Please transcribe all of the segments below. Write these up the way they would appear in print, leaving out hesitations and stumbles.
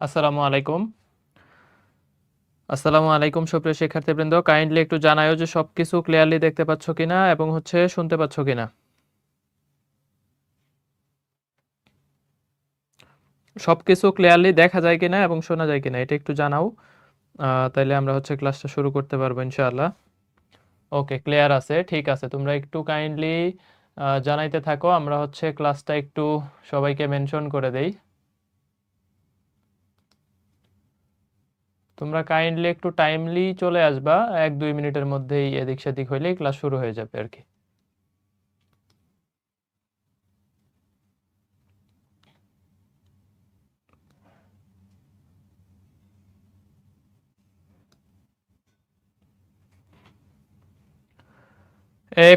আসসালামু আলাইকুম। আসসালামু আলাইকুম সুপ্রিয় শিক্ষার্থীবৃন্দ, কাইন্ডলি একটু জানাইও যে সবকিছু ক্লিয়ারলি দেখতে পাচ্ছ কিনা এবং শুনতে পাচ্ছ কিনা। সবকিছু ক্লিয়ারলি দেখা যায় কিনা এবং শোনা যায় কিনা এটা একটু জানাও। তাইলে আমরা ক্লাসটা শুরু করতে পারবো ইনশাআল্লাহ। ওকে, ক্লিয়ার আছে, ঠিক আছে। তোমরা একটু কাইন্ডলি জানাইতে থাকো, আমরা ক্লাসটা একটু সবাইকে মেনশন করে দেই। তোমরা কাইন্ডলি একটু টাইমলি চলে আসবা, 1-2 মিনিটের মধ্যেই এদিক সেদিক হইলেই ক্লাস শুরু হয়ে যাবে আর কি।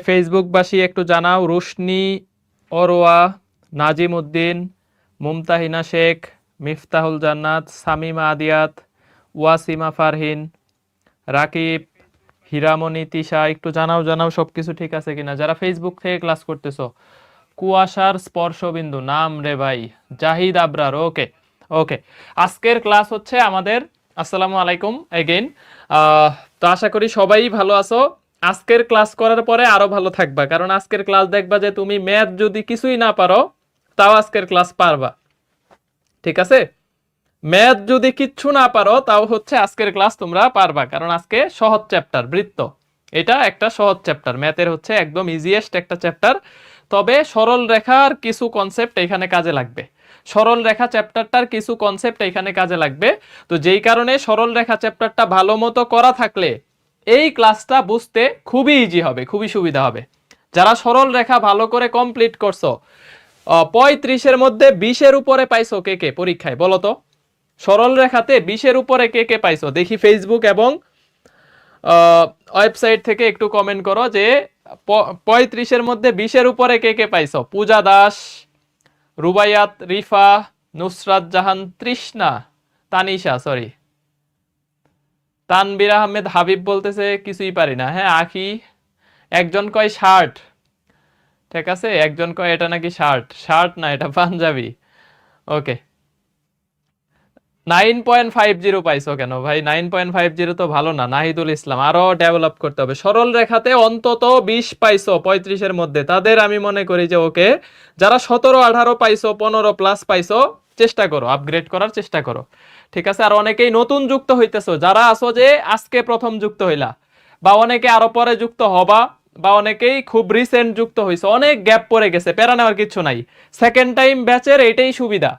ফেসবুকবাসী একটু জানাও, রুশনি, অরোয়া, নাজিম উদ্দিন, মুমতাহিনা শেখ, মিফতাহুল জান্নাত, সামিমা আদিয়াত, ওয়াসিমা ফারহিন, রাকিব, হীরামণি, তিশা, একটু জানাও সবকিছু ঠিক আছে কিনা যারা ফেসবুক থেকে ক্লাস করতেছো। কুয়াশার স্পর্শবিন্দু নাম রে ভাই, জাহিদ আবরার। ওকে ওকে, আজকের ক্লাস আমাদের। আসসালামু আলাইকুম এগেইন। তো আশা করি সবাই ভালো আছো। আজকের ক্লাস করার পরে আরো ভালো থাকবা, কারণ আজকের ক্লাস দেখবা যে তুমি ম্যাথ যদি কিছুই না পারো তাও আজকের ক্লাস পারবা, ঠিক আছে? ম্যাথ যদি কিচ্ছু না পারো তাও আজকের ক্লাস তোমরা পারবা, কারণ আজকে সহজ চ্যাপ্টার বৃত্ত। এটা একটা সহজ চ্যাপ্টার, ম্যাথের একদম ইজিয়েস্ট একটা চ্যাপ্টার। তবে সরল রেখার কিছু কনসেপ্ট এখানে কাজে লাগবে। সরল রেখা চ্যাপ্টারটার কিছু কনসেপ্ট এখানে কাজে লাগবে। তো যেই কারণে সরল রেখা চ্যাপ্টারটা ভালো মতো করা থাকলে এই ক্লাসটা বুঝতে খুবই ইজি হবে, খুবই সুবিধা হবে। যারা সরল রেখা ভালো করে কমপ্লিট করছো, 35-এর মধ্যে 20-এর উপরে পাইছো কে কে পরীক্ষায় বলো তো? সরল রেখাতে 20-এর উপরে কে কে পাইছো দেখি ফেসবুক এবং ওয়েবসাইট থেকে একটু কমেন্ট করো যে 35-এর মধ্যে 20-এর উপরে কে কে পাইছো। পূজা দাস, রুবাইয়াত, রিফা, নুসরাত জাহান, তৃষ্ণা, তানিশা, সরি, তানবির আহমেদ, হাবিব বলতেছে কিছুই পারি না। হ্যাঁ আখি, একজন কয় শার্ট, ঠিক আছে, একজন কয় এটা নাকি শার্ট, শার্ট না এটা পাঞ্জাবি। ওকে, 9.50 পাইছো কেন ভাই? 9.50 তো ভালো না। নাহিদুল ইসলাম, আরো ডেভেলপ করতে হবে। সরল রেখাতে অন্তত 20 পাইছো 35-এর মধ্যে, তাদের আমি মনে করি যে ওকে। যারা 17-18 পাইছো, 15 প্লাস পাইছো, চেষ্টা করো, আপগ্রেড করার চেষ্টা করো, ঠিক আছে? আর অনেকেই নতুন যুক্ত হইতেছো, যারা আছো যে আজকে প্রথম যুক্ত হইলা, বা অনেকে আরো পরে যুক্ত হবা, বা অনেকেই খুব রিসেন্ট যুক্ত হইছো, অনেক গ্যাপ পড়ে গেছে, প্যারা নেওয়ার কিছু নাই। সেকেন্ড টাইম ব্যাচের এইটাই সুবিধা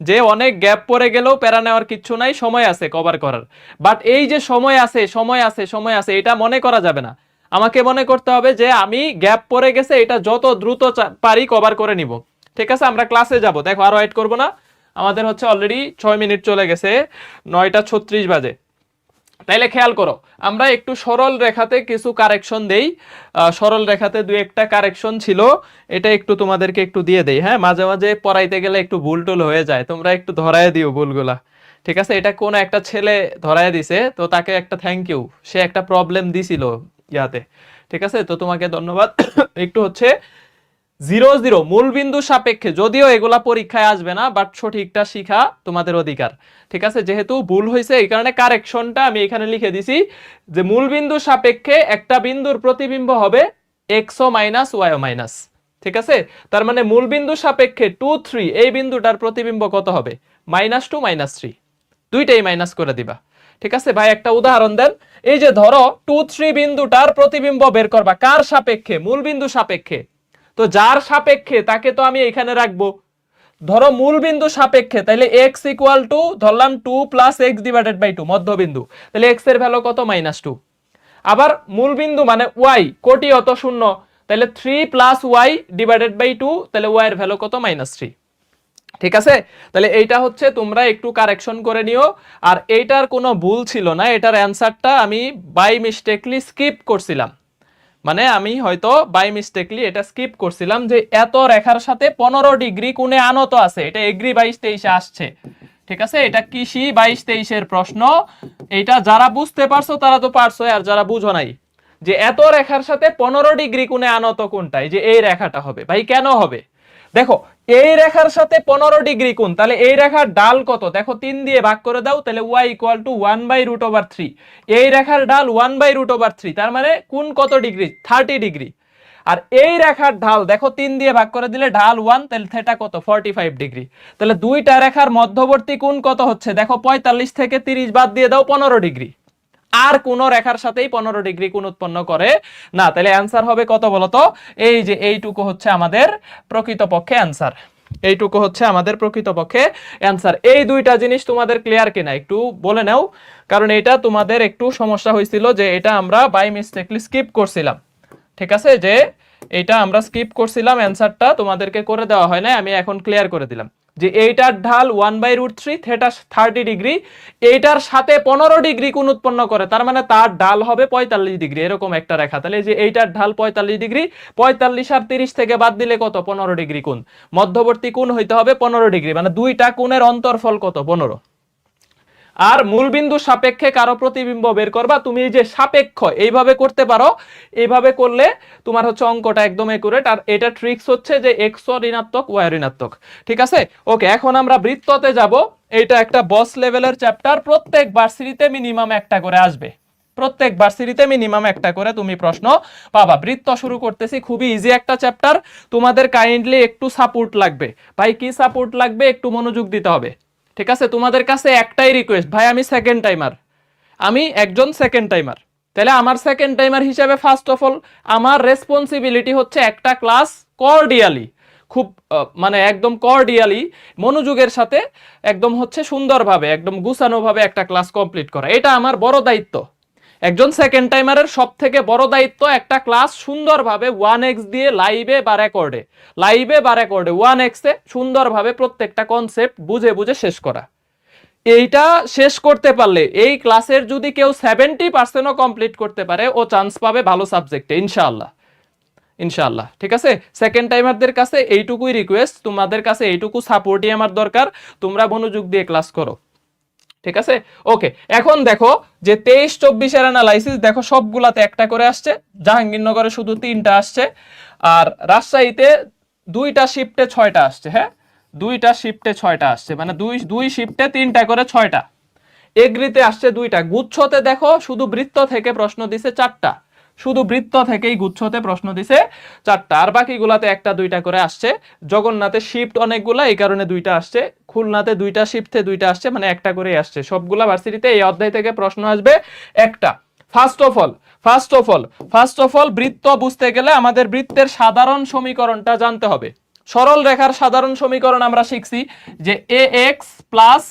যে অনেক গ্যাপ পড়ে গেলেও প্যারা নেওয়ার কিচ্ছু নাই, সময় আছে কভার করার। বাট এই যে সময় আছে সময় আছে সময় আছে, এটা মনে করা যাবে না। আমাকে মনে করতে হবে যে আমি গ্যাপ পড়ে গেছে, এটা যত দ্রুত পারি কভার করে নিব, ঠিক আছে? আমরা ক্লাসে যাব, দেখো আর ওয়েট করবো না। আমাদের অলরেডি 6 মিনিট চলে গেছে, 9:36 বাজে। তাইলে খেয়াল করো, আমরা একটু সরল রেখাতে কিছু কারেকশন দেই। সরল রেখাতে 2-একটা কারেকশন ছিল, এটা একটু তোমাদেরকে একটু দিয়ে দেই। হ্যাঁ, মাঝে মাঝে পড়াইতে গেলে একটু ভুল টুল হয়ে যায়, তোমরা একটু ধরায় দিও ভুলগুলা, ঠিক আছে? এটা কোন একটা ছেলে ধরায় দিছে, তো তাকে একটা থ্যাংক ইউ, সে একটা প্রবলেম দিছিল ইয়াতে, ঠিক আছে? তো তোমাকে ধন্যবাদ। একটু 0-0 মূলবিন্দু সাপেক্ষে, যদিও এগুলা পরীক্ষায় আসবে না, বাট সঠিকটা শিখা তোমাদের অধিকার, ঠিক আছে? যেহেতু ভুল হয়েছে এই কারণে কারেকশনটা আমি এখানে লিখে দিছি যে মূলবিন্দু সাপেক্ষে একটা বিন্দুর প্রতিবিম্ব হবে এক্সও মাইনাস ওয়াইও মাইনাস, ঠিক আছে? তার মানে মূলবিন্দু সাপেক্ষে 2-3 এই বিন্দুটার প্রতিবিম্ব কত হবে? -2 -3, দুইটাই মাইনাস করে দিবা, ঠিক আছে? ভাই একটা উদাহরণ দেন। এই যে ধরো 2-3 বিন্দুটার প্রতিবিম্ব বের করবা কার সাপেক্ষে? মূলবিন্দু সাপেক্ষে। তো যার সাপেক্ষে তাকে তো আমি এখানে রাখবো। ধরো মূলবিন্দু সাপেক্ষে, তাহলে x ইকুয়াল টু ধরলাম 2 + x ডিভাইডেড বাই 2 মধ্যবিন্দু, তাহলে x এর ভ্যালু কত? -2। আবার মূলবিন্দু মানে y কোটি অত শূন্য, তাহলে 3 + y ডিভাইডেড বাই 2, তাহলে y এর ভ্যালু কত? -3, ঠিক আছে? তাহলে এইটা তোমরা একটু কারেকশন করে নিও। আর এইটার কোনো ভুল ছিল না, এটার অ্যানসারটা আমি বাই মিস্টেকলি স্কিপ করছিলাম, মানে আমি হয়তো বাই মিস্টেকলি এটা স্কিপ করছিলাম যে এত রেখার সাথে 15 ডিগ্রি কোণে আনত আছে, এটা এগ্রি 22-23 আসছে, ঠিক আছে? এটা কৃষি 22-23 প্রশ্ন। এটা যারা বুঝতে পারছো তারা তো পারছো, আর যারা বুঝো নাই যে এত রেখার সাথে 15 ডিগ্রি কোণে আনত কোনটা, এই যে এই রেখাটা হবে। ভাই কেন হবে? দেখো এই রেখার সাথে 15 ডিগ্রি কোণ, তাহলে এই রেখার ডাল কত? দেখো 3 দিয়ে ভাগ করে দাও, তাহলে y ইকুয়াল টু 1/√3। এই রেখার ডাল 1/√3, তার মানে কোণ কত ডিগ্রি? 30 ডিগ্রি। আর এই রেখার ঢাল দেখো 3 দিয়ে ভাগ করে দিলে ঢাল 1, তাহলে থেটা কত? 45 ডিগ্রি। তাহলে দুইটা রেখার মধ্যবর্তী কোণ কত হচ্ছে? দেখো 45 থেকে 30 বাদ দিয়ে দাও, 15 ডিগ্রি। আর কোন রেখার সাথেই 15 ডিগ্রি কোণ উৎপন্ন করে না। তাহলে অ্যান্সার হবে কত বলতো? এই যে এইটুকু হচ্ছে আমাদের প্রকৃতপক্ষে অ্যান্সার। এইটুকু হচ্ছে আমাদের প্রকৃতপক্ষে অ্যান্সার। এই দুইটা জিনিস তোমাদের ক্লিয়ার কিনা একটু বলে নাও, কারণ এটা তোমাদের একটু সমস্যা হয়েছিল যে এটা আমরা বাই মিস্টেকলি স্কিপ করছিলাম। ঠিক আছে, যে এটা আমরা স্কিপ করছিলাম, অ্যান্সারটা তোমাদেরকে করে দেওয়া হয় না, আমি এখন ক্লিয়ার করে দিলাম যে এইটার ঢাল 1/√3, থেটা 30 ডিগ্রি, এইটার সাথে 15 ডিগ্রি কোণ উৎপন্ন করে, তার মানে তার ঢাল হবে 45 ডিগ্রি, এরকম একটা রেখা। তাহলে যে এইটার ঢাল 45 ডিগ্রি, 45 আর 30 থেকে বাদ দিলে কত? 15 ডিগ্রি কোণ। মধ্যবর্তী কোণ হইতে হবে 15 ডিগ্রি, মানে দুইটা কোণের অন্তরফল কত? 15। আর মূলবিন্দু সাপেক্ষে কারো প্রতিবিম্ব বের করবা, তুমি এই যে সাপেক্ষ এইভাবে করতে পারো, এইভাবে করলে তোমার হচ্ছে অঙ্কটা একদম একুরেট। আর এটা ট্রিক্স হচ্ছে যে এক্স ঋণাত্মক, ওয়াই ঋণাত্মক। ঠিক আছে, ওকে। এখন আমরা বৃত্ততে যাব। এটা একটা বস লেভেলের চ্যাপ্টার, প্রত্যেক ভার্সিটিতে মিনিমাম একটা করে আসবে, প্রত্যেক ভার্সিটিতে মিনিমাম একটা করে তুমি প্রশ্ন পাবা। বৃত্ত শুরু করতেছি, খুবই ইজি একটা চ্যাপ্টার। তোমাদের কাইন্ডলি একটু সাপোর্ট লাগবে। ভাই কি সাপোর্ট লাগবে? একটু মনোযোগ দিতে হবে। ঠিক আছে, তোমাদের কাছে একটাই রিকোয়েস্ট, ভাই আমি সেকেন্ড টাইমার, আমি একজন সেকেন্ড টাইমার, তাহলে আমার সেকেন্ড টাইমার হিসেবে ফার্স্ট অফ অল আমার রেসপন্সিবিলিটি হচ্ছে একটা ক্লাস কর্ডিয়ালি, খুব মানে একদম কর্ডিয়ালি মনোযোগের সাথে একদম হচ্ছে সুন্দরভাবে একদম গুছানোভাবে একটা ক্লাস কমপ্লিট করা, এটা আমার বড় দায়িত্ব। একজন সেকেন্ড টাইমারের সব থেকে বড় দায়িত্ব একটা ক্লাস সুন্দরভাবে 1x দিয়ে লাইভে বা রেকর্ডে 1x এ সুন্দরভাবে প্রত্যেকটা কনসেপ্ট বুঝে বুঝে শেষ করা। এইটা শেষ করতে পারলে এই ক্লাসের যদি কেউ 70%ও কমপ্লিট করতে পারে, ও চান্স পাবে ভালো সাবজেক্টে ইনশাআল্লাহ, ইনশাআল্লাহ। ঠিক আছে, সেকেন্ড টাইমারদের কাছে এইটুকুই রিকোয়েস্ট, তোমাদের কাছে এইটুকু সাপোর্টই আমার দরকার, তোমরা মনোযোগ দিয়ে ক্লাস করো। ঠিক আছে, ওকে। এখন দেখো যে 23-24 এর অ্যানালাইসিস, দেখো সবগুলাতে একটা করে আসছে, জাহাঙ্গীরনগরে শুধু 3টা আসছে, আর রাজশাহীতে 2টা শিফটে 6টা আসছে। হ্যাঁ, 2টা শিফটে 6টা আসছে, মানে দুই শিফটে 3টা করে 6টা। এগ্রিতে আসছে 2টা। গুচ্ছতে দেখো শুধু বৃত্ত থেকে প্রশ্ন দিছে 4টা, শুধু বৃত্ত থেকেই গুচ্ছতে প্রশ্ন দিছে 4টা, আর বাকিগুলাতে 1টা 2টা করে আসছে। জগন্নাথে শিফট অনেকগুলা, এই কারণে 2টা আসছে। খুলনাতে 2টা শিফটে 2টা আসছে, মানে 1টা করে আসছে। সবগুলা ভার্সিটিতে এই অধ্যায় থেকে প্রশ্ন আসবে একটা। ফার্স্ট অফ অল বৃত্ত বুঝতে গেলে আমাদের বৃত্তের সাধারণ সমীকরণটা জানতে হবে। সরল রেখার সাধারণ সমীকরণ আমরা শিখছি যে ax plus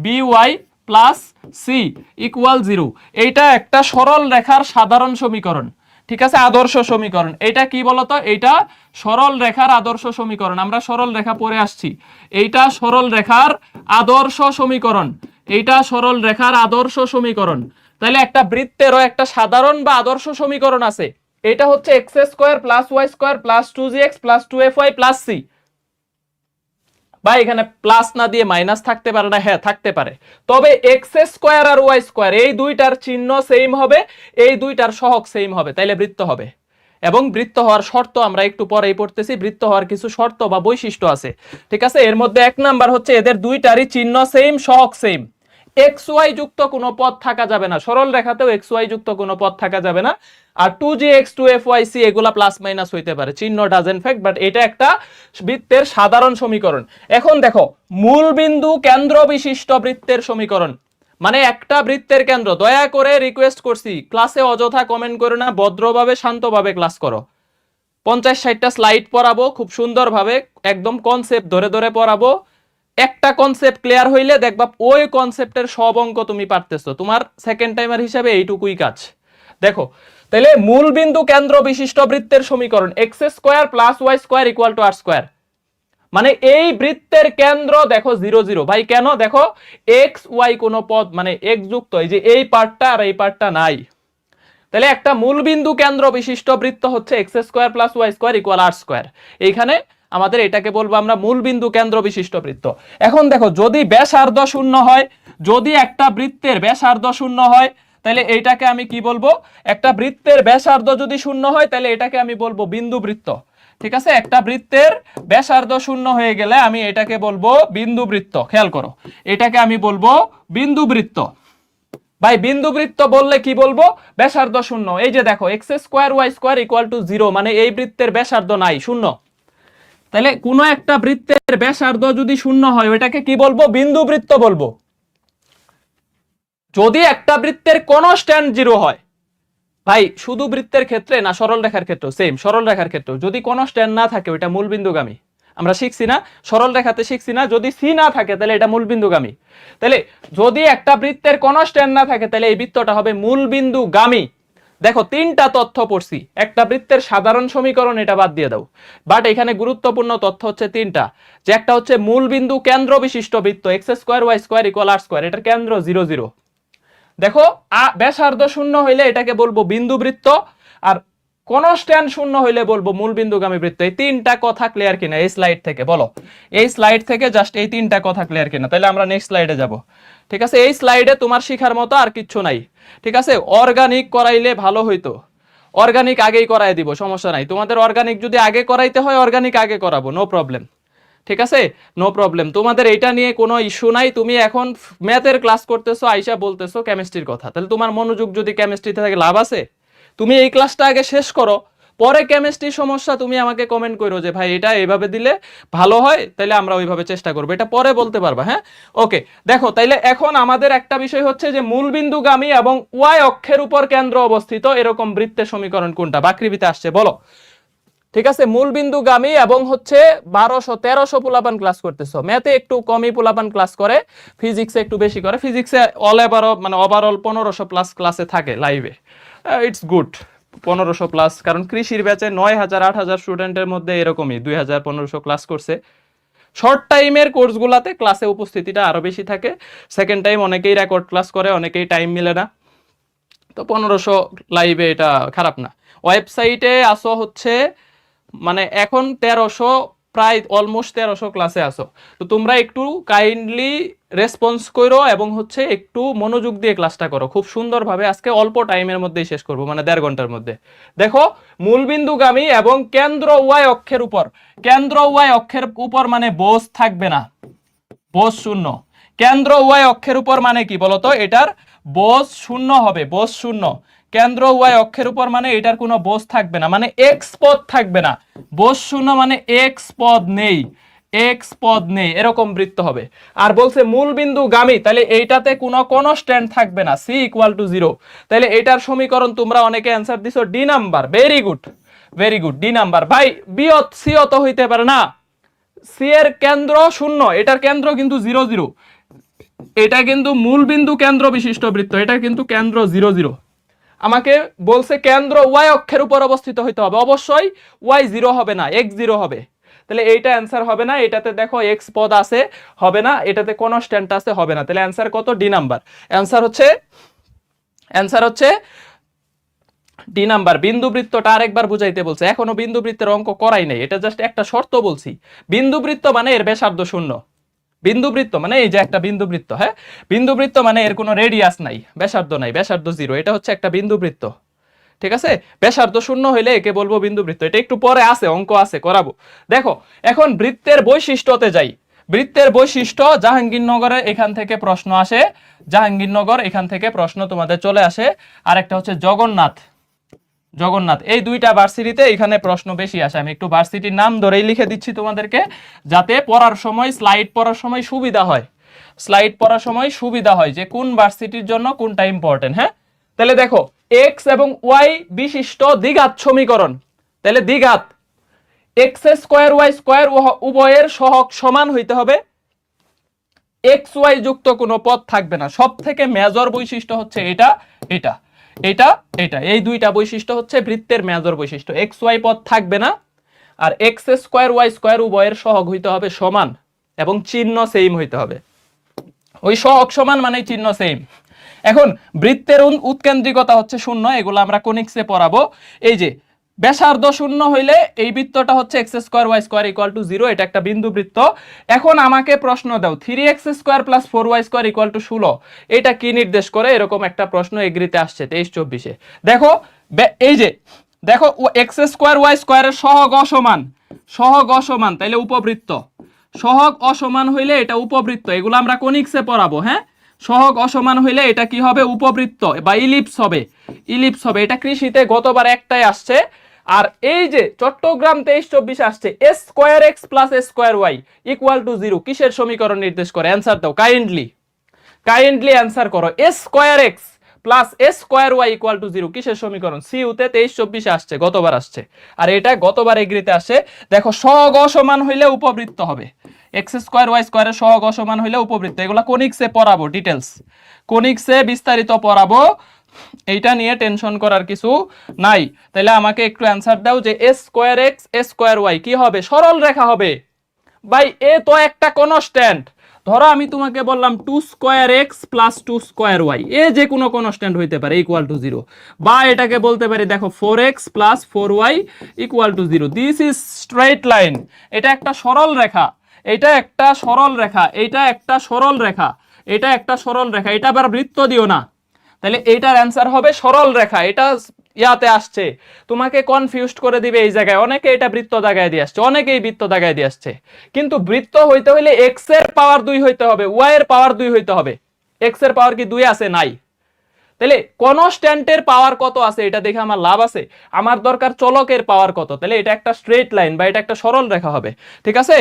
by plus C equal 0। এইটা একটা সরল রেখার সাধারণ সমীকরণ। ঠিক আছে, আদর্শ সমীকরণ। এটা কি বলতো? এইটা সরল রেখার আদর্শ সমীকরণ। আমরা সরল রেখা পড়ে আসছি, এইটা সরল রেখার আদর্শ সমীকরণ, এইটা সরল রেখার আদর্শ সমীকরণ। তাহলে একটা বৃত্তেরও একটা সাধারণ বা আদর্শ সমীকরণ আছে, এটা হচ্ছে x square plus y square plus 2gx plus 2fy plus C. বা এখানে প্লাস না দিয়ে মাইনাস থাকতে পারে না? হ্যাঁ থাকতে পারে, তবে এক্স স্কোয়ার আর ওয়াই স্কোয়ার এই দুইটার চিহ্ন সেম হবে, এই দুইটার সহগ সেম হবে, তাইলে বৃত্ত হবে। এবং বৃত্ত হওয়ার শর্ত আমরা একটু পরেই পড়তেছি, বৃত্ত হওয়ার কিছু শর্ত বা বৈশিষ্ট্য আছে। ঠিক আছে, এর মধ্যে 1 নাম্বার হচ্ছে এদের দুইটারই চিহ্ন সেম, সহগ সেম। এক্স ওয়াই যুক্ত কোনো পদ থাকা যাবে না, সরল রেখাতেও এক্স ওয়াই যুক্ত কোনো পদ থাকা যাবে না। আর 2gx 2fyc এগুলা প্লাস মাইনাস হইতে পারে, চিহ্ন ডাজেন্ট ফ্যাক্ট, বাট এটা একটা বৃত্তের সাধারণ সমীকরণ। এখন দেখো মূল বিন্দু কেন্দ্র বিশিষ্ট বৃত্তের সমীকরণ, মানে একটা বৃত্তের কেন্দ্র। দয়া করে রিকোয়েস্ট করছি, ক্লাসে অযথা কমেন্ট করো না, ভদ্রভাবে শান্তভাবে ক্লাস করো। 50-60টা স্লাইড পড়াবো খুব সুন্দরভাবে, একদম কনসেপ্ট ধরে ধরে পড়াবো। একটা কনসেপ্ট ক্লিয়ার হইলে দেখবা ওই কনসেপ্টের সব অঙ্ক তুমি পারতেছো। তোমার সেকেন্ড টাইমার হিসাবে এইটুকুই কাজ। দেখো তাহলে মূল বিন্দু কেন্দ্র বিশিষ্ট বৃত্তের সমীকরণ x square plus y square equal to r square. মানে এই বৃত্তের কেন্দ্র দেখো 0 0। ভাই কেন? দেখো এক্স ওয়াই কোন পদ মানে এক্স যুক্ত, এই যে এই পার্টটা আর এই পার্টটা নাই। তাহলে একটা মূল বিন্দু কেন্দ্র বিশিষ্ট বৃত্ত হচ্ছে x square plus y square equal r square. এইখানে আমাদের এটাকে বলবো আমরা মূল বিন্দু কেন্দ্র বিশিষ্ট বৃত্ত। এখন দেখো যদি ব্যাসার্ধ শূন্য হয়, যদি একটা বৃত্তের ব্যাসার্ধ শূন্য হয়, তাহলে এইটাকে আমি কি বলবো? একটা বৃত্তের ব্যাসার্ধ যদি শূন্য হয় তাহলে এটাকে আমি বলবো বিন্দু বৃত্ত। ঠিক আছে, একটা বৃত্তের ব্যাসার্ধ শূন্য হয়ে গেলে আমি এটাকে বলবো বিন্দু বৃত্ত। খেয়াল করো, এটাকে আমি বলবো বিন্দু বৃত্ত। ভাই বিন্দু বৃত্ত বললে কি বলবো? ব্যাসার্ধ শূন্য। এই যে দেখো x square y square equal to 0, মানে এই বৃত্তের ব্যাসার্ধ নাই, শূন্য। তাহলে কোনো একটা বৃত্তের ব্যাসার্ধ যদি শূন্য হয় ওইটাকে কি বলবো? বিন্দু বৃত্ত বলবো। যদি একটা বৃত্তের কনস্ট্যান্ট 0 হয়, ভাই শুধু বৃত্তের ক্ষেত্রে না, সরল রেখার ক্ষেত্রেও সেম, সরল রেখার ক্ষেত্রেও যদি কনস্ট্যান্ট না থাকে ওইটা মূল বিন্দুগামী। আমরা শিখছি না, সরল রেখাতে শিখছি না, যদি সি না থাকে তাহলে এটা মূল বিন্দুগামী। তাহলে যদি একটা বৃত্তের কনস্ট্যান্ট না থাকে তাহলে এই বৃত্তটা হবে মূল বিন্দুগামী। দেখো তিনটা তথ্য পড়ছি, একটা বৃত্তের সাধারণ সমীকরণ, এটা বাদ দিয়ে দাও, বাট এখানে গুরুত্বপূর্ণ তথ্য হচ্ছে তিনটা। যে একটা হচ্ছে মূল বিন্দু কেন্দ্র বিশিষ্ট বৃত্ত x square y square equal r square, এটার কেন্দ্র 0 0। দেখো ব্যাসার্ধ শূন্য হইলে এটাকে বলবো বিন্দু বৃত্ত, আর কনস্ট্যান্ট শূন্য হইলে বলবো মূল বিন্দুগামী বৃত্ত। এই তিনটা কথা ক্লিয়ার কিনা এই স্লাইড থেকে? বলো, এই স্লাইড থেকে জাস্ট এই তিনটা কথা ক্লিয়ার কিনা? তাহলে আমরা নেক্সট স্লাইডে যাব। ঠিক আছে, এই স্লাইডে তোমার শিখার মতো আর কিচ্ছু নাই। ঠিক আছে, অর্গানিক করাইলে ভালো হইতো, অর্গানিক আগেই করাই দিব, সমস্যা নাই। তোমাদের অর্গানিক যদি আগে করাইতে হয় অর্গানিক আগে করাবো, নো প্রবলেম। ঠিক আছে, নো প্রবলেম, তোমাদের এটা নিয়ে কোনো ইস্যু নাই। তুমি এখন ম্যাথের ক্লাস করতেছো, আইসা বলতেছো কেমিস্ট্রির কথা, তাহলে তোমার মনোযোগ যদি কেমিস্ট্রিতে থাকে লাভ আছে? তুমি এই ক্লাসটা আগে শেষ করো, পরে কেমিস্ট্রি সমস্যা তুমি আমাকে কমেন্ট করো যে ভাই এটা এইভাবে দিলে ভালো হয়, তাহলে আমরা ওইভাবে চেষ্টা করবো, এটা পরে বলতে পারবা। হ্যাঁ, ওকে। দেখো তাইলে এখন আমাদের একটা বিষয় হচ্ছে যে মূলবিন্দুগামী এবং ওয়াই অক্ষের উপর কেন্দ্র অবস্থিত এরকম বৃত্তের সমীকরণ কোনটা? বাকৃবিতে আসছে, বলো। ঠিক আছে, মূলবিন্দুগামী এবং হচ্ছে 1200-1300 পোলাপান ক্লাস করতেছো, ম্যাথে একটু কমই পোলাপান ক্লাস করে, ফিজিক্সে একটু বেশি করে। ফিজিক্সে মানে ওভারঅল 1500 প্লাস ক্লাসে থাকে লাইভে, ইটস গুড 1500 প্লাস, কারণ কৃষির ব্যাচে 9000-8000 স্টুডেন্টের মধ্যে এরকমই 2000-1500 ক্লাস করছে। শর্ট টাইমের কোর্সগুলোতে ক্লাসে উপস্থিতিটা আরো বেশি থাকে, সেকেন্ড টাইম অনেকেই রেকর্ড ক্লাস করে, অনেকেই টাইম মিলে না, তো 1500 লাইভে এটা খারাপ না। ওয়েবসাইটে আসো হচ্ছে মানে এখন 1300, প্রায় অলমোস্ট 1300 ক্লাসে আসো, তো তোমরা একটু কাইন্ডলি রেসপন্স করো এবং হচ্ছে একটু মনোযোগ দিয়ে ক্লাসটা করো খুব সুন্দরভাবে। আজকে অল্প টাইমের মধ্যেই শেষ করব, মানে 1.5 ঘন্টার মধ্যে। দেখো মূলবিন্দুগামী এবং কেন্দ্র ওয়াই অক্ষের উপর, কেন্দ্র ওয়াই অক্ষের উপর মানে বোঝ থাকবে না, বোঝ শূন্য। কেন্দ্র ওয়াই অক্ষের উপর মানে কি বলতো? এটার বোঝ শূন্য হবে, বোঝ শূন্য। কেন্দ্র ওয়াই অক্ষের উপর মানে এটার কোনো বোঝ থাকবে না, মানে এক্স পদ থাকবে না। বোঝ শূন্য মানে এক্স পদ নেই, এক্স পদ নেই, এরকম বৃত্ত হবে। আর বলছে মূল বিন্দু গামী, তাহলে এইটাতে কোনো কনস্ট্যান্ট থাকবে না, সি ইকুয়াল টু 0। তাহলে এটার সমীকরণ তোমরা অনেকে অ্যান্সার দিছো D number, very good, very good, D number. ভাই বিয়ত সি অত হইতে পারে না, সি এর কেন্দ্র শূন্য, এটার কেন্দ্র কিন্তু 0 0। এটা কিন্তু মূল বিন্দু কেন্দ্র বিশিষ্ট বৃত্ত, এটা কিন্তু কেন্দ্র 0 0। আমাকে বলছে কেন্দ্র ওয়াই অক্ষের উপর অবস্থিত হইতে হবে, অবশ্যই ওয়াই 0 হবে না, এক্স 0 হবে। তাহলে এইটা অ্যান্সার হবে না, এটাতে দেখো এক্স পদ আছে, হবে না, এটাতে কনস্ট্যান্ট আছে, হবে না। তাহলে অ্যান্সার কত? D number. অ্যান্সার হচ্ছে ডি নাম্বার। বিন্দু বৃত্তটা আরেকবার বুঝাইতে বলছে, এখনো বিন্দু বৃত্তের অঙ্ক করাই নাই, এটা জাস্ট একটা শর্ত বলছি। বিন্দু বৃত্ত মানে এর ব্যাসার্ধ শূন্য, বিন্দু বৃত্ত মানে এই যে একটা বিন্দু বৃত্ত, হ্যাঁ, বিন্দু বৃত্ত মানে এর কোনো রেডিয়াস নাই, ব্যাসার্ধ নাই, ব্যাসার্ধ 0, এটা হচ্ছে একটা বিন্দু বৃত্ত। ঠিক আছে, ব্যাসার্ধ শূন্য হইলে একে বলবো বিন্দু বৃত্ত, এটা একটু পরে আছে, অঙ্ক আছে, করাবো। দেখো এখন বৃত্তের বৈশিষ্ট্যতে যাই। বৃত্তের বৈশিষ্ট্য, জাহাঙ্গীরনগরে এখান থেকে প্রশ্ন আসে, জাহাঙ্গীরনগর এখান থেকে প্রশ্ন তোমাদের চলে আসে। আর একটা হচ্ছে জগন্নাথ, জগন্নাথ, এই দুইটা ভার্সিটিতে এখানে প্রশ্ন বেশি আসে। আমি একটু ভার্সিটির নাম ধরেই লিখে দিচ্ছি তোমাদেরকে, যাতে পড়ার সময়, স্লাইড পড়ার সময় সুবিধা হয়, স্লাইড পড়ার সময় সুবিধা হয় যে কোন ভার্সিটির জন্য কোনটা ইম্পর্টেন্ট। হ্যাঁ, তাহলে দেখো এক্স এবং ওয়াই বিশিষ্ট দ্বিঘাত সমীকরণ, তাহলে দ্বিঘাত এক্স স্কোয়ার ওয়াই স্কোয়ার উভয়ের সহগ সমান হইতে হবে, এক্স ওয়াই যুক্ত কোনো পদ থাকবে না। সব থেকে মেজর বৈশিষ্ট্য হচ্ছে এটা, এটা, এটা, এটা, এই দুইটা বৈশিষ্ট্য হচ্ছে বৃত্তের মেজর বৈশিষ্ট্য। এক্স ওয়াই পদ থাকবে না, আর এক্স স্কোয়ার ওয়াই স্কোয়ার উভয়ের সহগ হইতে হবে সমান এবং চিহ্ন সেম হইতে হবে। ওই সহগ সমান মানে চিহ্ন সেম। এখন বৃত্তের উৎকেন্দ্রিকতা হচ্ছে 0, এগুলো আমরা কোনিক্সে পড়াবো। এই যে ব্যাসার্ধ 0 হইলে এই বৃত্তটা হচ্ছে x square y square equal to 0, এটা একটা বিন্দু বৃত্ত। এখন আমাকে প্রশ্ন দাও 3x square plus 4y square equal two 16, এটা কি নির্দেশ করে? এরকম একটা প্রশ্ন এগ্রিতে আসছে 23-24-এ। দেখো এই যে দেখো এক্স স্কোয়ার ওয়াই স্কোয়ারের সহগ অসমান, সহগ অসমান, তাইলে উপবৃত্ত। সহগ অসমান হইলে এটা উপবৃত্ত, এগুলো আমরা কোনিক্সে পড়াবো। হ্যাঁ, সহগ অসমান হইলে এটা কি হবে? উপবৃত্ত বা ইলিপস হবে, ইলিপস হবে। এটা কৃষিতে গতবার একটাই আসছে। আর এই যে চট্টগ্রাম 23-24 আসছে a square x plus a square y equal to 0, কিসের সমীকরণ নির্দেশ করে? অ্যান্সার দাও কাইন্ডলি, কাইন্ডলি অ্যান্সার করো। A square x plus a square y equal to 0 কিসের সমীকরণ? সিইউতে 23-24 আসছে, গতবার আসছে। আর এটা গতবার এগ্রিতে আসে। দেখো সহগ অসমান হইলে উপবৃত্ত হবে, এক্স স্কোয়ার ওয়াই স্কোয়ারের সহগ অসমান হইলে উপবৃত্ত। এগুলা কোনিক্সে পড়াবো, ডিটেলস কোনিক্সে বিস্তারিত পড়াবো, এইটা নিয়ে টেনশন করার কিছু নাই। তাহলে আমাকে একটু অ্যান্সার দাও যে এ স্কোয়ার এক্স এ স্কোয়ার ওয়াই কি হবে? সরল রেখা হবে ভাই। এ তো একটা কনস্ট্যান্ট। ধরো আমি তোমাকে বললাম 2 square x plus 2 square y, a যে কোনো কনস্ট্যান্ট হইতে পারে ইকুয়াল টু 0। বা এটাকে বলতে পারি দেখো 4x plus 4y equal to 0। This is straight line, এটা একটা সরল রেখা, এটা একটা সরল রেখা, এটা একটা সরল রেখা, এটা একটা সরল রেখা। এটা আবার বৃত্ত দিও না, তাহলে এইটার অ্যান্সার হবে সরল রেখা। এটা ইয়াতে আসছে, তোমাকে কনফিউজড করে দিবে এই জায়গায়। অনেকে এটা বৃত্ত দাগায় দিয়ে আসছে, অনেকেই বৃত্ত দাগায় দিয়ে আসছে। কিন্তু বৃত্ত হইতে হইলে এক্স এর পাওয়ার 2 হইতে হবে, ওয়াই এর পাওয়ার 2 হইতে হবে। এক্স এর পাওয়ার কি 2 আছে? নাই। তাহলে কনস্ট্যান্টের পাওয়ার কত আছে এটা দেখে আমার লাভ আছে? আমার দরকার চলকের পাওয়ার কত। তাহলে এটা একটা স্ট্রেট লাইন বা এটা একটা সরল রেখা হবে। ঠিক আছে?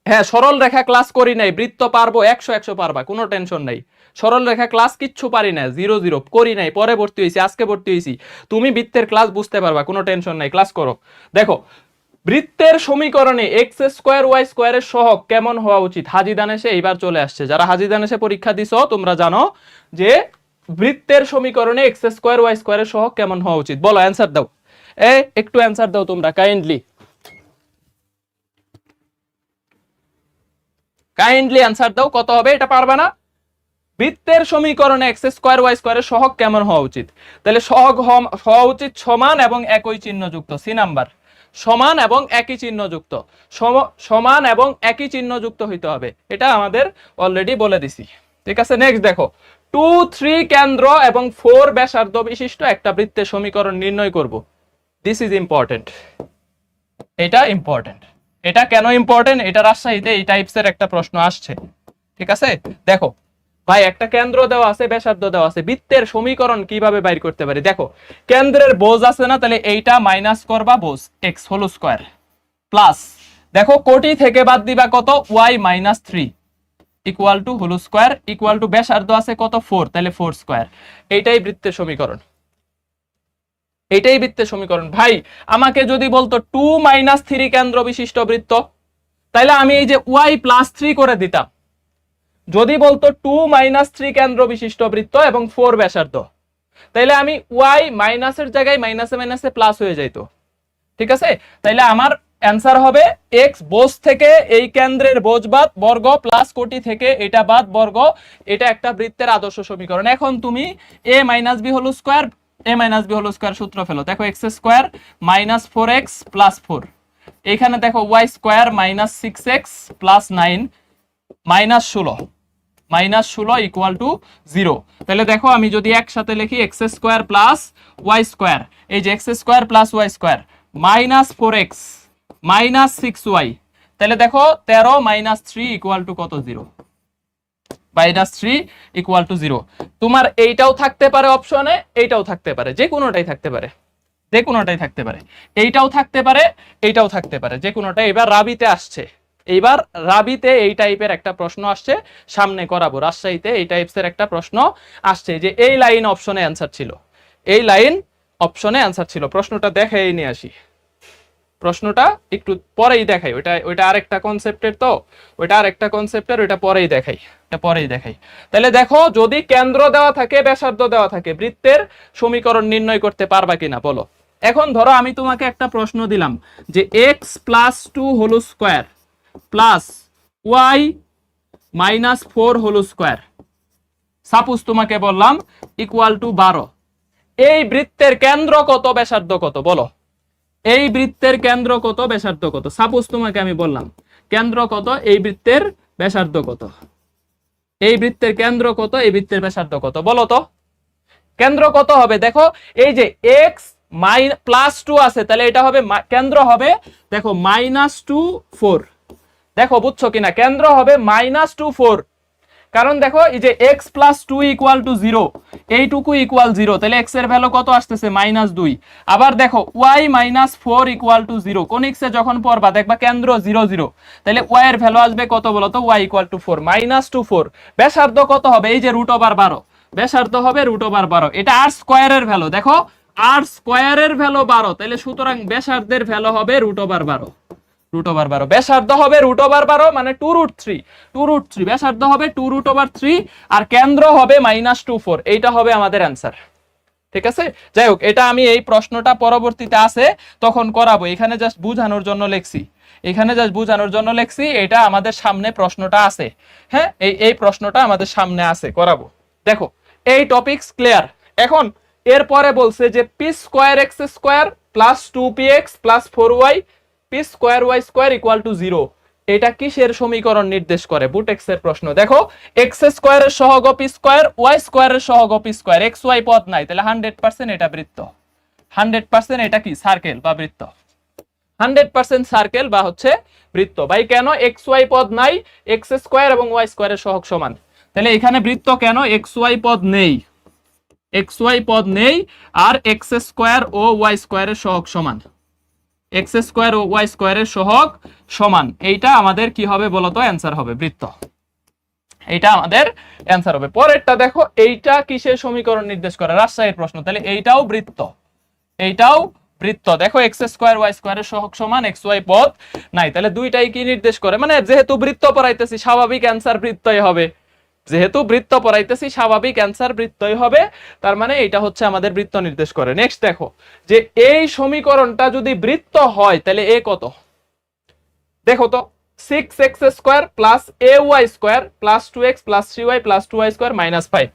হ্যাঁ, সরল রেখা ক্লাস করি নাই, বৃত্ত পারবো 100 পারবা, কোনো টেনশন নাই। সরল রেখা ক্লাস কিচ্ছু পারি না, 0 করি নাই, পরে ভর্তি হয়েছি, আজকে ভর্তি হয়েছি। তুমি বৃত্তের ক্লাস বুঝতে পারবা, কোনো টেনশন নাই, ক্লাস করো। দেখো বৃত্তের সমীকরণে এক্স স্কোয়ার ওয়াই স্কোয়ারের সহগ কেমন হওয়া উচিত? হাজি দানেশে এইবার চলে আসছে। যারা হাজি দানেশে পরীক্ষা দিছো তোমরা জানো যে বৃত্তের সমীকরণে এক্স স্কোয়ার ওয়াই স্কোয়ারের সহগ কেমন হওয়া উচিত। বলো অ্যান্সার দাও, একটু অ্যান্সার দাও তোমরা কাইন্ডলি, কাইন্ডলি অ্যান্সার দাও। কত হবে? এটা পারবা না? বৃত্তের সমীকরণে এক্স স্কোয়ার ওয়াই স্কোয়ারের সহগ কেমন হওয়া উচিত? তাহলে সহগ হওয়া উচিত সমান এবং একই চিহ্নযুক্ত। সি নাম্বার, সমান এবং একই চিহ্নযুক্ত, সমান এবং একই চিহ্নযুক্ত হইতে হবে। এটা আমাদের অলরেডি বলে দিছি। ঠিক আছে, নেক্সট দেখো 2, 3 কেন্দ্র এবং 4 ব্যাসার্ধ বিশিষ্ট একটা বৃত্তের সমীকরণ নির্ণয় করব। দিস ইজ ইম্পর্টেন্ট, এটা ইম্পর্টেন্ট। এটা কেন ইম্পর্টেন্ট? এটা রাজশাহীতে এই টাইপসের একটা প্রশ্ন আসছে। ঠিক আছে, দেখো ভাই একটা কেন্দ্র দেওয়া আছে, ব্যাসার্ধ দেওয়া আছে, বৃত্তের সমীকরণ কিভাবে বাইর করতে পারি? দেখো কেন্দ্রের বোঝ আছে না, তাহলে এইটা মাইনাস করবা বোঝ এক্স হোল স্কয়ার প্লাস, দেখো কোটি থেকে বাদ দিবা কত? Y minus 3 equal to whole square equal to ব্যাসার্ধ আছে কত? 4, তাহলে 4 স্কয়ার। এইটাই বৃত্তের সমীকরণ, এইটাই বৃত্তের সমীকরণ। ভাই আমাকে যদি বলতো 2 মাইনাস 3 কেন্দ্র বিশিষ্ট বৃত্ত, তাহলে আমি এই যে ওয়াই প্লাস 3 করে দিতাম। যদি বলতো 2 মাইনাস 3 কেন্দ্র বিশিষ্ট বৃত্ত এবং 4 ব্যাসার্ধ, তাইলে আমি ওয়াই মাইনাসের জায়গায় মাইনাসে মাইনাসে প্লাস হয়ে যাইতো। ঠিক আছে, তাইলে আমার অ্যান্সার হবে এক্স বোঝ থেকে এই কেন্দ্রের বোঝ বাদ বর্গ প্লাস কোটি থেকে এটা বাদ বর্গ। এটা একটা বৃত্তের আদর্শ সমীকরণ। এখন তুমি এ মাইনাস বি হোল স্কয়ার, এ মাইনাস বি হোল স্কয়ার সূত্র ফেলো। দেখো x square minus 4x plus 4, এখানে দেখো y square minus 6x plus 9 minus 16 equal to 0। তাহলে দেখো আমি যদি একসাথে লিখি x square plus y square, এই যে x square plus y square minus 4x minus 6y, তাহলে দেখো 13 মাইনাস 3 ইকুয়াল টু কত? 0। Minus 3 equal to 0। তোমার এইটাও থাকতে পারে অপশনে, এইটাও থাকতে পারে, যে কোনোটাই থাকতে পারে, যে কোনোটাই থাকতে পারে, এইটাও থাকতে পারে, এইটাও থাকতে পারে, যে কোনোটা। এবার রাবিতে আসছে, এইবার রাবিতে এই টাইপের একটা প্রশ্ন আসছে, সামনে করাবো। রাজশাহীতে এই টাইপসের একটা প্রশ্ন আসছে যে এই লাইন অপশনে অ্যান্সার ছিল, এই লাইন অপশনে অ্যান্সার ছিল। প্রশ্নটা দেখাই নিয়ে আসি, প্রশ্নটা একটু পরেই দেখাই। ওইটা আরেকটা কনসেপ্টের, তো ওইটা আরেকটা কনসেপ্টের, ওইটা পরেই দেখাই, এটা পরেই দেখাই। তাহলে দেখো যদি কেন্দ্র দেওয়া থাকে, ব্যাসার্ধ দেওয়া থাকে, বৃত্তের সমীকরণ নির্ণয় করতে পারবা কিনা বলো। এখন ধরো আমি তোমাকে একটা প্রশ্ন দিলাম যে x plus 2 whole square plus y minus 4 whole square, suppose তোমাকে বললাম ইকুয়াল টু 12। এই বৃত্তের কেন্দ্র কত, ব্যাসার্ধ কত বলো? এই বৃত্তের কেন্দ্র কত, ব্যাসার্ধ কত? সাপোজ তোমাকে আমি বললাম কেন্দ্র কত, এই বৃত্তের ব্যাসার্ধ কত, এই বৃত্তের কেন্দ্র কত, এই বৃত্তের ব্যাসার্ধ কত, বলো তো কেন্দ্র কত হবে? দেখো এই যে এক্স +2 আছে, তাহলে এটা হবে কেন্দ্র হবে দেখো -2 4। দেখো বুঝছো কিনা, কেন্দ্র হবে -2 4। কারণ দেখো এই যে x + 2 = 0, এইটুকু ইকুয়াল 0, তাহলে x এর ভ্যালু কত আসতেছে -2। আবার দেখো y - 4 = 0, কোন x এ যখন পড়বা দেখবা কেন্দ্র 0 0, তাহলে y এর ভ্যালু আসবে কত বলো তো, y = 4, -2 4। ব্যাসার্ধ কত হবে, এই যে √12, ব্যাসার্ধ হবে √12। এটা r স্কয়ারের ভ্যালু, দেখো r স্কয়ারের ভ্যালু 12, তাহলে সুতরাং ব্যাসার্ধের ভ্যালু হবে √12, √12। ব্যাসার্ধ হবে √12 মানে 2√3, 2√3 ব্যাসার্ধ হবে 2√3, আর কেন্দ্র হবে -2 4। এইটা হবে আমাদের অ্যান্সার। ঠিক আছে, যাই হোক, এটা আমি এই প্রশ্নটা পরবর্তীতে আছে তখন করাবো, এখানে জাস্ট বুঝানোর জন্য লিখছি, এখানে জাস্ট বুঝানোর জন্য লিখছি। এটা আমাদের সামনে প্রশ্নটা আছে, হ্যাঁ, এই প্রশ্নটা আমাদের সামনে আছে, করাবো। দেখো এই টপিকস ক্লিয়ার। এখন এরপরে বলছে যে p²x² + 2px + 4y p²y² = 0, এটা কিসের সমীকরণ নির্দেশ করে? বুটেক্স এর প্রশ্ন। দেখো x² এর সহগ p², y² এর সহগ p², xy পদ নাই, তাহলে 100% এটা বৃত্ত, 100% এটা কি সার্কেল বা বৃত্ত, 100% সার্কেল বা হচ্ছে বৃত্ত। ভাই কেন? xy পদ নাই, x² এবং y² এর সহগ সমান, তাহলে এখানে বৃত্ত কেন? xy পদ নেই, xy পদ নেই, আর x² ও y² এর সহগ সমান, x² ও y² এর সহগ সমান। এইটা আমাদের কি হবে বলতো? অ্যান্সার হবে বৃত্ত, এইটা আমাদের অ্যান্সার হবে। পরেরটা দেখো, এইটা কিসের সমীকরণ নির্দেশ করে? রাজশাহীর প্রশ্ন, তাহলে এইটাও বৃত্ত, এইটাও বৃত্ত। দেখো x² y² এর সহগ সমান, xy পদ নাই, তাহলে দুইটাই কি নির্দেশ করে? মানে যেহেতু বৃত্ত পড়াইতেছি স্বাভাবিক অ্যান্সার বৃত্তই হবে, যেহেতু বৃত্ত পড়াইতেছি স্বাভাবিক অ্যান্সার বৃত্তই হবে, তার মানে এটা হচ্ছে আমাদের বৃত্ত নির্দেশ করে। নেক্সট দেখো যে এই সমীকরণটা যদি বৃত্ত হয় তাহলে এ কত? দেখো তো 6x² + ay² + 2x + 3y + 2y² - 5,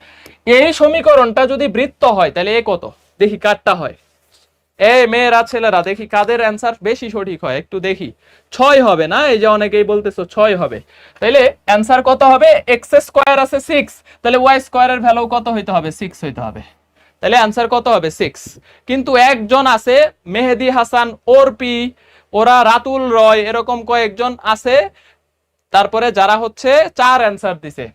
এই সমীকরণটা যদি বৃত্ত হয় তাহলে এ কত? দেখি কারটা হয়। এই মেয়েরা ছেলেরা দেখি কাদের অ্যান্সার বেশি সঠিক হয়, একটু দেখি। 6 হবে না? এই যে অনেকেই বলতেছো 6 হবে, তাইলে অ্যান্সার কত হবে? x² আছে 6, তাহলে y² এর ভ্যালু কত হইতে হবে? 6 হইতে হবে, তাহলে অ্যান্সার কত হবে? 6। কিন্তু একজন আছে মেহেদি হাসান, অর্পি, ওরা রাতুল রয়, এরকম কয়েকজন আছে, তারপরে যারা হচ্ছে 4 অ্যান্সার দিছে।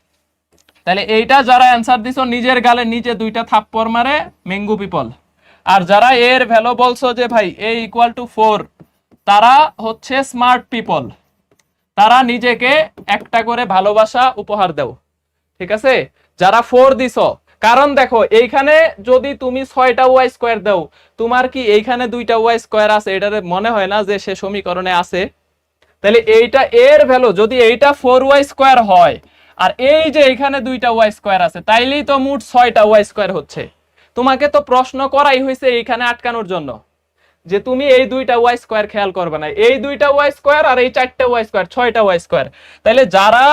তাহলে এইটা যারা অ্যান্সার দিছো নিজের গালে নিচে 2টা থাপ্পড় মারে মেঙ্গু পিপল। আর যারা এর ভ্যালু বলছো যে ভাই a = 4, তারা হচ্ছে স্মার্ট পিপল, তারা নিজেকে একটা করে ভালোবাসা উপহার দাও। ঠিক আছে, যারা 4 দিছো, কারণ দেখো এইখানে যদি তুমি 6টা y² দাও, তোমার কি এইখানে 2টা y² আছে? এটারে মনে হয় না যে সে সমীকরণে আছে। তাহলে এইটা এর ভ্যালু যদি এইটা 4y² হয়, আর এই যে এইখানে 2টা y² আছে, তাইলেই তো মোট 6টা y² হচ্ছে। তোমাকে তো প্রশ্ন করাই হয়েছে এইখানে আটকানোর জন্য, যে তুমি এই 2টা y² খেয়াল করবে না, এই 2টা y² আর এই 4টা y², 6টা y²। তাহলে যারা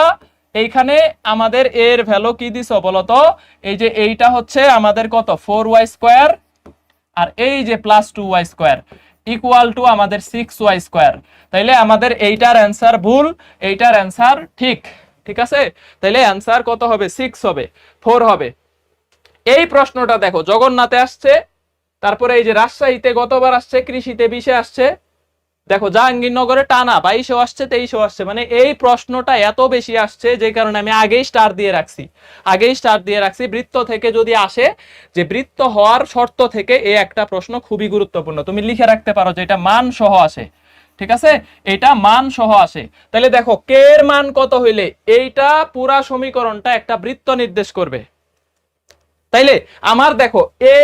এইখানে আমাদের এর ভ্যালু কি দিছো বলতো? এই যে এইটা হচ্ছে আমাদের কত? 4y², আর এই যে +2y² = আমাদের 6y²। তাইলে আমাদের এইটার অ্যান্সার ভুল, এইটার অ্যান্সার ঠিক। ঠিক আছে, তাইলে অ্যান্সার কত হবে? 6 হবে, 4 হবে। এই প্রশ্নটা দেখো জগন্নাথে আসছে, তারপরে এই যে রাজশাহীতে গতবার আসছে, কৃষিতে 20-এ আসছে, দেখো জাহাঙ্গীরনগরে টানা 22-এও আসছে, 23-এও আসছে। মানে এই প্রশ্নটা এত বেশি আসছে যে কারণে আমি আগেই স্টার দিয়ে রাখছি, বৃত্ত থেকে যদি আসে, যে বৃত্ত হওয়ার শর্ত থেকে এই একটা প্রশ্ন খুবই গুরুত্বপূর্ণ, তুমি লিখে রাখতে পারো যে এটা মান সহ আসে। ঠিক আছে, এটা মান সহ আসে। তাহলে দেখো কে এর মান কত হইলে এইটা পুরা সমীকরণটা একটা বৃত্ত নির্দেশ করবে। তাইলে আমার দেখো a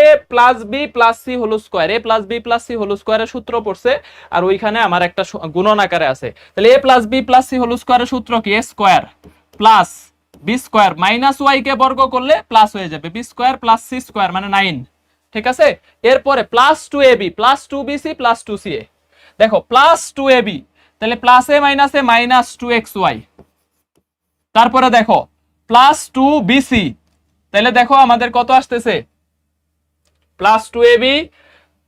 + b + c whole square, a + b + c whole স্কয়ারের সূত্র পড়ছে, আর ওইখানে আমার একটা গুণন আকারে আছে। তাহলে a + b + c হোল স্কয়ারের সূত্র কি? a² + b² - y কে বর্গ করলে প্লাস হয়ে যাবে, b² + c² মানে 9। ঠিক আছে, এরপরে +2ab + 2bc + 2ca, দেখো +2ab, তাহলে +a - -2xy, তারপরে দেখো +2bc, তাহলে দেখো আমাদের কত আসতেছে? +2ab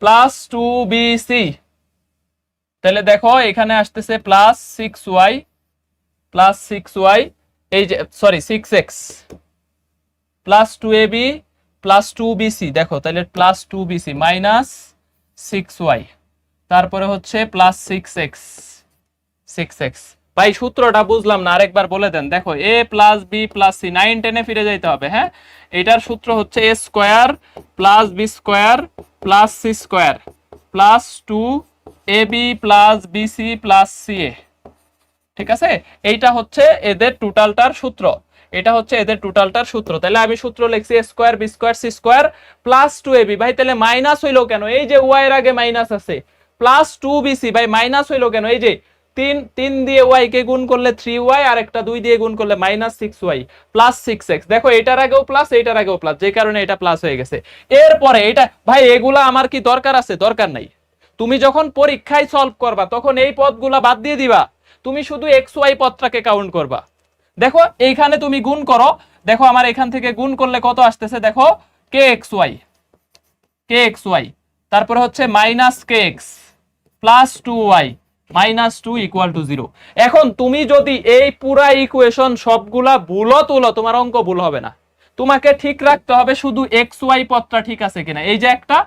+ 2bc, তাহলে দেখো এখানে আসতেছে +6y এই যে সরি 6x +2ab + 2bc, দেখো তাহলে +2bc 6y, তারপরে হচ্ছে প্লাস 6x। ভাই সূত্রটা বুঝলাম না, আরেকবার বলে দেন। দেখো a plus B plus C, 9-10 ফিরে যাইতে হবে। হ্যাঁ, এটার সূত্র হচ্ছে a square plus B square plus C square plus 2ab plus BC plus CA. ঠিক আছে, এইটা হচ্ছে এদের টোটালটার সূত্র, এটা হচ্ছে এদের টোটালটার সূত্র। তাহলে আমি সূত্র লিখছি a square B square C square plus 2ab। ভাই তাহলে মাইনাস হইলো কেন? এই যে y এর আগে মাইনাস আছে, প্লাস 2bc। ভাই মাইনাস হইলো কেন? এই যে 3 দিয়ে y কে গুণ করলে 3y, আর একটা 2 দিয়ে গুণ করলে মাইনাস 6y প্লাস 6x। দেখো এটার আগেও প্লাস, এটার আগেও প্লাস, যে কারণে এটা প্লাস হয়ে গেছে। এরপরে এটা ভাই এগুলা আমার কি দরকার আছে? দরকার নাই। তুমি যখন পরীক্ষায় সলভ করবা তখন এই পদগুলা বাদ দিয়ে দিবা, তুমি শুধু xy পদটাকে কাউন্ট করবা। দেখো এইখানে তুমি গুণ করো, দেখো আমার এখান থেকে গুণ করলে কত আসতেছে, দেখো kxy, তারপরে হচ্ছে minus kx plus 2y minus 2 equal to 0। এখন তুমি যদি এই পুরা ইকুয়েশন সবগুলা ভুলো তুলো, তোমার অঙ্ক ভুল হবে না। তোমাকে ঠিক রাখতে হবে শুধু xy পদটা ঠিক আছে কিনা। এই যে একটা,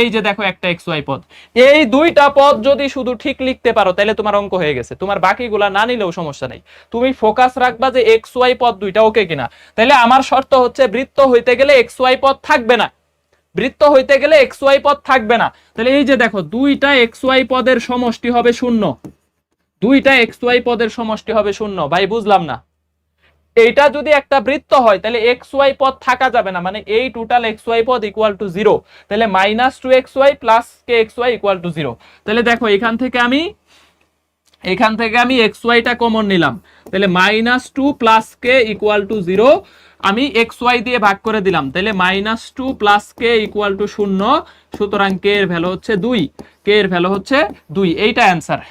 এই যে দেখো একটা xy পদ, এই দুইটা পদ যদি শুধু ঠিক লিখতে পারো তাহলে তোমার অঙ্ক হয়ে গেছে। তোমার বাকিগুলা না নিলেও সমস্যা নেই, তুমি ফোকাস রাখবা যে xy পদ দুইটা ওকে কিনা। তাহলে আমার শর্ত হচ্ছে বৃত্ত হইতে গেলে xy পদ থাকবে না, বৃত্ত হইতে গেলে xy পদ থাকবে না। তাহলে এই যে দেখো দুইটা xy পদের সমষ্টি হবে 0, দুইটা xy পদের সমষ্টি হবে 0। ভাই বুঝলাম না, এইটা যদি একটা বৃত্ত হয় তাহলে xy পদ থাকা যাবে না, মানে এই টোটাল xy পদ ইকুয়াল টু 0। তাহলে minus 2xy plus kxy equal to 0। তাহলে দেখো এখান থেকে আমি xy টা কমন নিলাম, তাহলে minus 2 plus k equal to 0। আমি xy দিয়ে ভাগ করে দিলাম, তাহলে minus 2 plus k equal to 0। সুতরাং k এর ভ্যালু হচ্ছে 2, k এর ভ্যালু হচ্ছে 2। এইটা অ্যান্সার।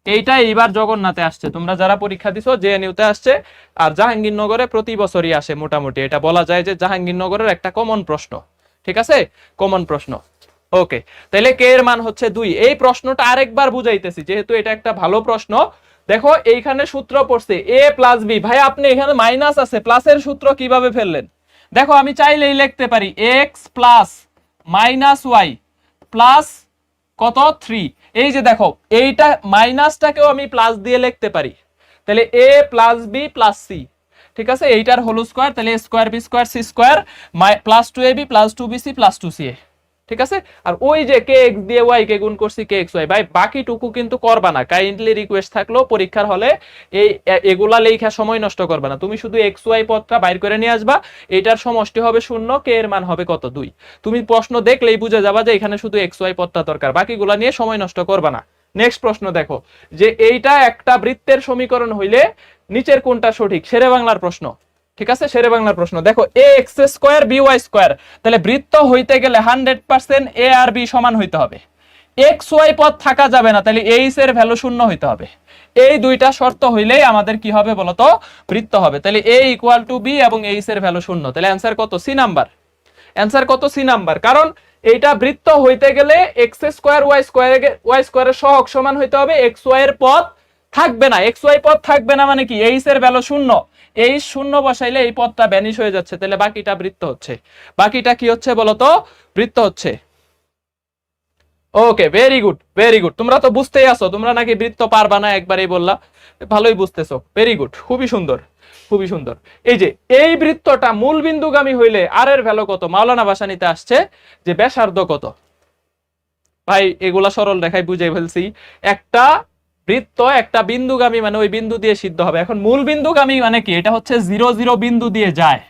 এইটা এইবার জগন্নাথে আসছে, তোমরা যারা পরীক্ষা দিছো জেএনইউতে আসছে, আর জাহাঙ্গীরনগরে প্রতি বছরই আসে মোটামুটি। এটা বলা যায় যে জাহাঙ্গীরনগরের একটা কমন প্রশ্ন। ঠিক আছে, কমন প্রশ্ন। ওকে, তাহলে কে এর মান হচ্ছে 2। এই প্রশ্নটা আরেকবার বুঝাইতেছি যেহেতু এটা একটা ভালো প্রশ্ন। দেখো এইখানে সূত্র পড়ছে a প্লাস বি। ভাই আপনি এখানে মাইনাস আছে, প্লাসের সূত্র কিভাবে ফেললেন? দেখো আমি চাইলেই লিখতে পারি x plus minus y plus কত 3। এই যে দেখো এইটা মাইনাসটাকেও আমি প্লাস দিয়ে লিখতে পারি, তাহলে a plus B plus C. ঠিক আছে, এইটার হোল স্কয়ার, তাহলে a square B square C square plus 2ab plus 2bc plus 2ca। ঠিক আছে, আর ওই যে kx দিয়ে y কে গুণ করছি kxy। ভাই বাকিটুকু কিন্তু করবা না, কাইন্ডলি রিকোয়েস্ট থাকলো পরীক্ষার হলে এগুলা লেখা সময় নষ্ট করবা না। তুমি শুধু xy পদটা বাইর করে নিয়ে আসবা, এটার সমষ্টি হবে 0, k এর মান হবে কত 2। তুমি প্রশ্ন দেখলেই বুঝে যাবা যে এখানে শুধু xy পদটা দরকার, বাকিগুলা নিয়ে সময় নষ্ট করবা না। নেক্সট প্রশ্ন দেখো, যে এইটা একটা বৃত্তের সমীকরণ হইলে নিচের কোনটা সঠিক? শেরে বাংলার প্রশ্ন। ঠিক আছে, শেরে বাংলার প্রশ্ন। দেখো ax স্কয়ার by স্কয়ার, তাহলে বৃত্ত হইতে গেলে 100% a আর b সমান হইতে হবে, xy পদ থাকা যাবে না, তাহলে h এর ভ্যালু 0 হইতে হবে। এই দুইটা শর্ত হইলেই আমাদের কি হবে বলতো? বৃত্ত হবে। তাহলে a ইকুয়াল টু b এবং h এর ভ্যালু 0। তাহলে অ্যানসার কত? C number. অ্যানসার কত? C number. কারণ এইটা বৃত্ত হইতে গেলে x স্কয়ার y স্কয়ারের সহগ সমান হইতে হবে, xy এর পদ থাকবে না। xy পদ থাকবে না মানে কি? h এর ভ্যালু 0, h 0 বসাইলে এই পদটা ভ্যানিশ হয়ে যাচ্ছে, তাহলে বাকিটা বৃত্ত হচ্ছে। বাকিটা কি হচ্ছে বলতো? বৃত্ত হচ্ছে। ওকে, ভেরি গুড, ভেরি গুড। তোমরা তো বুঝতেই আছো, তোমরা নাকি বৃত্ত পারবা না, একবারই বললা, ভালোই বুঝতেছো, ভেরি গুড, খুবই সুন্দর, খুবই সুন্দর। এই যে এই বৃত্তটা মূল বিন্দুগামী হইলে আর এর ভ্যালু কত? মাওলানা ভাসানীতে আসছে যে ব্যাসার্ধ কত। ভাই এগুলা সরল রেখায় বুঝাই ফেলছি। একটা বৃত্ত একটা বিন্দুগামী মানে ওই বিন্দু দিয়ে সিদ্ধ হবে। এখন মূল বিন্দুগামী মানে কি? এটা হচ্ছে 0 0 বিন্দু দিয়ে যায়,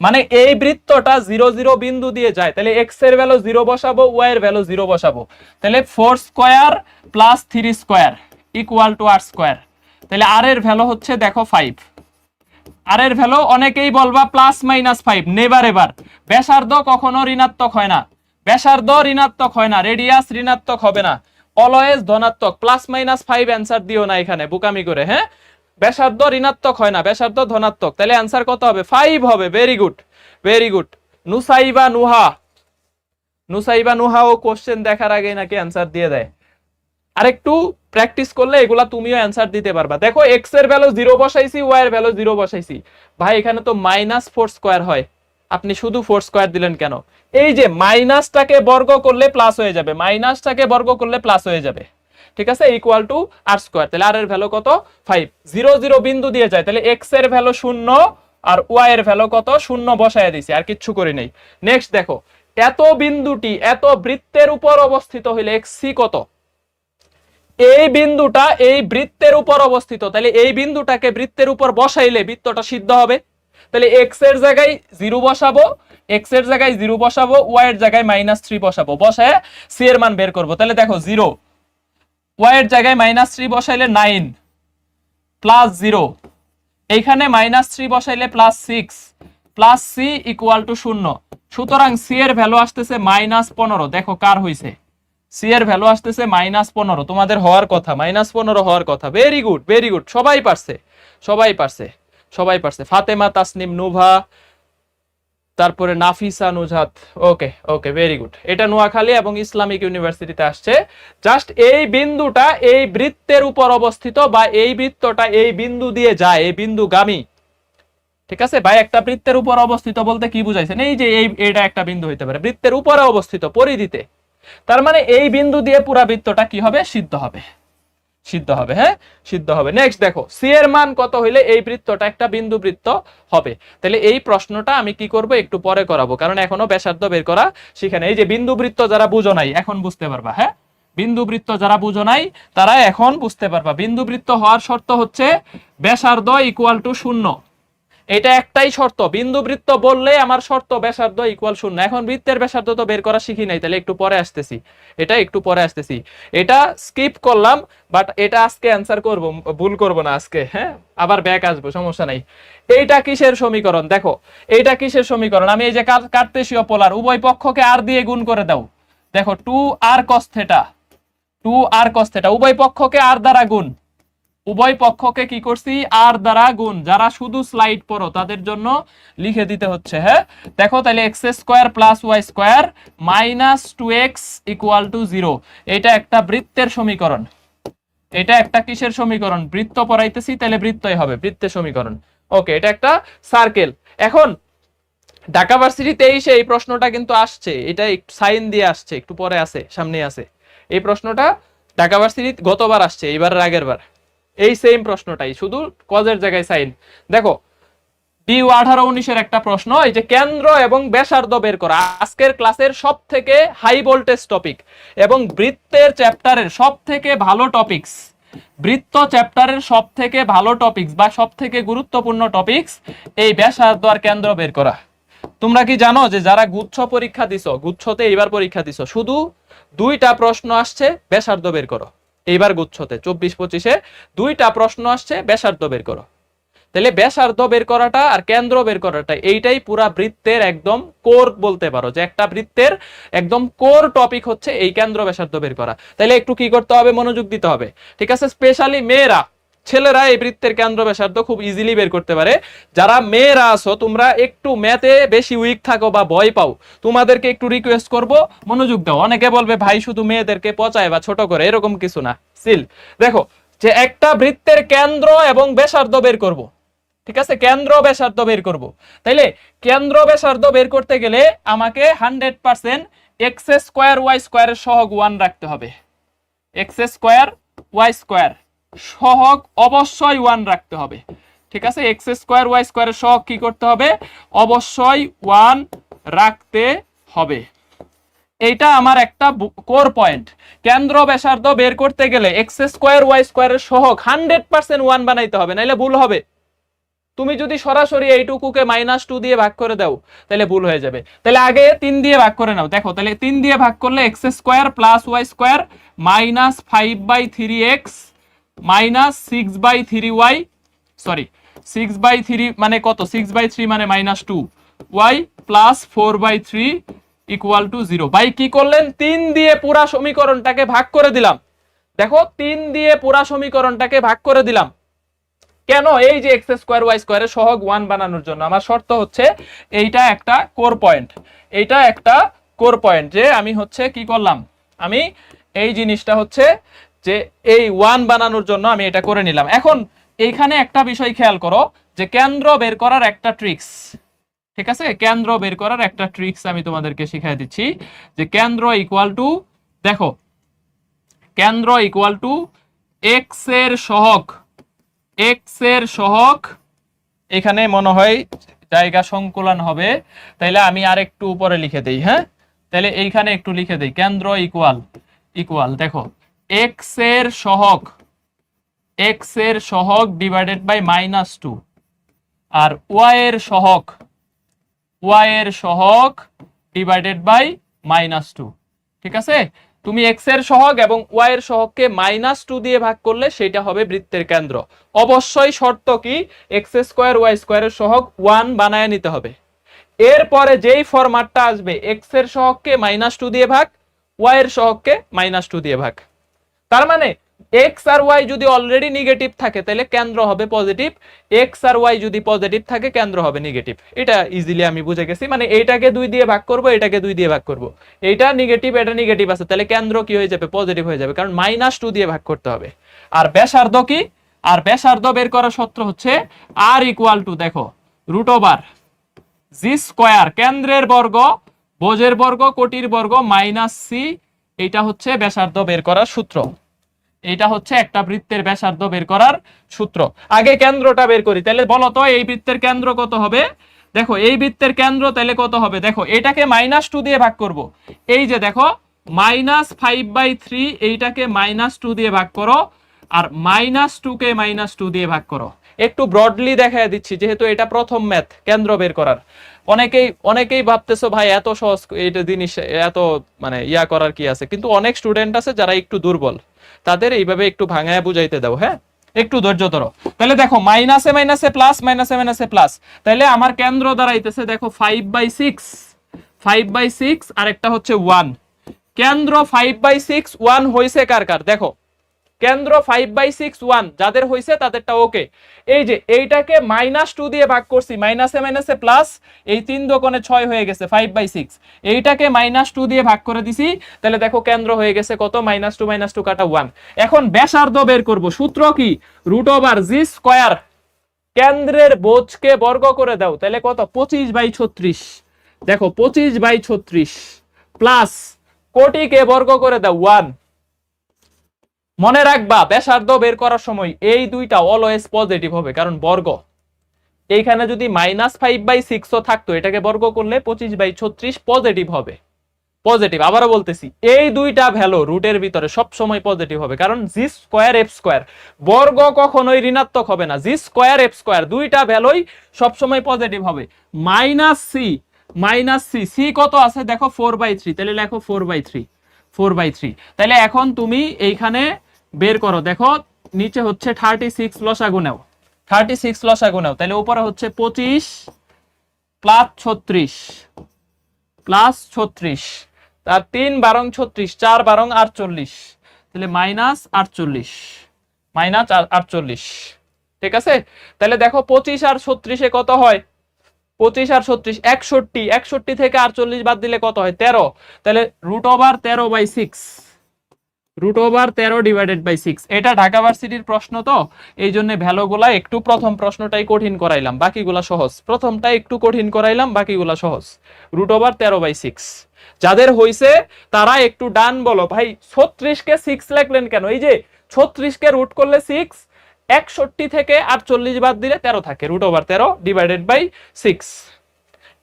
মানে এই বৃত্তটা 0 0 বিন্দু দিয়ে যায়। তাহলে x এর ভ্যালু 0 বসাবো, y এর ভ্যালু 0 বসাবো। তাহলে 4 square plus 3 square equal two r square. তাহলে r এর ভ্যালু হচ্ছে দেখো 5। আর এর ভ্যালু অনেকেই বলবা প্লাস মাইনাস 5, নেভার এভার। ব্যাসার্ধ কখনো ঋণাত্মক হয় না, ব্যাসার্ধ ঋণাত্মক হয় না, রেডিয়াস ঋণাত্মক হবে না, অলওয়েজ ধনাত্মক। প্লাস মাইনাস 5 অ্যানসার দিও না এখানে বোকামি করে। হ্যাঁ, ব্যাসার্ধ ঋণাত্মক হয় না, ব্যাসার্ধ ধনাত্মক। তাহলে অ্যানসার কত হবে? 5 হবে। Very good, very good. Nusaiba Nuha ও কোশ্চেন দেখার আগে নাকি অ্যানসার দিয়ে দেয়। আরেকটু প্র্যাকটিস করলে এগুলা তুমিও অ্যানসার দিতে পারবা। দেখো x এর ভ্যালু 0 বসাইছি, y এর ভ্যালু 0 বসাইছি। ভাই এখানে তো -4 স্কয়ার হয়, আপনি শুধু 4 স্কয়ার দিলেন কেন? এই যে মাইনাসটাকে বর্গ করলে প্লাস হয়ে যাবে, মাইনাসটাকে বর্গ করলে প্লাস হয়ে যাবে, ঠিক আছে, ইকুয়াল টু আর স্কয়ার। তাহলে আর এর ভ্যালু কত? 5। 0 0 বিন্দু দিয়ে যায়, তাহলে x এর ভ্যালু 0 আর y এর ভ্যালু কত? 0 বসায় দিছি, আর কিচ্ছু করি নাই। নেক্সট দেখো, এত বিন্দুটি এত বৃত্তের উপর অবস্থিত হইলে xc কত? এই বিন্দুটা এই বৃত্তের উপর অবস্থিত, তাহলে এই বিন্দুটাকে বৃত্তের উপর বসাইলে বৃত্তটা সিদ্ধ হবে। তাহলে x এর জায়গায় 0 বসাবো, x এর জায়গায় 0 বসাবো, y এর জায়গায় -3 বসাবো, বসায় c এর মান বের করব। তাহলে দেখো 0, y এর জায়গায় -3 বসাইলে 9 প্লাস 0, এইখানে -3 বসাইলে +6 প্লাস c ইকুয়াল টু 0। সুতরাং c এর ভ্যালু আসতেছে -15। দেখো কার হইছে? c এর ভ্যালু আসতেছে -15। তোমাদের হওয়ার কথা, -15 হওয়ার কথা। ভেরি গুড, ভেরি গুড, সবাই পারছে, সবাই পারছে, সবাই পারছে। ফাতেমা, তাসনিম, নুভা, তারপরে নাফিসা, নুজহাত। ওকে ওকে, ভেরি গুড। এটা নোয়াখালী এবং ইসলামিক ইউনিভার্সিটিতে আসছে। জাস্ট এই বিন্দুটা এই বৃত্তের উপর অবস্থিত, বা এই বৃত্তটা এই বিন্দু দিয়ে যায়, এই বিন্দুগামী, ঠিক আছে ভাই। একটা বৃত্তের উপর অবস্থিত বলতে কি বুঝাইছেন? এই যে এইটা একটা বিন্দু হইতে পারে বৃত্তের উপরে অবস্থিত পরিধিতে, তার মানে এই বিন্দু দিয়ে পুরা বৃত্তটা কি হবে? সিদ্ধ হবে, সিদ্ধ হবে, হ্যাঁ সিদ্ধ হবে। নেক্সট দেখো, সি এর মান কত হইলে এই বৃত্তটা একটা বিন্দু বৃত্ত হবে? তাহলে এই প্রশ্নটা আমি কি করব, একটু পরে করাবো, কারণ এখনো ব্যাসার্ধ বের করা শিখে। এই যে বিন্দু বৃত্ত যারা বুঝো নাই এখন বুঝতে পারবা, হ্যাঁ বিন্দু বৃত্ত যারা বুঝো নাই তারা এখন বুঝতে পারবা। বিন্দু বৃত্ত হওয়ার শর্ত হচ্ছে ব্যাসার্ধ ইকুয়াল টু 0। এটা একটাই শর্ত, বিন্দু বৃত্ত বললে আমার শর্ত ব্যাসার্ধ ইকুয়াল 0। এখন বৃত্তের ব্যাসার্ধ তো বের করা শিখি নাই, তাহলে একটু পরে আসতেছি, এটা একটু পরে আসতেছি। এটা স্কিপ করলাম, বাট এটা আজকে অ্যান্সার করব, ভুল করব না আজকে, হ্যাঁ আবার ব্যাক আসবো, সমস্যা নাই। এইটা কিসের সমীকরণ? দেখো এইটা কিসের সমীকরণ? আমি এই যে কার্তেশীয় পোলার, উভয় পক্ষকে আর দিয়ে গুণ করে দাও। দেখো 2r cos θ, 2r cos θ, উভয় পক্ষকে আর দ্বারা গুণ, উভয় পক্ষকে কি করছি? আর দ্বারা গুণ। যারা শুধু স্লাইড পড়ো তাদের জন্য লিখে দিতে হচ্ছে, হ্যাঁ দেখো তাহলে x square plus y square minus 2x equal to 0। এটা একটা বৃত্তের সমীকরণ। এটা একটা কিসের সমীকরণ? বৃত্ত পড়াইতেছি, তাহলে বৃত্তই হবে, বৃত্তের সমীকরণ। ওকে, এটা একটা সার্কেল। এখন ঢাকা ভার্সিটি 23 এই প্রশ্নটা কিন্তু আসছে, এটা একটু সাইন দিয়ে আসছে, একটু পরে আছে, সামনে আছে। এই প্রশ্নটা ঢাকা ভার্সিটি গতবার আসছে, এইবার আগের বার এই সেম প্রশ্নটাই, শুধু কজের জায়গায় সাইন। দেখো ডিউ 18-19 এর একটা প্রশ্ন, এই যে কেন্দ্র এবং ব্যাসার্ধ বের করা, আজকের ক্লাসের সব থেকে হাই ভোল্টেজ টপিক এবং বৃত্তের চ্যাপ্টারের সব থেকে ভালো টপিকস, বৃত্ত চ্যাপ্টারের সব থেকে ভালো টপিকস বা সব থেকে গুরুত্বপূর্ণ টপিকস এই ব্যাসার্ধ আর কেন্দ্র বের করা। তোমরা কি জানো যে যারা গুচ্ছ পরীক্ষা দিছো, গুচ্ছতে এইবার পরীক্ষা দিছো, শুধু 2টা প্রশ্ন আসছে ব্যাসার্ধ বের করো। এইবার গুচ্ছতে 24-25-এ 2টা প্রশ্ন আসছে ব্যাসার্ধ বের করো। তাহলে ব্যাসার্ধ বের করাটা আর কেন্দ্র বের করাটা, এইটাই পুরা বৃত্তের একদম কোর বলতে পারো, যে একটা বৃত্তের একদম কোর টপিক হচ্ছে এই কেন্দ্র ব্যাসার্ধ বের করা। তাহলে একটু কি করতে হবে? মনোযোগ দিতে হবে, ঠিক আছে। স্পেশালি মেয়েরা, ছেলেরা এই বৃত্তের কেন্দ্র ব্যাসার্ধ খুব ইজিলি বের করতে পারে। যারা মেয়েরা আছো তোমরা একটু ম্যাথে বেশি উইক থাকো বা ভয় পাও, তোমাদেরকে একটু রিকোয়েস্ট করব মনোযোগ দাও। অনেকে বলবে ভাই শুধু মেয়েদেরকে পচায় বা ছোট করে, এরকম কিছু না। সিল দেখো যে একটা বৃত্তের কেন্দ্র এবং ব্যাসার্ধ বের করব, ঠিক আছে, কেন্দ্র ব্যাসার্ধ বের করব। তাইলে কেন্দ্র ব্যাসার্ধ বের করতে গেলে আমাকে 100% x স্কয়ার y স্কয়ারের সহগ 1 রাখতে হবে। x স্কয়ার y স্কয়ার সহগ অবশ্যই 1 রাখতে হবে, ঠিক আছে। x স্কয়ার y স্কয়ারের সহগ কি করতে হবে? অবশ্যই 1 রাখতে হবে। এইটা আমার একটা কোর পয়েন্ট। কেন্দ্র ব্যাসার্ধ বের করতে গেলে x স্কয়ার y স্কয়ারের সহগ 100% 1 বানাইতে হবে, নাইলে ভুল হবে। তুমি যদি সরাসরি এইটুকুকে -2 দিয়ে ভাগ করে দাও তাহলে ভুল হয়ে যাবে। তাহলে আগে 3 দিয়ে ভাগ করে নাও। দেখো তাহলে 3 দিয়ে ভাগ করলে x square plus y square minus 5/3x minus 6/3y, sorry 6/3 মানে কত? 6/3 মানে -2 y প্লাস 4/3 ইকুয়াল টু 0। ভাই কি করলেন? 3 দিয়ে পুরা সমীকরণটাকে ভাগ করে দিলাম। দেখো 3 দিয়ে পুরা সমীকরণটাকে ভাগ করে দিলাম কেন? এই যে x স্কয়ার y স্কয়ারের সহগ 1 বানানোর জন্য। আমার শর্ত হচ্ছে এইটা একটা কোর পয়েন্ট, এইটা একটা কোর পয়েন্ট, যে আমি হচ্ছে কি করলাম, আমি এই জিনিসটা হচ্ছে যে এই 1 বানানোর জন্য আমি এটা করে নিলাম। এখন এইখানে একটা বিষয় খেয়াল করো, যে কেন্দ্র বের করার একটা ট্রিক্স, ঠিক আছে, কেন্দ্র বের করার একটা ট্রিক্স আমি তোমাদেরকে শিখাই দিচ্ছি, যে কেন্দ্র ইকুয়াল টু, দেখো কেন্দ্র ইকুয়াল টু এক্স এর সহগ, এক্স এর সহগ, এখানে মনে হয় জায়গা সংকুলন হবে, তাইলে আমি আর একটু উপরে লিখে দেই। হ্যাঁ, তাহলে এইখানে একটু লিখে দেই, কেন্দ্র ইকুয়াল ইকুয়াল দেখো এক্স এর সহগ, এক্স এর সহগ ডিভাইডেড বাই -2, আর ওয়াই এর সহগ, ওয়াই এর সহগ ডিভাইডেড বাই -2। ঠিক আছে, তুমি এক্স এর সহগ এবং ওয়াই এর সহগকে -2 দিয়ে ভাগ করলে সেটা হবে বৃত্তের কেন্দ্র। অবশ্যই শর্ত কি, এক্স স্কোয়ার ওয়াই স্কোয়ারের সহগ 1 বানায় নিতে হবে। এরপরে যেই ফরম্যাটটা আসবে, এক্স এর সহগকে -2 দিয়ে ভাগ, ওয়াই এর সহগকে -2 দিয়ে ভাগ। তার মানে এক্স আর ওয়াই যদি অলরেডি নেগেটিভ থাকে তাহলে কেন্দ্র হবে পজিটিভ, এক্স আর ওয়াই যদি পজিটিভ থাকে কেন্দ্র হবে নেগেটিভ। এটা ইজিলি আমি বুঝে গেছি, মানে এইটাকে 2 দিয়ে ভাগ করব, এটাকে 2 দিয়ে ভাগ করব, এইটা নেগেটিভ এটা নেগেটিভ আছে, তাহলে কেন্দ্র কি হয়ে যাবে, পজিটিভ হয়ে যাবে, কারণ -2 দিয়ে ভাগ করতে হবে। আর ব্যাসার্ধ কি, আর ব্যাসার্ধ বের করার সূত্র হচ্ছে আর ইকুয়াল টু, দেখো রুট ওভার জি স্কয়ার, কেন্দ্রের বর্গ ভুজের বর্গ কোটির বর্গ -c, এটা হচ্ছে ব্যাসার্ধ বের করার সূত্র। এটা হচ্ছে একটা বৃত্তের ব্যাসার্ধ বের করার সূত্র। আগে কেন্দ্রটা বের করি, তাহলে বলো তো এই বৃত্তের কেন্দ্র কত হবে। দেখো এই বৃত্তের কেন্দ্র তাহলে কত হবে, দেখো এটাকে -2 দিয়ে ভাগ করব, এই যে দেখো -5/3, এইটাকে -2 দিয়ে ভাগ করো, আর -2 কে -2 দিয়ে ভাগ করো। একটু ব্রডলি দেখায় দিচ্ছি, যেহেতু এটা প্রথম ম্যাথ কেন্দ্র বের করার। অনেকেই ভাবতেছো ভাই এত সহজ এইটা জিনিস, এত মানে ইয়া করার কি আছে, কিন্তু অনেক স্টুডেন্ট আছে যারা একটু দুর্বল, তাদের এইভাবে একটু ভাঙায় বুঝাইতে দাও। হ্যাঁ, একটু ধৈর্য ধরো। তাহলে দেখো মাইনাসে মাইনাসে প্লাস, মাইনাসে মাইনাসে প্লাস, তাহলে আমার কেন্দ্র দাঁড়াইতেছে দেখো 5/6, 5/6, আর একটা হচ্ছে 1। কেন্দ্র 5/6 1 হইছে কার কার, দেখো কেন্দ্র 5/6 1 যাদের হইছে তাদেরটা ওকে। এই যে এইটাকে -2 দিয়ে ভাগ করছি, মাইনাসে মাইনাসে প্লাস, এই 3 দোকানে 6 হয়ে গেছে 5/6, এইটাকে -2 দিয়ে ভাগ করে দিছি, তাহলে দেখো কেন্দ্র হয়ে গেছে কত, -2 কাটা 1। এখন ব্যাসার্ধ বের করব, সূত্র কি, রুট ওভার জি স্কয়ার, কেন্দ্রের বোঝকে বর্গ করে দাও, তাহলে কত, 25/36, দেখো 25/36 প্লাস কোটিকে বর্গ করে দাও 1। মনে রাখবা ব্যাসার্ধ বের করার সময় এই দুইটা অলওয়েজ পজিটিভ হবে, কারণ বর্গ। এইখানে যদি -5/6 থাকতো, এটাকে বর্গ করলে 25/36 পজিটিভ হবে, পজিটিভ। আবারও বলতেছি, এই দুইটা ভ্যালু রুটের ভিতরে সব সময় পজিটিভ হবে, কারণ জি স্কয়ার এফ স্কয়ার, বর্গ কখনোই ঋণাত্মক হবে না, জি স্কয়ার এফ স্কয়ার দুইটা ভ্যালুই সব সময় পজিটিভ হবে। -c, সি কত আছে দেখো 4/3, তাহলে লেখো 4/3, 4/3। তাহলে এখন তুমি এইখানে বের করো, দেখো নিচে হচ্ছে 36 লসাগু নাও, 36 লসাগু নাও, তাহলে উপরে হচ্ছে 25 প্লাস 36, প্লাস 36, তার 3 বারং 36, 4 বারং 48, তাহলে -48, -48। ঠিক আছে, তাহলে দেখো 25 আর 36 কত হয়, 25 আর 36 61, 61 থেকে 48 বাদ দিলে কত হয়, 13, তাহলে রুট ওভার 13/6, রুট ওভার 13/6। এটা ঢাকা ভার্সিটির প্রশ্ন, তো এই জন্য ভ্যালুগুলা একটু প্রথম প্রশ্নটাই কঠিন করাইলাম, বাকিগুলা সহজ, প্রথমটা একটু কঠিন করাইলাম, বাকিগুলা সহজ। রুট ওভার 13/6 যাদের হইছে তারা একটু ডান বলো। ভাই 36 কে 6 লিখলেন কেন, এই যে 36 কে রুট করলে 6, 61 থেকে 48 বাদ দিলে 13 থাকে, রুট ওভার 13/6।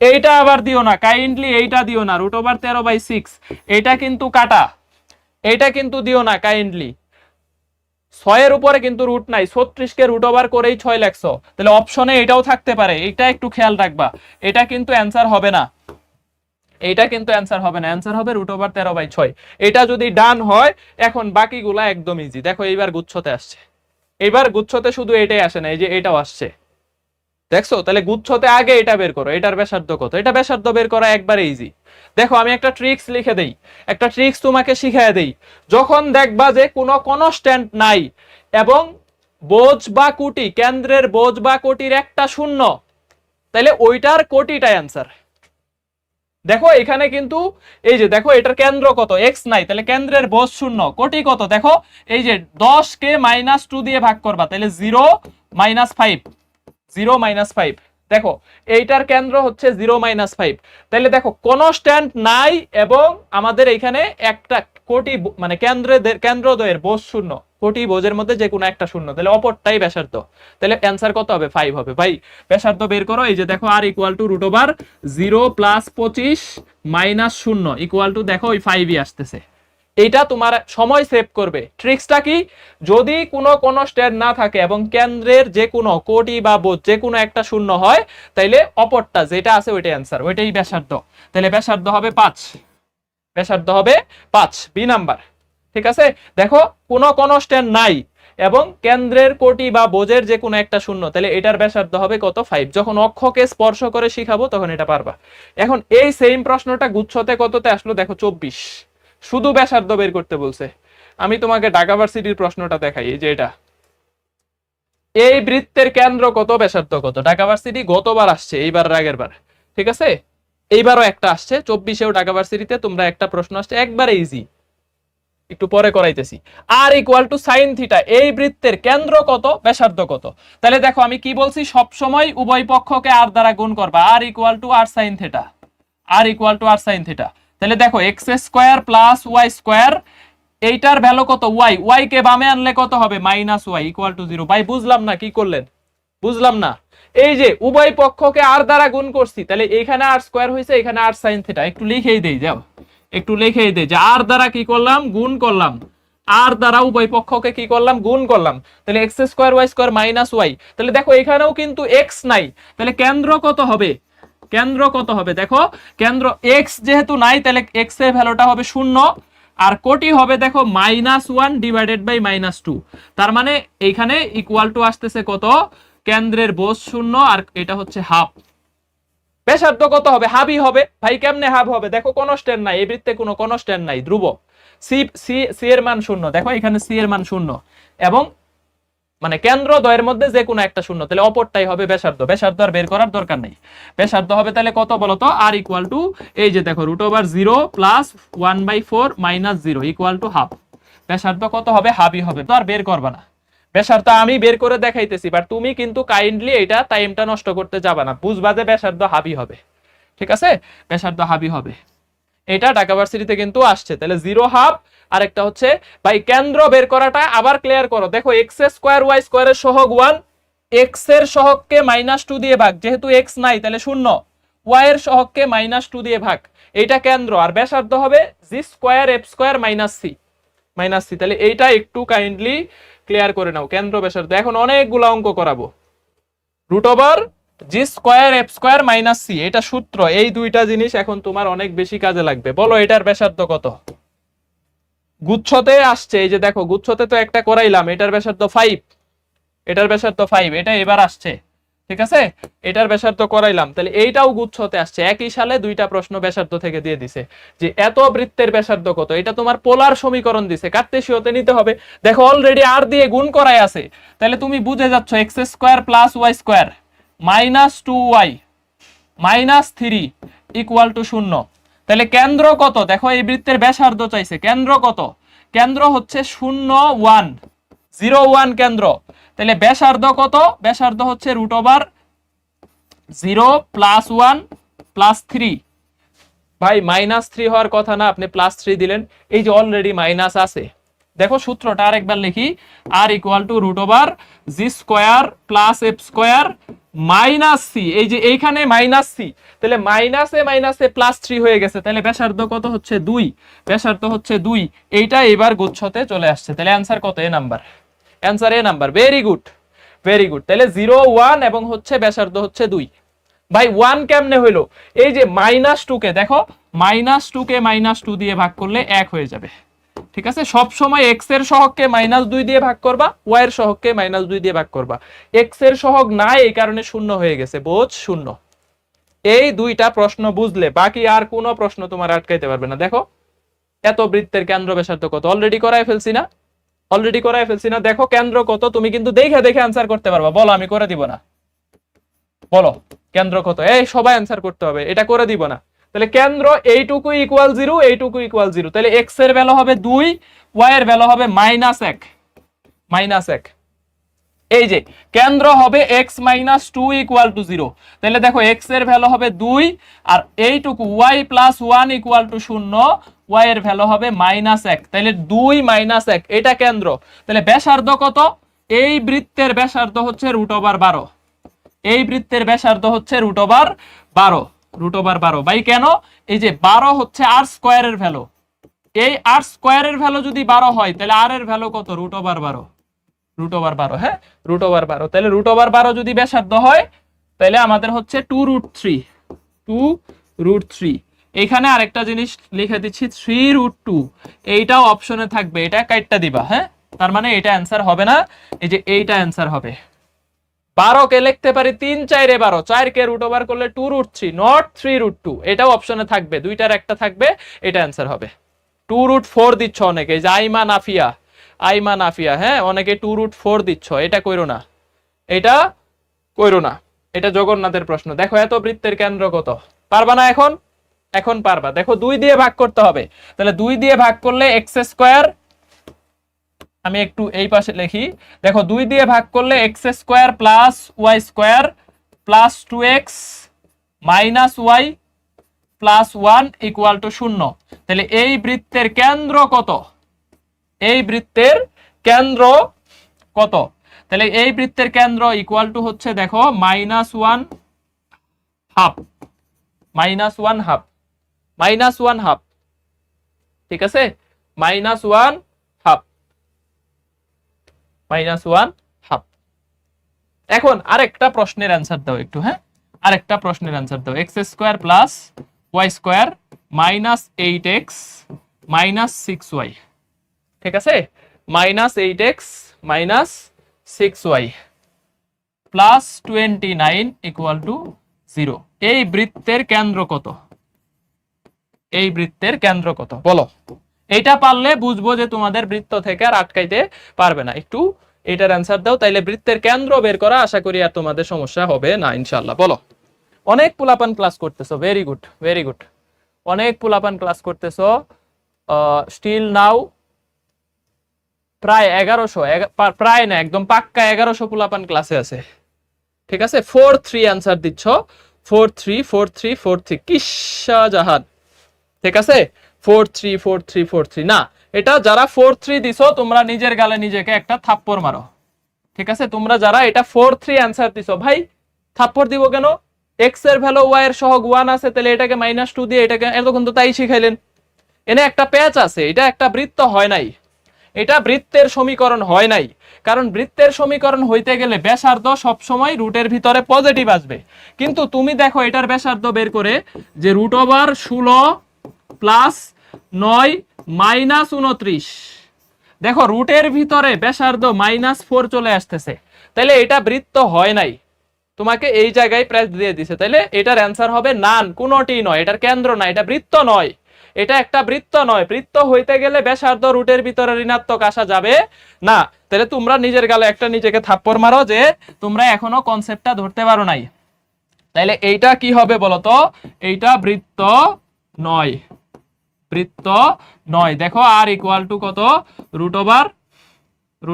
এইটা আবার দিও না কাইন্ডলি, এইটা দিও না, রুট ওভার 13/6, এইটা কিন্তু কাটা, এইটা কিন্তু দিও না কাইন্ডলি। 6 এর উপরে কিন্তু রুট নাই, 36 কে রুট ওভার করেই 6 লেখছো, তাহলে অপশনে এটাও থাকতে পারে, এটা একটু খেয়াল রাখবা। এটা কিন্তু অ্যান্সার হবে না, এইটা কিন্তু অ্যান্সার হবে না, অ্যান্সার হবে রুট ওভার 13/6। এটা যদি ডান হয়, এখন বাকিগুলা একদম ইজি। দেখো এইবার গুচ্ছতে আসছে, এইবার গুচ্ছতে শুধু এটাই আসে না, এই যে এটাও আসছে, দেখছো, তাহলে গুচ্ছতে আগে এটা বের করো, এটার ব্যাসার্ধ কত, এটা ব্যাসার্ধ বের করা একবারে ইজি। দেখো আমি একটা ট্রিক্স লিখে দেই, একটা ট্রিক্স তোমাকে শিখিয়ে দেই। যখন দেখবা যে কোনো কনস্ট্যান্ট নাই এবং বোঝ বা কোটি, কেন্দ্রের বোঝ বা কোটির একটা শূন্য, তাহলে ওইটার কোটিটাই অ্যান্সার। দেখো এখানে কিন্তু এই যে দেখো এটার কেন্দ্র কত, এক্স নাই, তাহলে কেন্দ্রের বোঝ শূন্য, কোটি কত, দেখো এই যে 10 কে -2 দিয়ে ভাগ করবা, তাহলে 0 - 5, 0 - 5, দেখো এইটার কেন্দ্র হচ্ছে 0-5, তাহলে দেখো কনস্ট্যান্ট নাই এবং আমাদের এখানে একটা কোটি মানে কেন্দ্রদ্বয়ের বোঝ শূন্য, কোটি বোঝের মধ্যে যে কোনো একটা শূন্য, তাহলে অপরটাই ব্যাসার্ধ, তাহলে অ্যান্সার কত হবে 5 হবে। ভাই ব্যাসার্ধ বের করো, এই যে দেখো আর ইকুয়াল টু √0 + 25 - 0 ইকুয়াল টু দেখো ওই 5ই আসতেছে। এইটা তোমার সময় সেভ করবে। ট্রিক্সটা কি, যদি কোনো কনস্ট্যান্ট না থাকে এবং কেন্দ্রের যে কোনো কোটি বা বোঝ যে কোনো একটা শূন্য হয়, তাইলে অপরটা যেটা আছে ওইটাই অ্যান্সার, ওইটাই ব্যাসার্ধ। তাহলে ব্যাসার্ধ হবে 5, ব্যাসার্ধ হবে 5 বি নাম্বার। ঠিক আছে, দেখো কোনো কনস্ট্যান্ট নাই এবং কেন্দ্রের কোটি বা বোঝের যে কোনো একটা শূন্য, তাহলে এটার ব্যাসার্ধ হবে কত 5। যখন অক্ষকে স্পর্শ করে শিখাবো তখন এটা পারবা। এখন এই সেম প্রশ্নটা গুচ্ছতে কততে আসলো দেখো 24, শুধু ব্যাসার্ধ বের করতে বলছে। আমি তোমাকে ঢাকা ভার্সিটির প্রশ্নটা দেখাই, এই যে এটা, এই বৃত্তের কেন্দ্র কত ব্যাসার্ধ কত, ঢাকা ভার্সিটি গতবার আসছে, এইবার আগের বার, ঠিক আছে, এইবারও একটা আসছে 24-এও ঢাকা ভার্সিটিতে তোমরা একটা প্রশ্ন আসছে একবারে ইজি, একটু পরে করাইতেছি। আর ইকুয়াল টু সাইন থিটা, এই বৃত্তের কেন্দ্র কত ব্যাসার্ধ কত। তাহলে দেখো আমি কি বলছি, সব সময় উভয় পক্ষকে আর দ্বারা গুণ করবা, r equal to r sine theta, r equal to r sine theta. তাহলে দেখো x² + y², এইটার ভ্যালু কত y, y কে বামে আনলে কত হবে -y ইকুয়াল টু 0। ভাই বুঝলাম না কি করলেন, বুঝলাম না। এই যে উভয় পক্ষকে আর দ্বারা গুণ করছি, তাহলে এখানে r² হইছে, এখানে আর সাইন থিটা, একটু লিখেই দেই, যাও একটু লিখেই দেই যে আর দ্বারা কি করলাম গুণ করলাম, আর দ্বারা উভয় পক্ষকে কি করলাম গুণ করলাম, তাহলে x² y² -y। তাহলে দেখো এখানেও কিন্তু x নাই, তাহলে কেন্দ্র কত হবে, কেন্দ্র কত হবে দেখো, কেন্দ্র x যেহেতু নাই তাহলে x এর ভ্যালুটা হবে 0, আর কোটি হবে দেখো -1 / -2, তার মানে এইখানে ইকুয়াল টু আসতেছে কত, কেন্দ্রের বোঝ 0 আর এটা হচ্ছে হাফ। ব্যাসার্ধ কত হবে, হাফই হবে। ভাই কেমনে হাফ হবে, দেখো কনস্ট্যান্ট নাই, এই বৃত্তে কোনো কনস্ট্যান্ট নাই, ধ্রুব, সি এর মান 0, দেখো এখানে সি এর মান 0 এবং মানে কেন্দ্র দ্বয়ের মধ্যে যে কোনো একটা শূন্য, তাহলে অপরটাই হবে ব্যাসার্ধ। ব্যাসার্ধ আর বের করার দরকার নেই, ব্যাসার্ধ হবে তাহলে কত বলতো, আর ইকুয়াল টু এই যে দেখো √0 + 1/4 - 0 ইকুয়াল টু হাফ। ব্যাসার্ধ কত হবে, হাফই হবে, তো আর বের করবা না। ব্যাসার্ধ আমি বের করে দেখাইতেছি, বাট তুমি কিন্তু কাইন্ডলি এটা টাইমটা নষ্ট করতে যাবা না, বুঝবা যে ব্যাসার্ধ হাফই হবে। ঠিক আছে, ব্যাসার্ধ হাফই হবে, এটা ঢাকা ভার্সিটিতে কিন্তু আসছে। তাহলে 0 হাফ, আর একটা হচ্ছে ভাই কেন্দ্র বের করাটা আবার ক্লিয়ার করো, দেখো x² y² এর সহগ 1, x এর সহগকে -2 দিয়ে ভাগ, যেহেতু x নাই তাহলে 0, y এর সহগকে -2 দিয়ে ভাগ, এইটা কেন্দ্র, আর ব্যাসার্ধ হবে g² f² - c। তাহলে এইটা একটু কাইন্ডলি ক্লিয়ার করে নাও, কেন্দ্র ব্যাসার্ধ। এখন অনেকগুলো অঙ্ক করাবো, √g² f² - c, এটা সূত্র, এই দুইটা জিনিস এখন তোমার অনেক বেশি কাজে লাগবে। বলো এটার ব্যাসার্ধ কত, গুচ্ছতে আসছে, এই যে দেখো গুচ্ছতে তো একটা করাইলাম, এটার ব্যাসার্ধ 5, এটার ব্যাসার্ধ 5, এটা এবার আসছে, ঠিক আছে, এটার ব্যাসার্ধ করাইলাম, তাহলে এইটাও গুচ্ছতে আসছে, একই সালে দুইটা প্রশ্ন ব্যাসার্ধ থেকে দিয়ে দিছে যে এত বৃত্তের ব্যাসার্ধ কত, এটা তোমার পোলার সমীকরণ দিছে, কার্তেশীয়তে নিতে হবে। দেখো অলরেডি আর দিয়ে গুণ করাই আছে, তাহলে তুমি বুঝে যাচ্ছ x² + y² -2y -3 equal to 0। তাহলে কেন্দ্র কত, দেখো এই বৃত্তের ব্যাসার্ধ চাইছে, কেন্দ্র কত, কেন্দ্র হচ্ছে 0 1 0 1 কেন্দ্র, তাহলে ব্যাসার্ধ কত, ব্যাসার্ধ হচ্ছে √0 + 1 + 3। ভাই -3 হওয়ার কথা না, আপনি +3 দিলেন, এই যে অলরেডি মাইনাস আছে। দেখো সূত্রটা আরেকবার লিখি, আর equal two √g² + f² - c, এই যে এইখানে -c, তাহলে মাইনাসে মাইনাসে +3 হয়ে গেছে, তাহলে ব্যাসার্ধ কত হচ্ছে 2, ব্যাসার্ধ হচ্ছে 2, এইটা এবার গুচ্ছতে চলে আসছে। তাহলে অ্যান্সার কত, a number, answer a number, very good very good. তাহলে 0 1 এবং হচ্ছে ব্যাসার্ধ হচ্ছে 2। ভাই 1 কেমনে হইলো, এই যে -2 কে দেখো, -2 কে -2 দিয়ে ভাগ করলে 1 হয়ে যাবে, ঠিক আছে। সব সময় x এর সহগকে -2 দিয়ে ভাগ করবা, y এর সহগকে -2 দিয়ে ভাগ করবা, x এর সহগ নাই এই কারণে 0 হয়ে গেছে, বোঝ 0। এই দুইটা প্রশ্ন বুঝলে বাকি আর কোনো প্রশ্ন তোমার আটকাইতে পারবে না। দেখো এত বৃত্তের কেন্দ্র ব্যাসার্ধ কত, অলরেডি করাই ফেলছি না, অলরেডি করাই ফেলছি না। দেখো কেন্দ্র কত, তুমি কিন্তু দেখে দেখে অ্যান্সার করতে পারবা, বলো আমি করে দিব না, বলো কেন্দ্র কত, এই সবাই অ্যান্সার করতে হবে, এটা করে দিব না। তাহলে কেন্দ্র এইটুকু ইকুয়াল 0, এইটুকু ইকুয়াল 0, তাহলে x এর ভ্যালু হবে 2, y এর ভ্যালু হবে -1 -1। এই যে কেন্দ্র হবে x মাইনাস 2 ইকুয়াল টু 0, তাহলে দেখো x এর ভ্যালু হবে 2 আর এইটুকু y plus 1 equal to 0, y এর ভ্যালু হবে -1, তাহলে 2 - 1 এটা কেন্দ্র। তাহলে ব্যাসার্ধ কত? এই বৃত্তের ব্যাসার্ধ হচ্ছে √12, এই বৃত্তের ব্যাসার্ধ হচ্ছে √12 ভাই কেন? এই যে 12 হচ্ছে r স্কয়ারের ভ্যালু, এই r স্কয়ারের ভ্যালু যদি 12 হয় তাহলে r এর ভ্যালু কত? √12, হ্যাঁ √12, তাহলে √12 যদি ব্যাসার্ধ হয় তাহলে আমাদের হচ্ছে 2√3। এখানে আরেকটা জিনিস লিখে দিচ্ছি 3√2, এইটাও অপশনে থাকবে, এটা কাটটা দিবা, হ্যাঁ তার মানে এটা অ্যান্সার হবে না, এই যে এইটা অ্যান্সার হবে। 12 কে লিখতে পারি 3 4 12, 4 কে √ওভার করলে 2√3, নট 3√2, এটাও অপশনে থাকবে, দুইটার একটা থাকবে, এটা অ্যান্সার হবে। 2√4 দিচ্ছ অনেকে, এই যে আইমা নাফিয়া, হ্যাঁ অনেকে 2√4 দিচ্ছ, এটা কইরো না, এটা কইরো না, এটা জগন্নাথের প্রশ্ন। দেখো এত বৃত্তের কেন্দ্র কত? পারবা না এখন? এখন পারবা। দেখো 2 দিয়ে ভাগ করতে হবে, তাহলে 2 দিয়ে ভাগ করলে x², আমি একটু এই পাশে লিখি, দেখো 2 দিয়ে ভাগ করলে x² plus y² plus 2x minus y plus 1 equal to 0। তাহলে এই বৃত্তের কেন্দ্র কত? এই বৃত্তের কেন্দ্র কত? তাহলে এই বৃত্তের কেন্দ্র ইকুয়াল টু হচ্ছে দেখো -1 হাফ, -1 হাফ, ঠিক আছে, -1 হাফ। এখন আরেকটা প্রশ্নের অ্যান্সার দাও একটু, হ্যাঁ আরেকটা প্রশ্নের অ্যান্সার দাও। x² plus y² minus 8x minus 6y, ঠিক আছে, -8x minus 6y plus 29 equal to 0। এই বৃত্তের কেন্দ্র কত? এই বৃত্তের কেন্দ্র কত বলো? এইটা পারলে বুঝবো যে তোমাদের বৃত্ত থেকে আর আটকাইতে পারবে না। একটু এটার অ্যান্সার দাও, তাইলে বৃত্তের কেন্দ্র বের করা আশা করি আর তোমাদের সমস্যা হবে না ইনশাআল্লাহ। বলো। অনেক পোলাপান ক্লাস করতেছো, ভেরি গুড ভেরি গুড, অনেক পোলাপান ক্লাস করতেছো। স্টিল নাও প্রায় 1100, প্রায় না একদম পাক্কা 1100 পোলাপান ক্লাসে আছে, ঠিক আছে। 4-3 অ্যান্সার দিচ্ছ, 4-3 কিসা জাহান, ঠিক আছে 4-3 না, এটা যারা 4-3 দিছো তোমরা নিজের গালে নিজেকে একটা থাপ্পড় মারো, ঠিক আছে। তোমরা যারা এটা 4-3 অ্যান্সার দিছো, ভাই থাপ্পড় দিব কেন? এক্স এর ভ্যালু ওয়াই এর সহগ 1 আছে, তাহলে এটাকে -2 দিয়ে এটাকে, এতক্ষণ তো তাই শিখাইলেন। এনে একটা প্যাচ আছে, এটা একটা বৃত্ত হয় নাই, এটা বৃত্তের সমীকরণ হয় নাই, কারণ বৃত্তের সমীকরণ হইতে গেলে ব্যাসার্ধ সবসময় রুটের ভিতরে পজিটিভ আসবে। কিন্তু তুমি দেখো এটার ব্যাসার্ধ বের করে যে √16 প্লাস 9 মাইনাস 29, দেখো রুটের ভিতরে ব্যাসার্ধ -4 চলে আসতেছে, তাহলে এটা বৃত্ত হয় নাই, তোমাকে এই জায়গায় প্রেস দিয়ে দিছে, তাহলে এটার অ্যান্সার হবে নান, কোনটি নয়, এটার কেন্দ্র না, এটা বৃত্ত নয়, এটা একটা বৃত্ত নয়। বৃত্ত হইতে গেলে ব্যাসার্ধ রুটের ভিতরে ঋণাত্মক আসা যাবে না। তাহলে তোমরা নিজের গালে একটা নিজেকে থাপ্পড় মারো যে তোমরা এখনো কনসেপ্টটা ধরতে পারো নাই। তাহলে এইটা কি হবে বলতো? এইটা বৃত্ত নয়, বৃত্ত নয়। দেখো আর ইকুয়াল টু কত?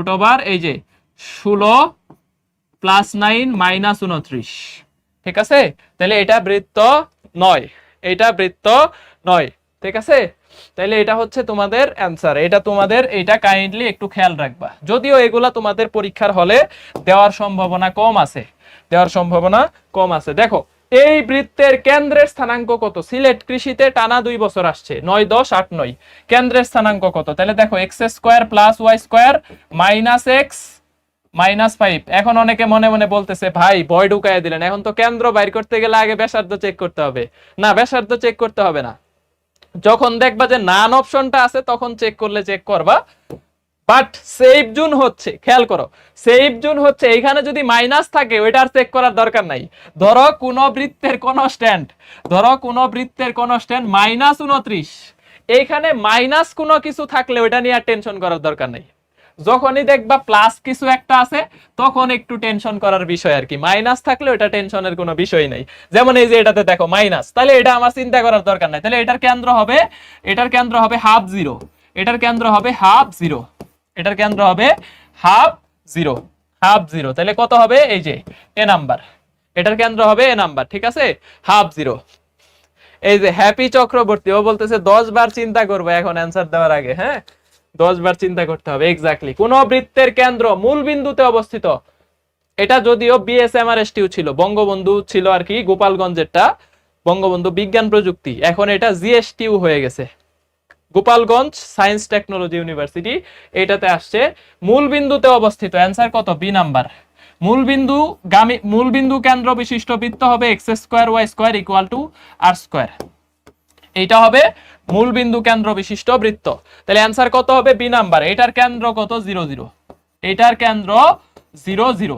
√ওভার এই যে 16 প্লাস 9 মাইনাস 29, ঠিক আছে। তাহলে এটা বৃত্ত নয়, এটা বৃত্ত নয়, ঠিক আছে। তাহলে এটা হচ্ছে তোমাদের অ্যান্সার, এটা তোমাদের, এটা কাইন্ডলি একটু খেয়াল রাখবা। যদিও এগুলা তোমাদের পরীক্ষার হলে দেওয়ার সম্ভাবনা কম আছে, দেওয়ার সম্ভাবনা কম আছে। দেখো এই বৃত্তের কেন্দ্রের স্থানাঙ্ক কত? সিলেট কৃষিতে টানা 2 বছর আসছে, 9, 10, 8, 9, কেন্দ্রের স্থানাঙ্ক কত? তাহলে দেখো x² plus y² minus x minus 5। এখন অনেকে মনে মনে বলতেছে ভাই ভয় ঢুকাইয়া দিলেন, এখন তো কেন্দ্র বাইর করতে গেলে আগে ব্যাসার্ধ চেক করতে হবে। না, ব্যাসার্ধ চেক করতে হবে না, যখন দেখবা যে নান অপশনটা আছে তখন চেক করলে চেক করবা। বাট সেভ জোন হচ্ছে, খেয়াল করো, সেভ জোন হচ্ছে এইখানে যদি মাইনাস থাকে ওইটা আর চেক করার দরকার নাই। ধরো কোন বৃত্তের কোন স্ট্যান্ড, ধরো কোন বৃত্তের কোন স্ট্যান্ড -29, এইখানে মাইনাস কোনো কিছু থাকলে ওইটা নিয়ে আর টেনশন করার দরকার নাই। যখনই দেখবা প্লাস কিছু একটা আছে তখন একটু টেনশন করার বিষয় আর কি, মাইনাস থাকলে ওটা টেনশনের কোনো বিষয় নাই। যেমন এই যে এটাতে দেখো মাইনাস, তাহলে এটা আমার চিন্তা করার দরকার নাই। তাহলে এটার কেন্দ্র হবে, এটার কেন্দ্র হবে ½ 0, এটার কেন্দ্র হবে ½ 0, এটার কেন্দ্র হবে ½ 0, হাফ জিরো, তাহলে কত হবে এই যে এ নাম্বার, এটার কেন্দ্র হবে এ নাম্বার, ঠিক আছে, হাফ জিরো। এই যে হ্যাপি চক্রবর্তী ও বলতেছে 10 বার চিন্তা করবো এখন অ্যান্সার দেওয়ার আগে, হ্যাঁ 10 বার চিন্তা করতে হবে। এক্স্যাক্টলি, কোন বৃত্তের কেন্দ্র মূল বিন্দুতে অবস্থিত। এটা যদিও বিএসএমআরএসটিও ছিল, বঙ্গবন্ধু ছিল আর কি, গোপালগঞ্জেরটা বঙ্গবন্ধু বিজ্ঞান প্রযুক্তি, এখন এটা জিএসটিউ হয়ে গেছে, গোপালগঞ্জ সায়েন্স টেকনোলজি ইউনিভার্সিটি, এটাতে আসছে মূল বিন্দুতে অবস্থিত। অ্যান্সার কত, বি নাম্বার। মূল বিন্দু কেন্দ্র বিশিষ্ট বৃত্ত হবে x square y square equal to r square, এইটা হবে মূল বিন্দু কেন্দ্র বিশিষ্ট বৃত্ত। তাহলে অ্যান্সার কত হবে, বি নাম্বার। এটার কেন্দ্র কত, 0 0, এটার কেন্দ্র 0 0।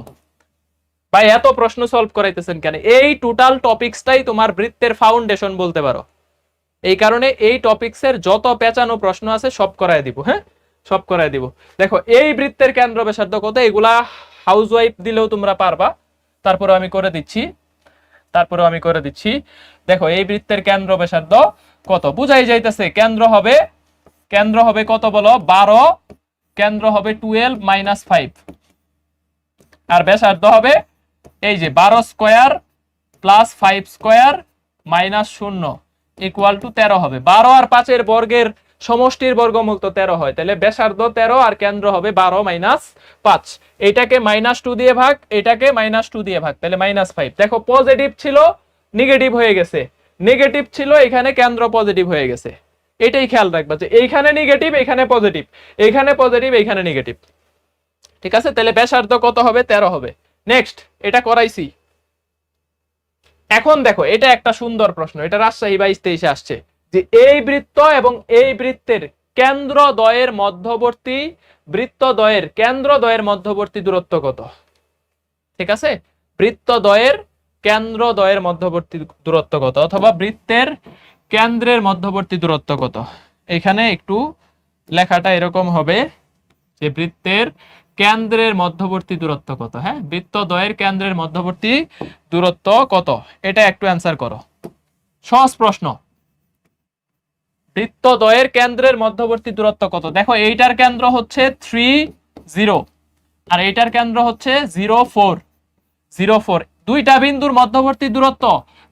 ভাই এত প্রশ্ন সলভ করাইতেছেন কেন? এই টোটাল টপিকসটাই তোমার বৃত্তের ফাউন্ডেশন বলতে পারো, এই কারণে এই টপিকসের যত পেঁচানো প্রশ্ন আছে সব করায় দিব, হ্যাঁ সব করায় দিব। দেখো এই বৃত্তের কেন্দ্র ব্যাসার্ধ কত, এগুলা হাউসওয়াইফ দিলেও তোমরা পারবা, তারপরে আমি করে দিচ্ছি। দেখো এই বৃত্তের কেন্দ্র ব্যাসার্ধ কত, বুঝাই যাইতেছে। কেন্দ্র হবে কত বলো, 12, কেন্দ্র হবে 12 - 5, আর ব্যাসার্ধ হবে এই যে 12 square plus 5 square minus 0 equal to 13 হবে। 12 আর 5 এর বর্গের সমষ্টির বর্গমূল তো 13 হয়, তাহলে ব্যাসার্ধ 13 আর কেন্দ্র হবে 12 - 5। এটাকে -2 দিয়ে ভাগ, এটাকে -2 দিয়ে ভাগ, তাহলে -5। দেখো পজিটিভ ছিল নেগেটিভ হয়ে গেছে, নেগেটিভ ছিল এখানে কেন্দ্র পজিটিভ হয়ে গেছে, এটাই খেয়াল রাখবা যে এইখানে নেগেটিভ এখানে পজিটিভ, এইখানে পজিটিভ এইখানে নেগেটিভ, ঠিক আছে। তাহলে ব্যাসার্ধ কত হবে, 13 হবে। নেক্সট, এটা করাইছি। এখন দেখো এটা একটা সুন্দর প্রশ্ন, এটা রাজশাহী 22-23 আসছে, যে এই বৃত্ত এবং এই বৃত্তের কেন্দ্রদ্বয়ের মধ্যবর্তী, বৃত্তদ্বয়ের কেন্দ্রদ্বয়ের মধ্যবর্তী দূরত্ব কত, ঠিক আছে। বৃত্তদ্বয়ের কেন্দ্রদ্বয়ের মধ্যবর্তী দূরত্ব কত, অথবা বৃত্তের কেন্দ্রের মধ্যবর্তী দূরত্ব কত। এখানে একটু লেখাটা এরকম হবে যে বৃত্তের কেন্দ্রের মধ্যবর্তী দূরত্ব কত, হ্যাঁ বৃত্তদ্বয়ের কেন্দ্রের মধ্যবর্তী দূরত্ব কত, এটা একটু অ্যান্সার করো। সহজ প্রশ্ন, বৃত্তদ্বয়ের কেন্দ্রের মধ্যবর্তী দূরত্ব কত। দেখো এইটার কেন্দ্র হচ্ছে 3 0 আর এইটার কেন্দ্র হচ্ছে 0 4 0 4, দুইটা বিন্দুর মধ্যবর্তী দূরত্ব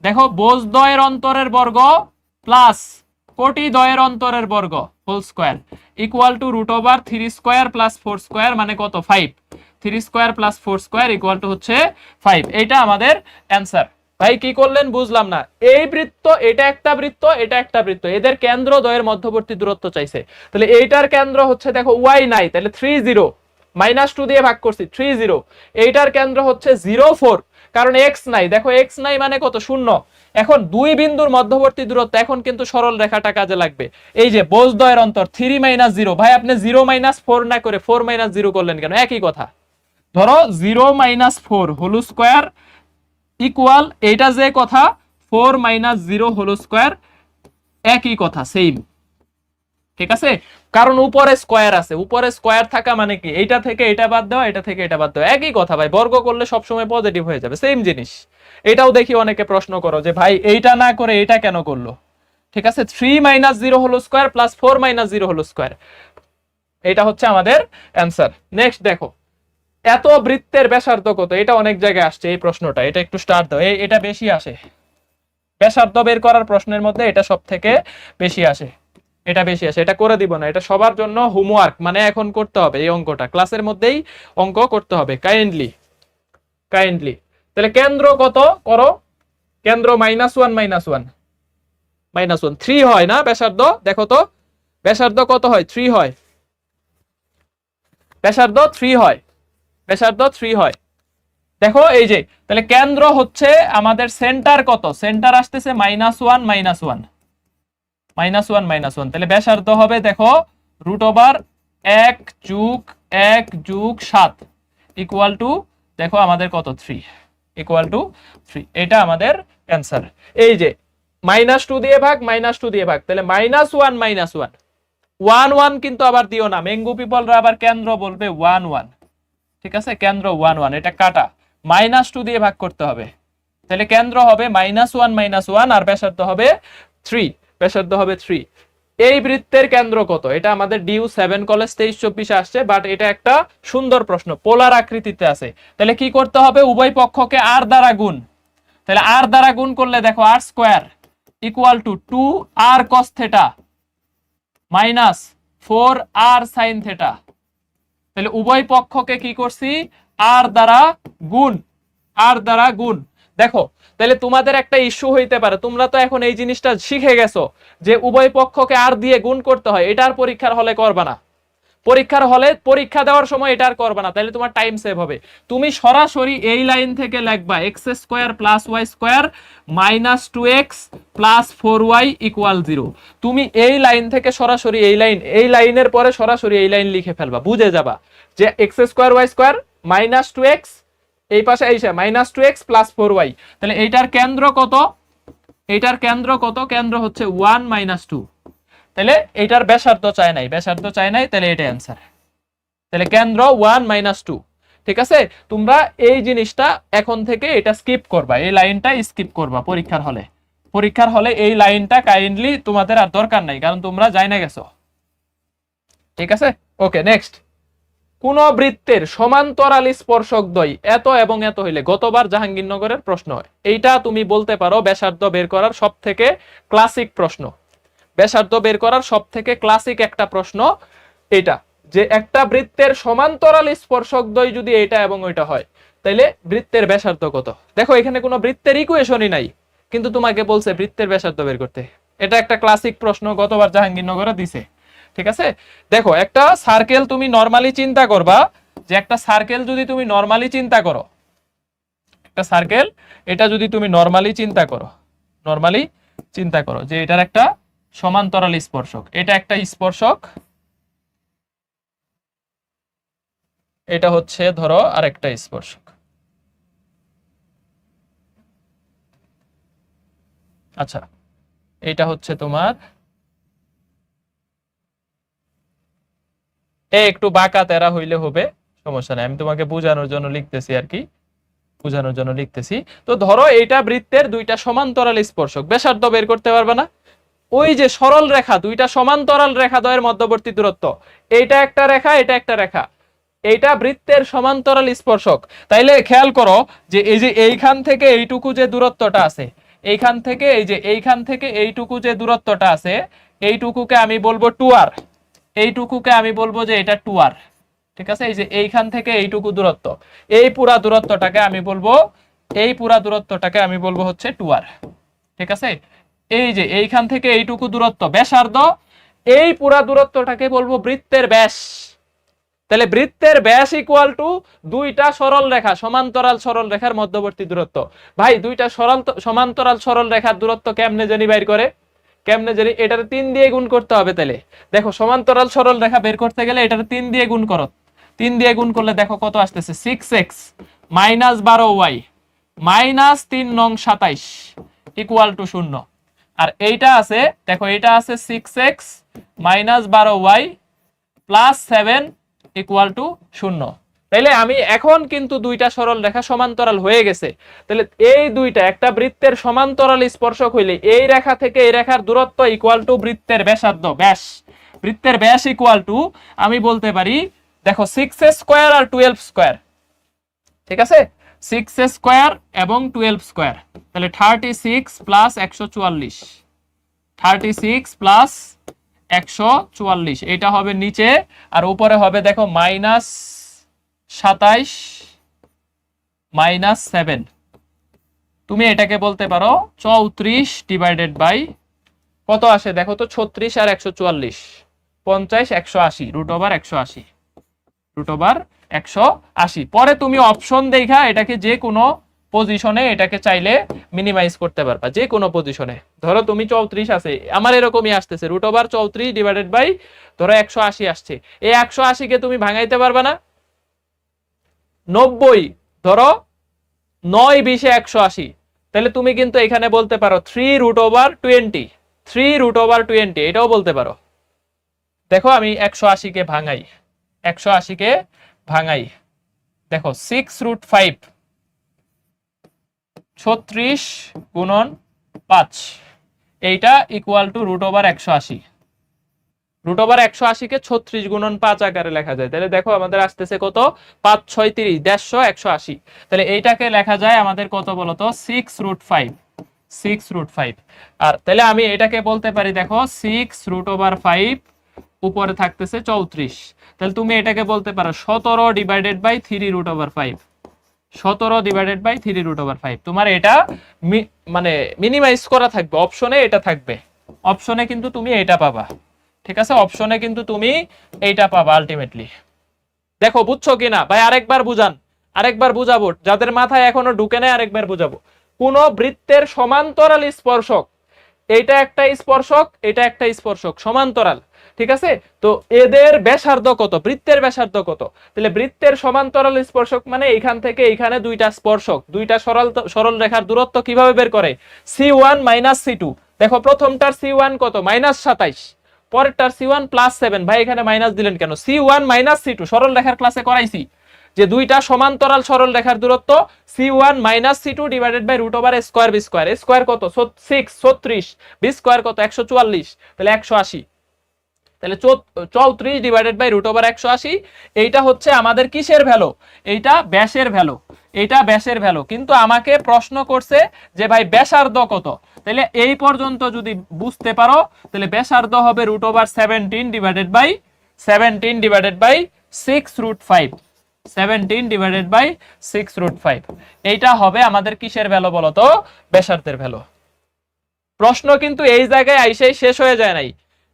দেখো বোঝদ্বয়ের অন্তরের বর্গ প্লাস কোটিদ্বয়ের অন্তরের বর্গ whole square equal to √3 square plus 4 square, মানে কত 5। 3 square plus 4 square equal to হচ্ছে 5, এটা আমাদের অ্যান্সার। ভাই কি করলেন বুঝলাম না। এই বৃত্ত, এটা একটা বৃত্ত, এটা একটা বৃত্ত, এদের কেন্দ্র দ্বয়ের মধ্যবর্তী দূরত্ব চাইছে। তাহলে এইটার কেন্দ্র হচ্ছে দেখো y নাই, তাহলে 3 0, -2 দিয়ে ভাগ করছি 3 0। এইটার কেন্দ্র হচ্ছে 0 4, কারণ x নাই, দেখো x নাই মানে কত 0। এখন দুই বিন্দুর মধ্যবর্তী দূরত্ব, এখন কিন্তু সরল রেখাটা কাজে লাগবে। এই যে বোঝদ্বয়ের অন্তর 3 - 0, ভাই আপনি 0 - 4 না করে 4 - 0 করলেন কেন? একই কথা। ধরো 0 - 4 হোল স্কয়ার ইকুয়াল, এইটা যে কথা 4 - 0 হোল স্কয়ার, একই কথা, সেম, ঠিক আছে। কারণ উপরে স্কয়ার আছে, উপরে স্কয়ার থাকা মানে কি, এইটা থেকে এটা বাদ দেওয়া, এটা থেকে এটা বাদ দেওয়া, একই কথা ভাই। বর্গ করলে সবসময় পজিটিভ হয়ে যাবে, সেম জিনিস। এটাও দেখি অনেকে প্রশ্ন করো যে ভাই এইটা না করে এটা কেন করলো, ঠিক আছে। 3 - 0 whole square plus 4 - 0 whole square, এটা হচ্ছে আমাদের অ্যান্সার। নেক্সট দেখো, এত বৃত্তের ব্যাসার্ধ কত, এটা অনেক জায়গায় আসছে এই প্রশ্নটা, এটা একটু স্টার্ট দাও। এটা বেশি আসে, ব্যাসার্ধ বের করার প্রশ্নের মধ্যে এটা সব থেকে বেশি আসে, এটা বেশি আসে। এটা করে দিব না, এটা সবার জন্য হোমওয়ার্ক, মানে এখন করতে হবে এই অঙ্কটা, ক্লাসের মধ্যেই অঙ্ক করতে হবে, কাইন্ডলি। তাহলে কেন্দ্র কত করো, কেন্দ্র -1 -1 3 হয় না ব্যাসার্ধ, দেখো তো ব্যাসার্ধ কত হয়, 3 হয়, ব্যাসার্ধ 3 হয়। দেখো এই যে, তাহলে কেন্দ্র হচ্ছে আমাদের সেন্টার কত, সেন্টার আসতেছে -1 -1, তাহলে ব্যাসার্ধ হবে দেখো √1 + 1 + 7 ইকুয়াল টু, দেখো আমাদের কত 3 ইকুয়াল টু 3, এটা আমাদের অ্যান্সার। এই যে -2 দিয়ে ভাগ, -2 দিয়ে ভাগ, তাহলে -1 1 1 কিন্তু আবার দিও না, মেঙ্গু পিপলরা আবার কেন্দ্র বলবে 1 1, ঠিক আছে, কেন্দ্র 1 1, এটা কাটা, -2 দিয়ে ভাগ করতে হবে, তাহলে কেন্দ্র হবে -1 - 1 আর ব্যাসার্ধ হবে 3, ব্যাসার্ধ হবে 3। এই বৃত্তের কেন্দ্র কত? এটা আমাদের ডিউ 7 কলেজ 23-24 আসছে, বাট এটা একটা সুন্দর প্রশ্ন, পোলার আকৃতিতে আছে। তাহলে কি করতে হবে? উভয় পক্ষকে আর দ্বারা গুণ। তাহলে আর দ্বারা গুণ করলে দেখো r square equal to 2r cos theta minus 4r sin theta. তাহলে উভয় পক্ষকে কি করছি? আর দ্বারা গুণ, আর দ্বারা গুণ। দেখো তাহলে তোমাদের একটা ইস্যু হইতে পারে, তোমরা তো এখন এই জিনিসটা শিখে গেছো যে উভয় পক্ষকে আর দিয়ে গুণ করতে হয়, এটার পরীক্ষার হলে করবা না, পরীক্ষার হলে পরীক্ষা দেওয়ার সময় এটা আর করবে না, তাহলে তোমার টাইম সেভ হবে। তুমি সরাসরি এই লাইন থেকে লিখবা x square plus y square minus 2x plus 4y equal 0। তুমি এই লাইন থেকে সরাসরি এই লাইনের পরে সরাসরি এই লাইন লিখে ফেলবা, বুঝে যাবা যে x square y square minus 2x, এই পাশে এইসে মাইনাস 2x প্লাস 4y। তাহলে এইটার কেন্দ্র কত? এইটার কেন্দ্র কত? কেন্দ্র হচ্ছে 1 মাইনাস 2। তাহলে এটার ব্যাসার্ধ চাই নাই, ব্যাসার্ধ চাই নাই, তাহলে এটা অ্যান্সার। তাহলে কেন্দ্র 1 মাইনাস 2। ঠিক আছে, তোমরা এই জিনিসটা এখন থেকে এটা স্কিপ করবা, এই লাইনটা স্কিপ করবা পরীক্ষার হলে। পরীক্ষার হলে এই লাইনটা কাইন্ডলি তোমাদের আর দরকার নাই, কারণ তোমরা জানা গেছো। ঠিক আছে, ওকে নেক্সট। কোন বৃত্তের সমান্তরাল স্পর্শক দ্বয় এত এবং এত হইলে, গতবার জাহাঙ্গীরনগরের প্রশ্ন, এইটা তুমি বলতে পারো ব্যাসার্ধ বের করার সব থেকে ক্লাসিক প্রশ্ন, ব্যাসার্ধ বের করার সব থেকে ক্লাসিক একটা প্রশ্ন এটা, যে একটা বৃত্তের সমান্তরাল স্পর্শক দ্বয় যদি এটা এবং ওইটা হয়, তাইলে বৃত্তের ব্যাসার্ধ কত? দেখো এখানে কোনো বৃত্তের ইকুয়েশনই নাই, কিন্তু তোমাকে বলছে বৃত্তের ব্যাসার্ধ বের করতে। এটা একটা ক্লাসিক প্রশ্ন, গতবার জাহাঙ্গীরনগরে দিছে। ঠিক আছে, দেখো একটা সার্কেল তুমি নরমালি চিন্তা করবা, যে একটা সার্কেল যদি তুমি নরমালি চিন্তা করো, একটা সার্কেল এটা যদি তুমি নরমালি চিন্তা করো যে এটার একটা সমান্তরাল স্পর্শক, এটা একটা স্পর্শক, এটা হচ্ছে ধরো আরেকটা স্পর্শক। আচ্ছা, এটা হচ্ছে তোমার একটু বাঁকা তেরা হইলে হবে, সমস্যা নাই, আমি তোমাকে বোঝানোর জন্য লিখতেছি আর কি, বোঝানোর জন্য লিখতেছি। তো ধরো এইটা বৃত্তের দুইটা সমান্তরাল স্পর্শক, ব্যাসার্ধ বের করতে পারবে না? ওই যে সরল রেখা, দুইটা সমান্তরাল রেখা দ্বয়ের মধ্যবর্তী দূরত্ব, এইটা একটা রেখা, এটা একটা রেখা, এইটা বৃত্তের সমান্তরাল স্পর্শক। তাইলে খেয়াল করো যে এই যে এইখান থেকে এইটুকু যে দূরত্বটা আছে, এইখান থেকে এই যে এইখান থেকে এইটুকু যে দূরত্বটা আছে, এইটুকুকে আমি বলবো 2r, এইটুকুকে আমি বলবো যে এটা 2r। ঠিক আছে, এই যে এইখান থেকে এইটুকু দূরত্ব, এই পুরা দূরত্বটাকে আমি বলবো, এই পুরা দূরত্বটাকে আমি বলবো হচ্ছে 2r। ঠিক আছে, এই যে এইখান থেকে এইটুকু দূরত্ব ব্যাসার্ধ, এই পুরা দূরত্বটাকে বলবো বৃত্তের ব্যাস। তাহলে বৃত্তের ব্যাস ইকুয়াল টু দুইটা সরল রেখা, সমান্তরাল সরল রেখার মধ্যবর্তী দূরত্ব। ভাই দুইটা সমান্তরাল সরল রেখার দূরত্ব কেমনে জানি বাইর করে? কেমনে জানি? এটার 3 দিয়ে গুণ করতে হবে। তাহলে দেখো সমান্তরাল সরল রেখা বের করতে গেলে এটার 3 দিয়ে গুণ করো, 3 দিয়ে গুণ করলে দেখো কত আসতেছে, 6x মাইনাস 12y মাইনাস 3 নং 27 ইকুয়াল টু 0। আর এইটা আছে, দেখো এটা আছে 6x minus 12y plus 7 equal to 0। তাইলে আমি এখন কিন্তু দুইটা সরল রেখা সমান্তরাল হয়ে গেছে। তাহলে এই দুইটা একটা বৃত্তের সমান্তরাল স্পর্শক হইলে এই রেখা থেকে এই রেখার দূরত্ব ইকুয়াল টু বৃত্তের ব্যাসার্ধ, ব্যাস। বৃত্তের ব্যাস ইকুয়াল টু আমি বলতে পারি, দেখো 6 স্কয়ার আর 12 স্কয়ার। ঠিক আছে, 6 স্কয়ার এবং 12 স্কয়ার, তাহলে 36 প্লাস 144, 36 প্লাস 144, এটা হবে নিচে, আর উপরে হবে দেখো মাইনাস 27 মাইনাস 7। তুমি এটাকে বলতে পারো 34 ডিভাইডেড বাই কত আসে দেখো তো, 36 আর 144 50 180, রুট ওভার 180, রুট ওভার 180। পরে তুমি অপশন দেখা এটাকে যে কোনো পজিশনে এটাকে চাইলে মিনিমাইজ করতে পারবা, যে কোনো পজিশনে। ধরো তুমি 34 আছে, আমার এরকমই আসতেছে, রুট ওভার 34 ডিভাইডেড বাই ধরো 180 আসছে, এই 180 কে তুমি ভাঙাইতে পারবা না? 90 ধরো 9 20 180, তাহলে তুমি কিন্তু এখানে বলতে পারো 3 রুট ওভার 20, 3 রুট ওভার 20, এটাও বলতে পারো। দেখো আমি 180 কে ভাঙাই, 180 কে ভাঙাই, দেখো 6 রুট 5 36 গুণন 5, এইটা ইকুয়াল টু রুট ওভার 180। √180 কে 36 গুণন 5 আকারে লেখা যায়। তাহলে দেখো আমাদের আসতেছে কত, 5 6 30, 150 180। তাহলে এইটাকে লেখা যায় আমাদের কত বলতো, 6√5, 6√5। আর তাহলে আমি এটাকে বলতে পারি দেখো 6√5, উপরে থাকতেছে 34। তাহলে তুমি এটাকে বলতে পারো 17/3√5, 17/3√5। তোমার এটা মানে মিনিমাইজ করা থাকবে, অপশনে এটা থাকবে, অপশনে কিন্তু তুমি এটা পাবা। ঠিক আছে, অপশনে কিন্তু তুমি এইটা পাবা আলটিমেটলি। দেখো বুঝছো কিনা ভাই, আরেকবার বুঝান, আরেকবার বুঝাবো, যাদের মাথায় এখনো ঢুকে নাই আরেকবার বুঝাবো। কোন বৃত্তের সমান্তরাল স্পর্শক, এইটা একটা স্পর্শক, এটা একটা স্পর্শক, সমান্তরাল। ঠিক আছে, তো এদের ব্যাসার্ধ কত, বৃত্তের ব্যাসার্ধ কত? তাহলে বৃত্তের সমান্তরাল স্পর্শক মানে এইখান থেকে এইখানে দুইটা স্পর্শক, দুইটা সরল রেখার দূরত্ব কিভাবে বের করে, C1 - C2। দেখো প্রথমটার C1 কত, -27, পরেরটার C1 +7। ভাই এখানে মাইনাস দিলেন কেন? C1 - C2 সরল রেখার ক্লাসে করাইছি যে দুইটা সমান্তরাল সরল রেখার দূরত্ব C1 - C2 ডিভাইডেড বাই √স্কয়ার বি স্কয়ার। স্কয়ার কত, 6 36, বি স্কয়ার কত 144, তাহলে 180। তাহলে 34 ডিভাইডেড বাই √180। এইটা হচ্ছে আমাদের কিসের ভ্যালু, এইটা ব্যাসের ভ্যালু, এইটা ব্যাসের ভ্যালু। কিন্তু আমাকে প্রশ্ন করছে যে ভাই ব্যাসার্ধ কত। তাহলে এই পর্যন্ত যদি বুঝতে পারো তাহলে ব্যাসার্ধ হবে √17 ডিভাইডেড বাই 6√5, 17 ডিভাইডেড বাই 6√5। এইটা হবে আমাদের কিসের ভ্যালু বলতো, ব্যাসার্ধের ভ্যালু। প্রশ্ন কিন্তু এই জায়গায় আইসেই শেষ হয়ে যায় নাই,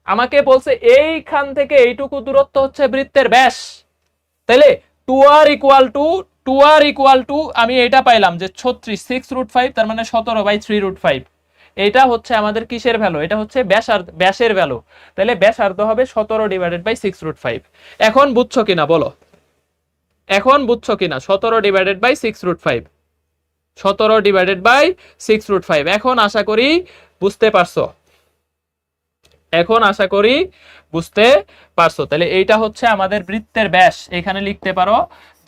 আমাকে বলছে এইখান থেকে এইটুকু দূরত্ব হচ্ছে বৃত্তের ব্যাস। তাইলে 2r ইকুয়াল টু আমি এটা পাইলাম যে 36, 6√5, তার মানে 17/3√5। এটা হচ্ছে আমাদের কিসের ভ্যালু, এটা হচ্ছে ব্যাসের ভ্যালু। তাহলে ব্যাসার্ধ হবে 17 ডিভাইডেড বাই 6√5। এখন বুঝছো কিনা বলো, এখন বুঝছো কিনা? 17 ডিভাইডেড বাই 6√5, 17 ডিভাইডেড বাই 6√5। এখন আশা করি বুঝতে পারছো, এখন আশা করি বুঝতে পারছো। তাহলে এইটা হচ্ছে আমাদের বৃত্তের ব্যাস। এখানে লিখতে পারো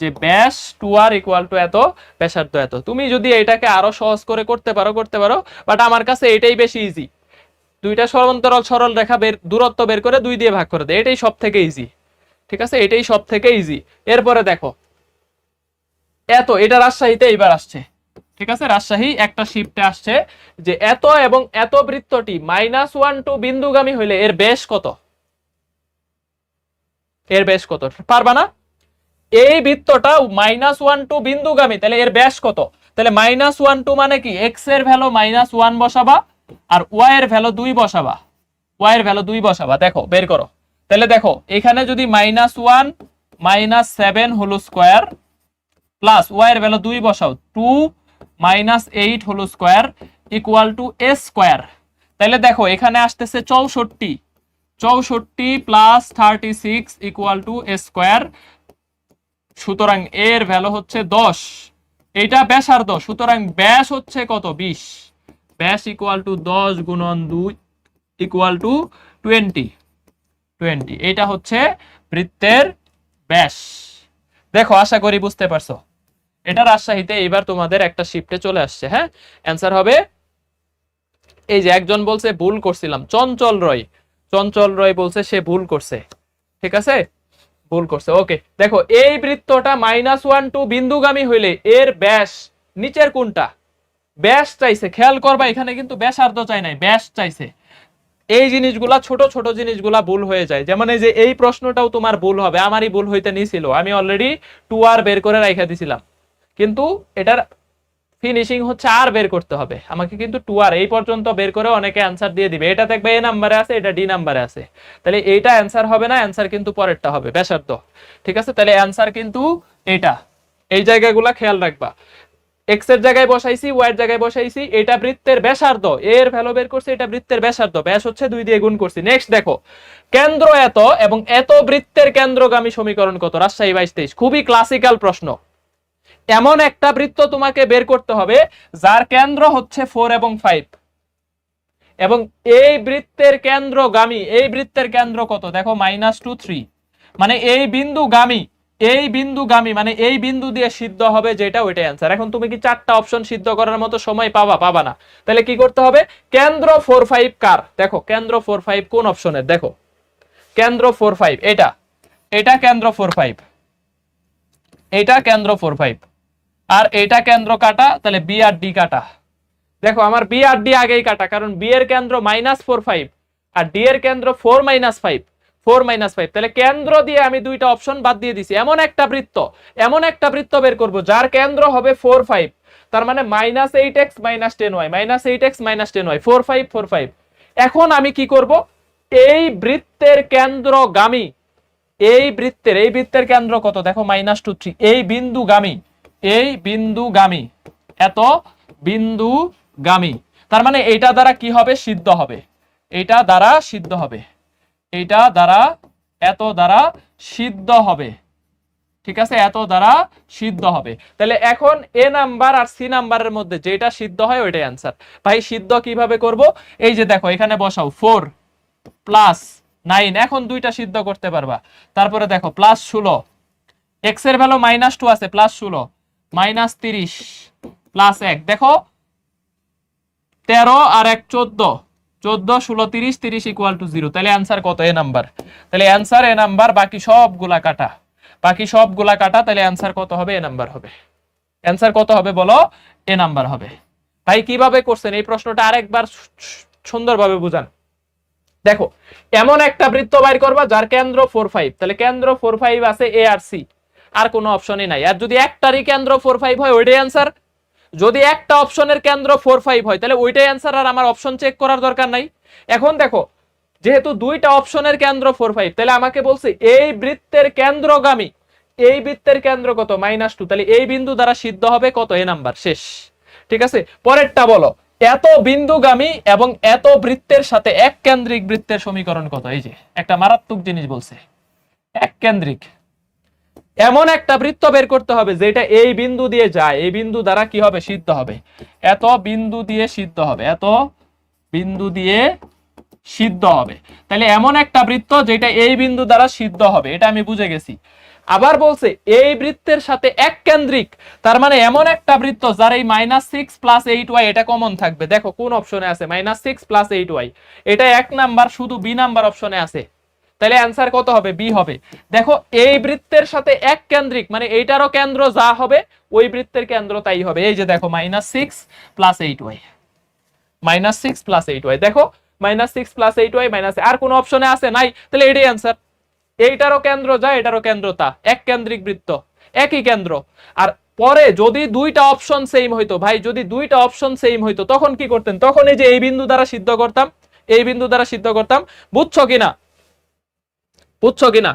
যে ব্যাস 2r ইকুয়াল টু এত, ব্যাসার্ধ এত। তুমি যদি এটাকে আরো সহজ করে করতে পারো, বাট আমার কাছে এটাই বেশি ইজি। দুইটা সমান্তরাল সরল রেখা দূরত্ব বের করে 2 দিয়ে ভাগ করে দেয়, এটাই সব থেকে ইজি। ঠিক আছে, এটাই সব থেকে ইজি। এরপরে দেখো এত, এটা রাজশাহীতে এইবার আসছে। ঠিক আছে, রাজশাহী একটা শিফটে আসছে যে এত এবং এত বৃত্তটি -1 টু বিন্দুগামী হইলে এর ব্যাস কত, এর ব্যাস কত? পারবা না? এই বৃত্তটা -1 টু বিন্দুগামী, তাহলে এর ব্যাস কত? তাহলে -1 টু মানে কি, x এর ভ্যালু -1 বসাবা আর y এর ভ্যালু 2 বসাবা, y এর ভ্যালু 2 বসাবা। দেখো বের করো। তাহলে দেখো এখানে যদি -1 -7 হোল স্কয়ার প্লাস y এর ভ্যালু 2 বসাও, 2 -8 whole square equal to a square. তাহলে দেখো এখানে আসতেছে 64, 64 plus 36 equal to a square. সুতরাং এর ভ্যালু হচ্ছে 10। এইটা ব্যাসার্ধ, সুতরাং ব্যাস হচ্ছে কত, 20। ব্যাস ইকুয়াল টু 10 গুণন 2 ইকুয়াল টু 20। এটা হচ্ছে বৃত্তের ব্যাস। দেখো আশা করি বুঝতে পারছো। এটা রাজশাহীতে এবার তোমাদের একটা শিফটে চলে আসছে। হ্যাঁ, অ্যান্সার হবে এই যে একজন বলছে ভুল করছিলাম, চঞ্চল রয় বলছে সে ভুল করছে। ঠিক আছে, ভুল করছে। ওকে, দেখো এই বৃত্তটা -1 টু বিন্দুগামী হইলে এর ব্যাস নিচের কোনটা, ব্যাস চাইছে। খেয়াল করবা এখানে কিন্তু ব্যাসার্ধ চাই নাই, ব্যাস চাইছে। এই জিনিসগুলা ছোট ছোট জিনিসগুলা ভুল হয়ে যায়। যেমন এই যে এই প্রশ্নটাও তোমার ভুল হবে, আমারই ভুল হইতে নিছিল, আমি অলরেডি 2r বের করে রাইখা দিছিলাম, কিন্তু এটার ফিনিশিং হচ্ছে আর বের করতে হবে আমাকে, কিন্তু 2r এই পর্যন্ত বের করে অনেকে অ্যান্সার দিয়ে দিবে। এটা দেখবে এ নাম্বারে আছে, এটা ডি নাম্বারে আছে, তাহলে এইটা অ্যান্সার হবে না, অ্যান্সার কিন্তু পরেরটা হবে ব্যাসার্ধ। ঠিক আছে, তাহলে অ্যান্সার কিন্তু এটা, এই জায়গাগুলা খেয়াল রাখবা। এক্স এর জায়গায় বসাইছি, ওয়াই এর জায়গায় বসাইছি, এটা বৃত্তের ব্যাসার্ধ, এর ভ্যালু বের করছি, এটা বৃত্তের ব্যাসার্ধ, ব্যাস হচ্ছে 2 দিয়ে গুণ করছি। নেক্সট দেখো কেন্দ্র এত এবং এত বৃত্তের কেন্দ্রগামী সমীকরণ কত, রাজশাহী 22-23। খুবই ক্লাসিক্যাল প্রশ্ন। এমন একটা বৃত্ত তোমাকে বের করতে হবে যার কেন্দ্র হচ্ছে 4 এবং 5, এবং এই বৃত্তের কেন্দ্রগামী, এই বৃত্তের কেন্দ্র কত দেখো -2 3, মানে এই বিন্দুগামী মানে এই বিন্দু দিয়ে সিদ্ধ হবে যেটা, ওইটাই অ্যান্সার। এখন তুমি কি 4টা অপশন সিদ্ধ করার মতো সময় পাবা না? তাহলে কি করতে হবে, কেন্দ্র 4 5 কার, দেখো কেন্দ্র 4 5 কোন অপশনের, দেখো কেন্দ্র 4 5, এটা এটা কেন্দ্র 4 5, এটা কেন্দ্র 4 5, আর এটা কেন্দ্র কাটা, তাহলে বি আর ডি কাটা। দেখো আমার বি আর ডি আগেই কাটা, কারণ বি এর কেন্দ্র -4 5 আর ডি এর কেন্দ্র 4 5, 4 5, তাহলে কেন্দ্র দিয়ে আমি দুইটা অপশন বাদ দিয়ে দিছি। এমন একটা বৃত্ত বের করব যার কেন্দ্র হবে 4 5, তার মানে -8x - 10y, -8x - 10y, 4 5 4 5। এখন আমি কি করব, এই বৃত্তের কেন্দ্রগামী, এই বৃত্তের কেন্দ্র কত দেখো -2 3, এই বিন্দুগামী, এত বিন্দুগামী, তার মানে এইটা দ্বারা কি হবে, সিদ্ধ হবে, এইটা দ্বারা সিদ্ধ হবে, এইটা দ্বারা এত দ্বারা সিদ্ধ হবে, ঠিক আছে, এত দ্বারা সিদ্ধ হবে। তাহলে এখন এ নাম্বার আর সি নাম্বারের মধ্যে যেটা সিদ্ধ হয় ওইটাই অ্যান্সার। ভাই সিদ্ধ কিভাবে করব, এই যে দেখো এখানে বসাও 4 + 9, এখন দুইটা সিদ্ধ করতে পারবা। তারপরে দেখো +16, x এর ভ্যালু -2 আছে, +16 -30 +1, দেখো 13 আর 1 14, 14 16 30, 30 = 0, তাহলে অ্যান্সার কত, এ নাম্বার। তাহলে অ্যান্সার এ নাম্বার, বাকি সবগুলা কাটা, তাহলে অ্যান্সার কত হবে, এ নাম্বার হবে। অ্যান্সার কত হবে বলো, এ নাম্বার হবে। ভাই কিভাবে করছেন এই প্রশ্নটা আরেকবার সুন্দরভাবে বুঝান। দেখো এমন একটা বৃত্ত বাইর করবা যার কেন্দ্র 4 5, তাহলে কেন্দ্র 4 5 আছে এ আর সি, আর কোনো অপশনই নাই। আর যদি একটারই কেন্দ্র 4 5 হয় ওইটাই অ্যান্সার, যদি একটা অপশনের কেন্দ্র 4 5 হয় তাহলে ওইটাই অ্যান্সার, আর আমার অপশন চেক করার দরকার নাই। এখন দেখো যেহেতু দুইটা অপশনের কেন্দ্র 4 5, তাহলে আমাকে বলছে এই বৃত্তের কেন্দ্রগামী, এই বৃত্তের কেন্দ্র কত, -2, তাহলে এই বিন্দু দ্বারা সিদ্ধ হবে কত, এ নাম্বার, শেষ। ঠিক আছে, পরেরটা বলো, এত বিন্দুগামী এবং এত বৃত্তের সাথে এক কেন্দ্রিক বৃত্তের সমীকরণ কত। এই যে একটা মারাত্মক জিনিস বলছে, এক কেন্দ্রিক, এমন একটা বৃত্ত বের করতে হবে যেটা এই বিন্দু দিয়ে যায়, এই বিন্দু দ্বারা কি হবে, সিদ্ধ হবে, এত বিন্দু দিয়ে সিদ্ধ হবে, এত বিন্দু দিয়ে সিদ্ধ হবে। তাহলে এমন একটা বৃত্ত যেটা এই বিন্দু দ্বারা সিদ্ধ হবে, এটা আমি বুঝে গেছি। আবার বলছে এই বৃত্তের সাথে এক কেন্দ্রিক, তার মানে এমন একটা বৃত্ত যার এই -6 + 8y এটা কমন থাকবে। দেখো কোন অপশনে আছে -6 + 8y, এটা এক নাম্বার, শুধু বি নাম্বার অপশনে আছে, তাহলে অ্যান্সার কত হবে, বি হবে। দেখো এই বৃত্তের সাথে এক কেন্দ্রিক মানে এইটারও কেন্দ্র যা হবে ওই বৃত্তের কেন্দ্র তাই হবে। এই যে দেখো -6 + 8y, -6 + 8y, দেখো -6 + 8y আর কোন অপশনে আছে নাই, তাহলে এটাই অ্যান্সার। এইটারও কেন্দ্র যা, এটারও কেন্দ্র তা, এক কেন্দ্রিক বৃত্ত, একই কেন্দ্র। আর পরে যদি দুইটা অপশন সেম হইতো, ভাই যদি দুইটা অপশন সেম হইতো তখন কি করতেন, তখন এই যে এই বিন্দু দ্বারা সিদ্ধ করতাম, এই বিন্দু দ্বারা সিদ্ধ করতাম। বুঝছো কিনা, বুঝছো কিনা,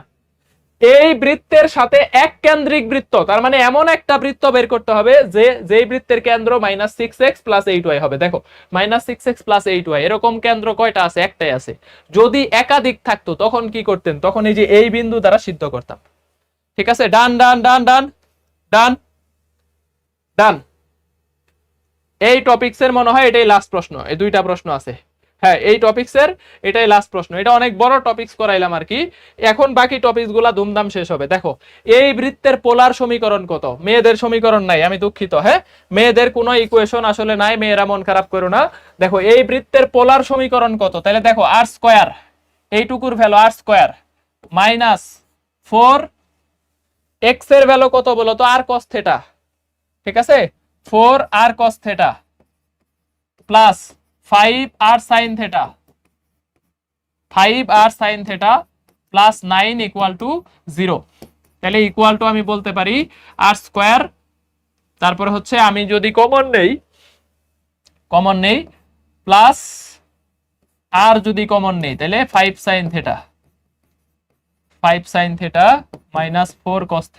এই বৃত্তের সাথে এক কেন্দ্রিক বৃত্ত, তার মানে এমন একটা বৃত্ত বের করতে হবে যে যেই বৃত্তের কেন্দ্র -6x + 8y হবে। দেখো -6x + 8y, এরকম কেন্দ্র কয়টা আছে, একটাই আছে। যদি একাধিক থাকতো তখন কি করতেন, তখন এই যে এই বিন্দু দ্বারা সিদ্ধ করতাম। ঠিক আছে, ডান ডান ডান ডান ডান ডান। এই টপিক্সের মনে হয় এটাই লাস্ট প্রশ্ন, এই দুইটা প্রশ্ন আছে, হ্যাঁ এই টপিক্সের এটাই লাস্ট প্রশ্ন। এটা অনেক বড় টপিক্স করাইলাম আর কি, এখন বাকি টপিক্স গুলা ধুমধাম শেষ হবে। দেখো এই বৃত্তের পোলার সমীকরণ কত, মেয়েদের সমীকরণ নাই, আমি দুঃখিত, হ্যাঁ মেয়েদের কোনো ইকুয়েশন আসলে নাই, মেয়েরা মন খারাপ করো না। দেখো এই বৃত্তের পোলার সমীকরণ কত, তাহলে দেখো r², এইটুকুর ভ্যালু r² -4, x এর ভ্যালু কত বলো তো, r cos θ, ঠিক আছে, 4r cos θ plus 5r sin θ, 5r sin θ plus 9 = 0। তাহলে ইকুয়াল টু আমি বলতে পারি r², তারপরে হচ্ছে আমি যদি কমন নেই প্লাস আর যদি কমন নেই তাহলে 5 sin θ, 5 sin θ minus 4 cos θ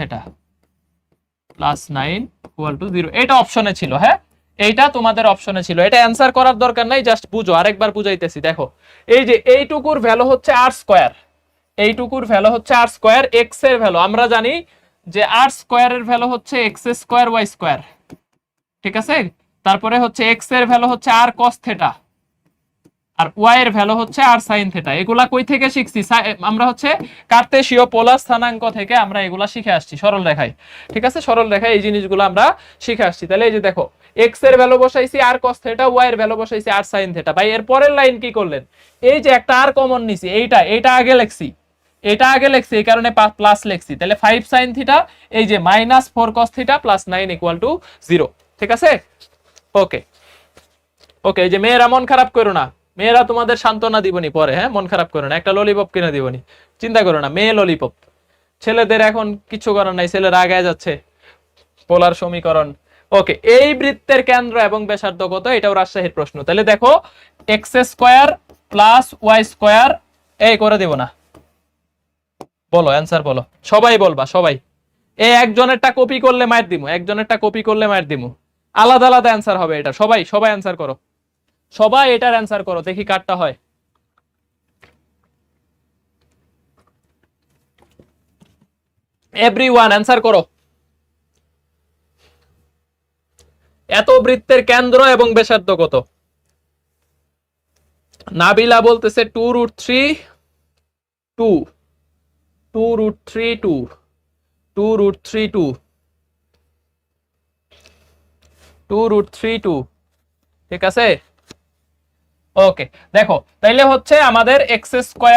plus 9 = 0। এটা অপশনে ছিল, হ্যাঁ এইটা তোমাদের অপশনে ছিল, এটা অ্যান্সার করার দরকার নাই, জাস্ট বুঝো, আরেকবার বুঝাইতেছি। দেখো এই যে এইটুকুর ভ্যালু হচ্ছে r², এইটুকুর ভ্যালু হচ্ছে r², x এর ভ্যালু আমরা জানি যে r² এর ভ্যালু হচ্ছে x² y², ঠিক আছে, তারপরে হচ্ছে x এর ভ্যালু হচ্ছে r cos θ আর y এর ভ্যালু হচ্ছে r sin θ। এগুলা কই থেকে শিখছি, আমরা হচ্ছে কার্তেশীয় পোলার স্থানাঙ্ক থেকে আমরা এগুলা শিখে আসছি সরল রেখায়, ঠিক আছে, সরল রেখায় এই জিনিসগুলো আমরা শিখে আসছি। তাহলে এই যে দেখো x এর ভ্যালু বসাইছি r cos θ, y এর ভ্যালু বসাইছি r sin θ। ভাই এর পরের লাইন কি করলেন, এই যে একটা r কমন নিছি, এইটা আগে লিখছি, এটা আগে লিখছি এই কারণে প্লাস লিখছি, তাহলে 5 sin থিটা এই যে -4 cos থিটা প্লাস 9 = 0। ঠিক আছে, ওকে ওকে। এই যে মেয়েরা মন খারাপ করো না, মেয়েরা তোমাদের সান্ত্বনা দিবনি পরে, হ্যাঁ মন খারাপ করো না, একটা ললিপপ কিনে দিবনি, চিন্তা করো না, মেয়ে ললিপপ। ছেলেদের এখন কিছু করার নাই, ছেলেরা আগায় যাচ্ছে, পোলার সমীকরণ। ওকে, এই বৃত্তের কেন্দ্র এবং ব্যাসার্ধ কত, এটাও রাজশাহীর প্রশ্ন। তাহলে দেখো x² + y², এই করে দেব না, বলো অ্যান্সার বলো, সবাই বলবা সবাই। এই একজনেরটা কপি করলে মার দিমু, একজনেরটা কপি করলে মার দিমু, আলাদা আলাদা অ্যান্সার হবে এটা। সবাই সবাই অ্যান্সার করো, সবাই এটার অ্যান্সার করো, দেখি কারটা হয়। এভরিওয়ান অ্যান্সার করো। এত বৃত্তের কেন্দ্র এবং ব্যাসার্ধ কত? নাবিলা বলতেছে 2√3 2 2√3 2 2√3 2 2√3 2। ঠিক আছে, ওকে। দেখো তাইলে হচ্ছে আমাদের x² + y²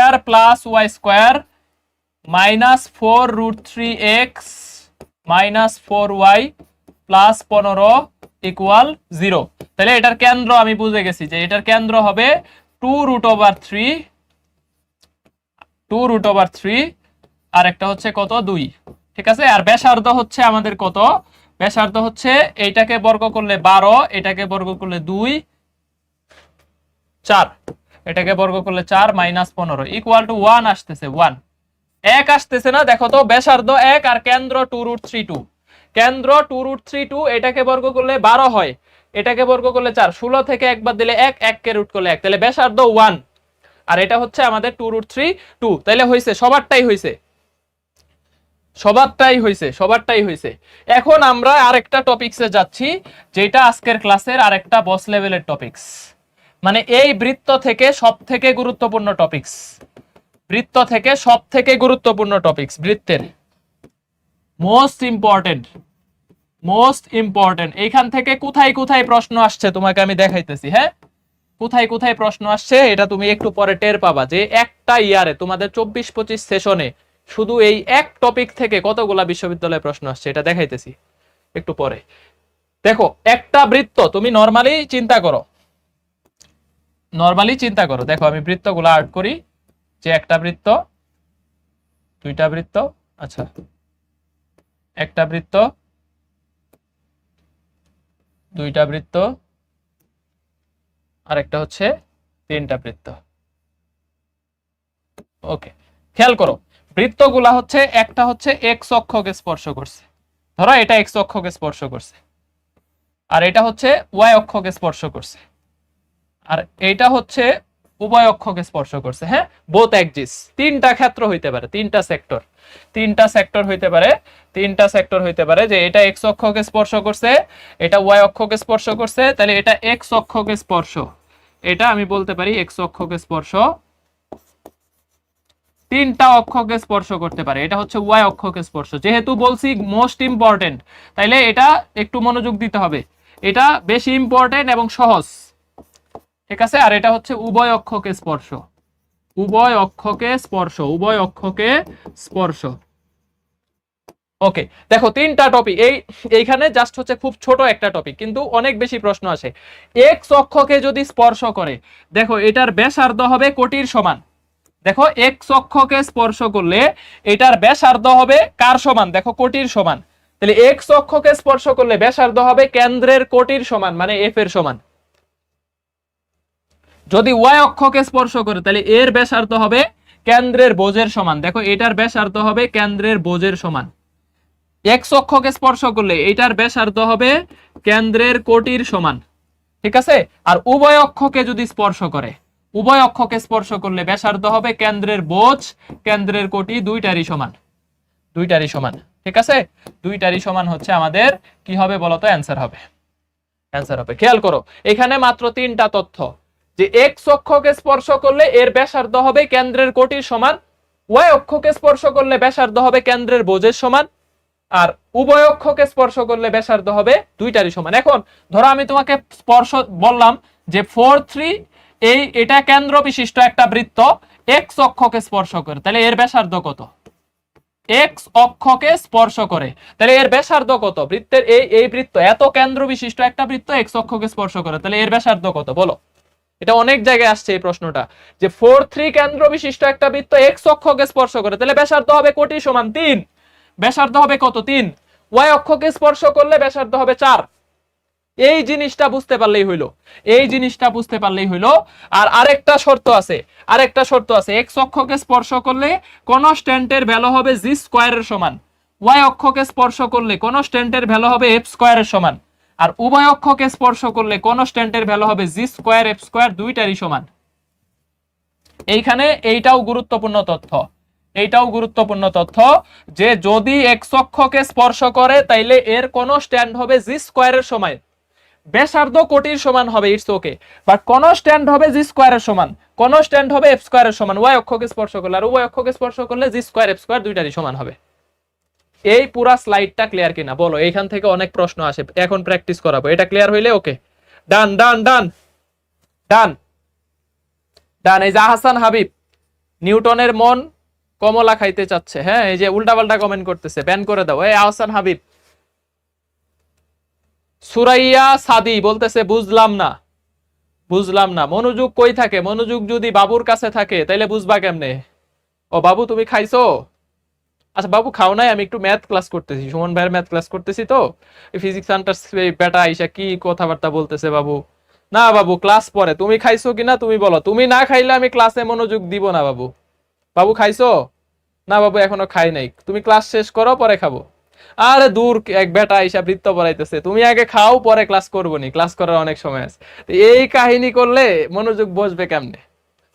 -4√3x -4y + 15 = 0। তাহলে এটার কেন্দ্র আমি বুঝে গেছি যে এটার কেন্দ্র হবে 2√3 আর একটা হচ্ছে কত 2। ঠিক আছে, আর ব্যাসার্ধ হচ্ছে আমাদের কত, ব্যাসার্ধ হচ্ছে এইটাকে বর্গ করলে 12, এটাকে বর্গ করলে 2 4, এটাকে বর্গ করলে 4 -15 = 1 আসতেছে, 1 1 আসতেছে না, দেখো তো ব্যাসার্ধ 1 আর কেন্দ্র 2√3 2, কেন্দ্র 2√3 2, এটাকে বর্গ করলে 12 হয়, এটাকে বর্গ করলে 4, 16 থেকে একবার দিলে 1, 1 কে রুট করলে 1, তাহলে ব্যাসার্ধ 1 আর এটা হচ্ছে আমাদের 2√3 2। তাহলে হইছে, সবারটাই হইছে, সবারটাই হইছে, সবারটাই হইছে। এখন আমরা আরেকটা টপিকসে যাচ্ছি, যেটা আজকের ক্লাসের আরেকটা বস লেভেলের টপিকস, মানে এই বৃত্ত থেকে সবথেকে গুরুত্বপূর্ণ টপিকস, বৃত্ত থেকে সবথেকে গুরুত্বপূর্ণ টপিকস, বৃত্তের মোস্ট ইম্পর্টেন্ট। এইখান থেকে কোথায় কোথায় প্রশ্ন আসছে তোমাকে আমি দেখাইতেছি, হ্যাঁ কোথায় কোথায় প্রশ্ন আসছে এটা তুমি একটু পরে টের পাবা, যে একটা ইয়ারে তোমাদের 24-25 সেশনে শুধু এই এক টপিক থেকে কতগুলা বিশ্ববিদ্যালয়ে প্রশ্ন আসছে এটা দেখাইতেছি একটু পরে। দেখো একটা বৃত্ত তুমি নরমালি চিন্তা করো, দেখো আমি বৃত্তগুলো আর্ট করি, যে একটা বৃত্ত, দুইটা বৃত্ত, আচ্ছা একটা বৃত্ত, দুইটা বৃত্ত, আর একটা হচ্ছে তিনটা বৃত্ত। ওকে, খেয়াল করো বৃত্তগুলা হচ্ছে, একটা হচ্ছে এক্স অক্ষকে স্পর্শ করছে, ধরো এটা এক্স অক্ষকে স্পর্শ করছে, আর এটা হচ্ছে ওয়াই অক্ষকে স্পর্শ করছে, আর এইটা হচ্ছে উভয় অক্ষকে স্পর্শ করছে, হ্যাঁ বোথ এক্সিস। তিনটা ক্ষেত্র হইতে পারে, তিনটা সেক্টর হইতে পারে, যে এটা এক্স অক্ষকে স্পর্শ করছে, এটা ওয়াই অক্ষকে স্পর্শ করছে, তাহলে এটা এক্স অক্ষকে স্পর্শ, এটা আমি বলতে পারি এক্স অক্ষকে স্পর্শ, তিনটা অক্ষকে স্পর্শ করতে পারে, এটা হচ্ছে ওয়াই অক্ষকে স্পর্শ। যেহেতু বলছি মোস্ট ইম্পর্টেন্ট, তাইলে এটা একটু মনোযোগ দিতে হবে, এটা বেশি ইম্পর্টেন্ট এবং সহজ। ঠিক আছে, আর এটা হচ্ছে উভয় অক্ষকে স্পর্শ, উভয় অক্ষকে স্পর্শ। ওকে, দেখো তিনটা টপিক এইখানে জাস্ট হচ্ছে খুব ছোট একটা টপিক, কিন্তু অনেক বেশি প্রশ্ন আসে। এক্স অক্ষকে যদি স্পর্শ করে, দেখো এটার ব্যাসার্ধ হবে কোটির সমান, দেখো এক্স অক্ষকে স্পর্শ করলে এটার ব্যাসার্ধ হবে কার সমান, দেখো কোটির সমান, তাহলে এক্স অক্ষকে স্পর্শ করলে ব্যাসার্ধ হবে কেন্দ্রের কোটির সমান, মানে এফ এর সমান। যদি ওয়াই অক্ষকে স্পর্শ করে তাহলে এর ব্যাসার্ধ হবে কেন্দ্রের বোঝের সমান, দেখো এটার ব্যাসার্ধ হবে কেন্দ্রের বোঝের সমান। এক্স অক্ষকে স্পর্শ করলে এটার ব্যাসার্ধ হবে কেন্দ্রের কোটির সমান। ঠিক আছে, আর উভয় অক্ষকে যদি স্পর্শ করে, উভয় অক্ষকে স্পর্শ করলে ব্যাসার্ধ হবে কেন্দ্রের বোঝ, কেন্দ্রের কোটি, দুইটারই সমান। ঠিক আছে, দুইটারই সমান হচ্ছে আমাদের কি হবে বলতো, অ্যান্সার হবে। খেয়াল করো এখানে মাত্র তিনটা তথ্য, যে এক্স অক্ষকে স্পর্শ করলে এর ব্যাসার্ধ হবে কেন্দ্রের কোটির সমান, ওয়াই অক্ষকে স্পর্শ করলে ব্যাসার্ধ হবে কেন্দ্রের বোঝের সমান, আর উভয় অক্ষকে স্পর্শ করলে ব্যাসার্ধ হবে দুইটারই সমান। এখন ধরো আমি তোমাকে স্পর্শ বললাম যে 4 3, এটা কেন্দ্র বিশিষ্ট একটা বৃত্ত, এক্স অক্ষকে স্পর্শ করে, তাহলে এর ব্যাসার্ধ কত? এক্স অক্ষকে স্পর্শ করে, তাহলে এর ব্যাসার্ধ কত? বৃত্তের এই বৃত্ত, এত কেন্দ্র বিশিষ্ট একটা বৃত্ত এক্স অক্ষকে স্পর্শ করে, তাহলে এর ব্যাসার্ধ কত বলো? এটা অনেক জায়গায় আসছে এই প্রশ্নটা, যে 4-3 কেন্দ্র বিশিষ্ট একটা বৃত্ত এক্স অক্ষকে স্পর্শ করে, তাহলে ব্যাসার্ধ হবে কোটি সমান 3। ব্যাসার্ধ হবে কত? 3। ওয়াই অক্ষকে স্পর্শ করলে ব্যাসার্ধ হবে 4। এই জিনিসটা বুঝতে পারলেই হইলো, এই জিনিসটা বুঝতে পারলেই হইলো। আর আরেকটা শর্ত আছে, আরেকটা শর্ত আছে, এক্স অক্ষকে স্পর্শ করলে কনস্ট্যান্টের ভ্যালু হবে জি স্কয়ারের সমান, ওয়াই অক্ষকে স্পর্শ করলে কনস্ট্যান্টের ভ্যালু হবে এফ স্কয়ারের সমান, আর উভয় অক্ষকে স্পর্শ করলে কনস্ট্যান্টের ভ্যালু হবে জি স্কয়ার এফ স্কয়ার, দুইটারই সমান। এইখানে এইটাও গুরুত্বপূর্ণ তথ্য, এইটাও গুরুত্বপূর্ণ তথ্য, যে যদি এক্স অক্ষকে স্পর্শ করে তাইলে এর কনস্ট্যান্ট হবে জি স্কয়ারের সমান, ব্যাসার্ধ কোটির সমান হবে, ইটস ওকে, বাট কনস্ট্যান্ট হবে জি স্কয়ারের সমান, কনস্ট্যান্ট হবে এফ স্কয়ারের সমান ওয়াই অক্ষকে স্পর্শ করলে, আর ওয়াই অক্ষকে স্পর্শ করলে জি স্কয়ার এফ স্কয়ার দুইটারই সমান হবে। এই পুরা স্লাইডটা ক্লিয়ার কিনা বলো? এইখান থেকে অনেক প্রশ্ন আসে, এখন প্র্যাকটিস করাবো, এটা ক্লিয়ার হইলে ওকে। ডান ডান ডান ডান ডান। এই যে আহসান হাবিব, নিউটনের মন কমলা খাইতে চাচ্ছে, হ্যাঁ এই যে উল্টাপাল্টা কমেন্ট করতেছে, ব্যান করে দাও। এই আহসান হাবিব। সুরাইয়া সাদি বলতেছে বুঝলাম না, বুঝলাম না। মনোযোগ কই থাকে? মনোযোগ যদি বাবুর কাছে থাকে তাইলে বুঝবা কেমনে? ও বাবু তুমি খাইছো? আচ্ছা বাবু খাও নাই, আমি একটু ম্যাথ ক্লাস করতেছি, সুমন ভাইয়ের ম্যাথ ক্লাস করতেছি, তো ফিজিক্স সেন্টার বেটা আইসা কি কথাবার্তা বলতেছে বাবু। না বাবু ক্লাস পরে, তুমি খাইছো কিনা তুমি বলো, তুমি না খাইলে আমি ক্লাসে মনোযোগ দিব না বাবু। বাবু খাইছো? না বাবু এখনো খাই নাই, তুমি ক্লাস শেষ করো পরে খাবো। আরে দূর, এক বেটা আইসা বৃত্ত পড়াইতেছে, তুমি আগে খাও পরে ক্লাস করবো নি, ক্লাস করার অনেক সময় আছে। এই কাহিনী করলে মনোযোগ বসবে কেমনে?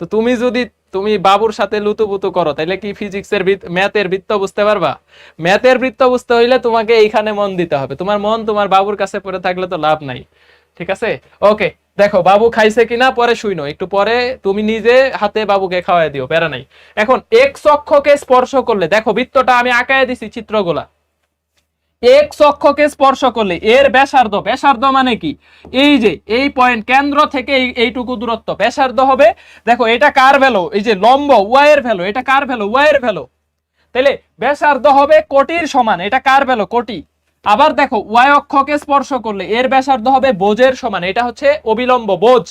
তো তুমি যদি তুমি বাবুর সাথে লুতুপুতু করো তাহলে কি ফিজিক্সের ম্যাথের বৃত্ত বুঝতে পারবা? ম্যাথের বৃত্ত বুঝতে হইলে তোমাকে এইখানে মন দিতে হবে, তোমার মন তোমার বাবুর কাছে পড়ে থাকলে তো লাভ নাই। ঠিক আছে, ওকে। দেখো বাবু খাইছে কিনা পরে শুইনো, একটু পরে তুমি নিজে হাতে বাবুকে খাওয়াই দিও, প্যারা নাই। এখন এক্স অক্ষকে স্পর্শ করলে, দেখো বৃত্তটা আমি আঁকায় দিছি চিত্রগুলা, এক্স অক্ষকে স্পর্শ করলে এর ব্যাসার্ধ, ব্যাসার্ধ মানে কি? এই যে এই পয়েন্ট কেন্দ্র থেকে এইটুকু দূরত্ব ব্যাসার্ধ হবে। দেখো এটা কার ভ্যালু? এই যে লম্ব ওয়াই এর ভ্যালু, এটা কার ভ্যালু? ওয়াই এর ভ্যালু। তাহলে ব্যাসার্ধ হবে কোটির সমান, এটা কার ভ্যালু? কোটি। আবার দেখো ওয়াই অক্ষকে স্পর্শ করলে এর ব্যাসার্ধ হবে বোঝের সমান, এটা হচ্ছে অবিলম্ব বোঝ,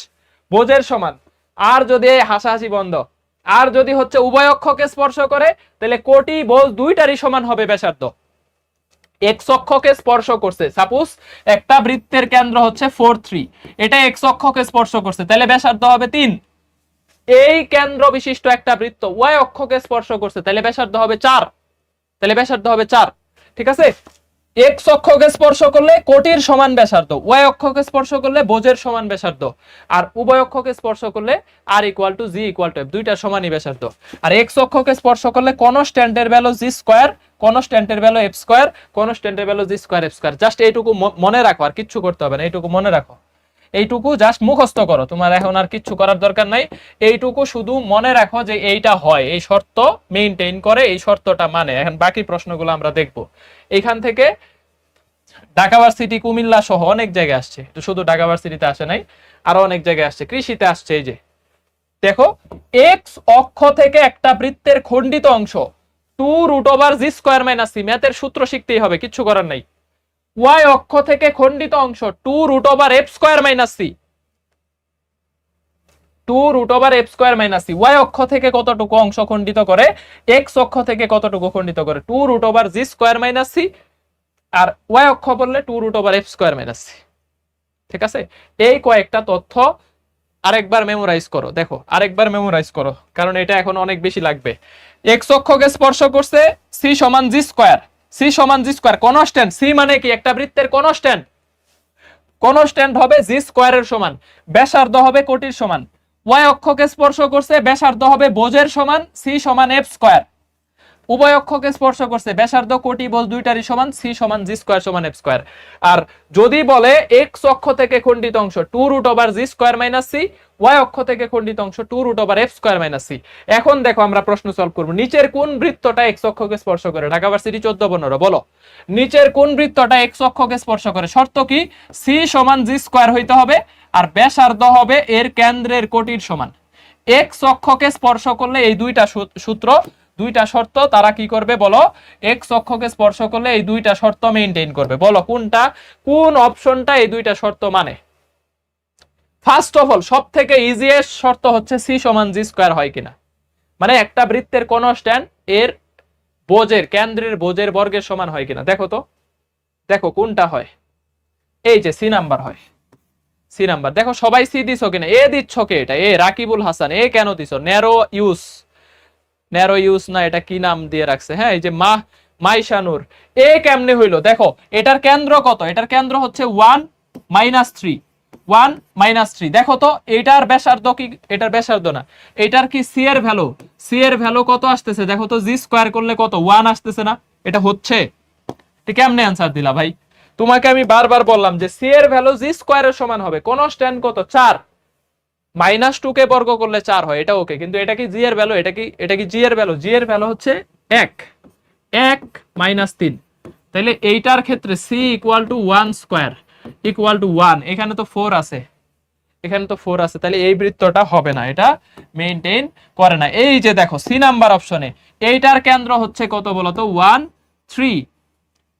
বোঝের সমান। আর যদি হাসাহাসি বন্ধ, আর যদি হচ্ছে উভয় অক্ষকে স্পর্শ করে তাহলে কোটি বোঝ দুইটারই সমান হবে ব্যাসার্ধ। এক্স অক্ষকে স্পর্শ করছে, সাপোজ একটা বৃত্তের কেন্দ্র হচ্ছে 4-3, এটা এক্স অক্ষকে স্পর্শ করছে, তাহলে ব্যাসার্ধ হবে 3। এই কেন্দ্র বিশিষ্ট একটা বৃত্ত ওয়াই অক্ষকে স্পর্শ করছে, তাহলে ব্যাসার্ধ হবে 4, তাহলে ব্যাসার্ধ হবে 4। ঠিক আছে, এক্স অক্ষকে স্পর্শ করলে কোটির সমান ব্যাসার্ধ, ওয়াই অক্ষকে স্পর্শ করলে বোঝের সমান ব্যাসার্ধ, আর উভয় অক্ষকে স্পর্শ করলে আর equal to g equal to f, দুইটার সমানই ব্যাসার্ধ। আর এক্স অক্ষকে স্পর্শ করলে কনস্ট্যান্টের ভ্যালু জি স্কয়ার, কনস্ট্যান্টের ভ্যালু এফ স্কয়ার, কনস্ট্যান্টের value g square f square. Just এইটুকু মনে রাখো, আর কিচ্ছু করতে হবে না, এইটুকু মনে রাখো, এইটুকু জাস্ট মুখস্থ করো, তোমার এখন আর কিচ্ছু করার দরকার নাই। এইটুকু শুধু মনে রাখো যে এইটা হয়, এই শর্ত মেইনটেইন করে, এই শর্তটা মানে। এখন বাকি প্রশ্নগুলো আমরা দেখবো। এইখান থেকে ঢাকা ভার্সিটি, কুমিল্লা সহ অনেক জায়গায় আসছে, তো শুধু ঢাকা ভার্সিটিতে আসে নাই, আরো অনেক জায়গায় আসছে, কৃষিতে আসছে। এই যে দেখো এক্স অক্ষ থেকে একটা বৃত্তের খণ্ডিত অংশ 2√জি স্কয়ার মাইনাস সি, ম্যাথের সূত্র শিখতেই হবে, কিচ্ছু করার নাই। ওয়াই অক্ষ থেকে খণ্ডিত অংশ 2√এফ স্কয়ার মাইনাস সি, 2√এফ স্কয়ার মাইনাস সি। ওয়াই অক্ষ থেকে কতটুকু অংশ খণ্ডিত করে, এক্স অক্ষ থেকে কতটুকু খণ্ডিত করে, 2√জি স্কয়ার মাইনাস সি, আর ওয়াই অক্ষ বললে 2√এফ স্কয়ার মাইনাস সি। ঠিক আছে, এই কয়েকটা তথ্য আরেকবার মেমোরাইজ করো, দেখো আরেকবার মেমোরাইজ করো, কারণ এটা এখন অনেক বেশি লাগবে। এক্স অক্ষকে স্পর্শ করছে, সি সমান জি স্কয়ার, সি সমান জি স্কয়ার, কনস্ট্যান্ট সি মানে কি? একটা বৃত্তের কনস্ট্যান্ট, কনস্ট্যান্ট হবে জি স্কয়ারের সমান, ব্যাসার্ধ হবে কোটির সমান। ওয়াই অক্ষকে স্পর্শ করছে, ব্যাসার্ধ হবে বোঝের সমান, সি সমান এফ স্কয়ার। উভয় অক্ষকে স্পর্শ করছে, ব্যাসার্ধ কোটি বোঝ দুইটারই সমান, সি সমান জি স্কয়ার সমান এফ স্কয়ার। আর যদি বলে এক্স অক্ষ থেকে খণ্ডিত অংশ 2√জি স্কয়ার মাইনাস সি, ওয়াই অক্ষ থেকে খণ্ডিত অংশ 2√এফ স্কয়ার মাইনাস সি। এখন দেখো আমরা প্রশ্ন সলভ করব, নিচের কোন বৃত্তটা এক্স অক্ষকে স্পর্শ করে? ঢাকা ভার্সিটি 14-15 বলো, নিচের কোন বৃত্তটা এক্স অক্ষকে স্পর্শ করে? শর্ত কি? সি সমান জি স্কয়ার হইতে হবে, আর ব্যাসার্ধ হবে এর কেন্দ্রের কোটির সমান। এক্স অক্ষকে স্পর্শ করলে এই দুইটা সূত্র, দুইটা শর্ত তারা কি করবে বলো? এক্স অক্ষকে স্পর্শ করলে এই দুইটা শর্ত মেইনটেইন করবে। বলো কোনটা, কোন অপশনটা এই দুইটা শর্ত মানে? ফার্স্ট অফ অল সব থেকে ইজিয়েস্ট শর্ত হচ্ছে সি সমান জি স্কয়ার হয় কিনা, মানে একটা বৃত্তের কোন স্ট্যান্ড এর বোজের, কেন্দ্রের বোজের বর্গের সমান হয় কিনা। দেখো তো, দেখো কোনটা হয়? এই যে সি নাম্বার হয়, সি নাম্বার। দেখো সবাই সি দিছো কিনা? এ দিচ্ছ কে? এটা এ রাকিবুল হাসান। এ কেন দিছো? ন্যারো ইউজ, ন্যারো ইউজ না, এটা কি নাম দিয়ে রাখছে? হ্যাঁ এই যে মাইশানুর। এ কেমনে হইলো? দেখো এটার কেন্দ্র কত? এটার কেন্দ্র হচ্ছে 1 -3, 1 -3। দেখো তো এটার ব্যাসার্ধ কি? এটার ব্যাসার্ধ না, এটার কি সি এর ভ্যালু? সি এর ভ্যালু কত আসতেছে? দেখো তো জি স্কয়ার করলে কত? 1 আসতেছে না? এটা হচ্ছে, ঠিক কেমনে অ্যান্সার দিলা ভাই? তোমাকে আমি বারবার বললাম যে সি এর ভ্যালু জি স্কয়ারের সমান হবে। কোন স্ট্যান্ড কত? 4, -2 কে বর্গ করলে 4 হয়, এটা ওকে। কিন্তু এটা কি জি এর ভ্যালু? এটা কি জি এর ভ্যালু? জি এর ভ্যালু হচ্ছে 1 -3। তাহলে এইটার ক্ষেত্রে C equal to 1 square equal to 1। এখানে তো 4 আছে, এখানে তো 4 আছে, তাহলে এই বৃত্তটা হবে না, এটা মেইনটেইন করে না। এই যে দেখো সি নাম্বার অপশনে এইটার কেন্দ্র হচ্ছে কত বলো তো? 1 3,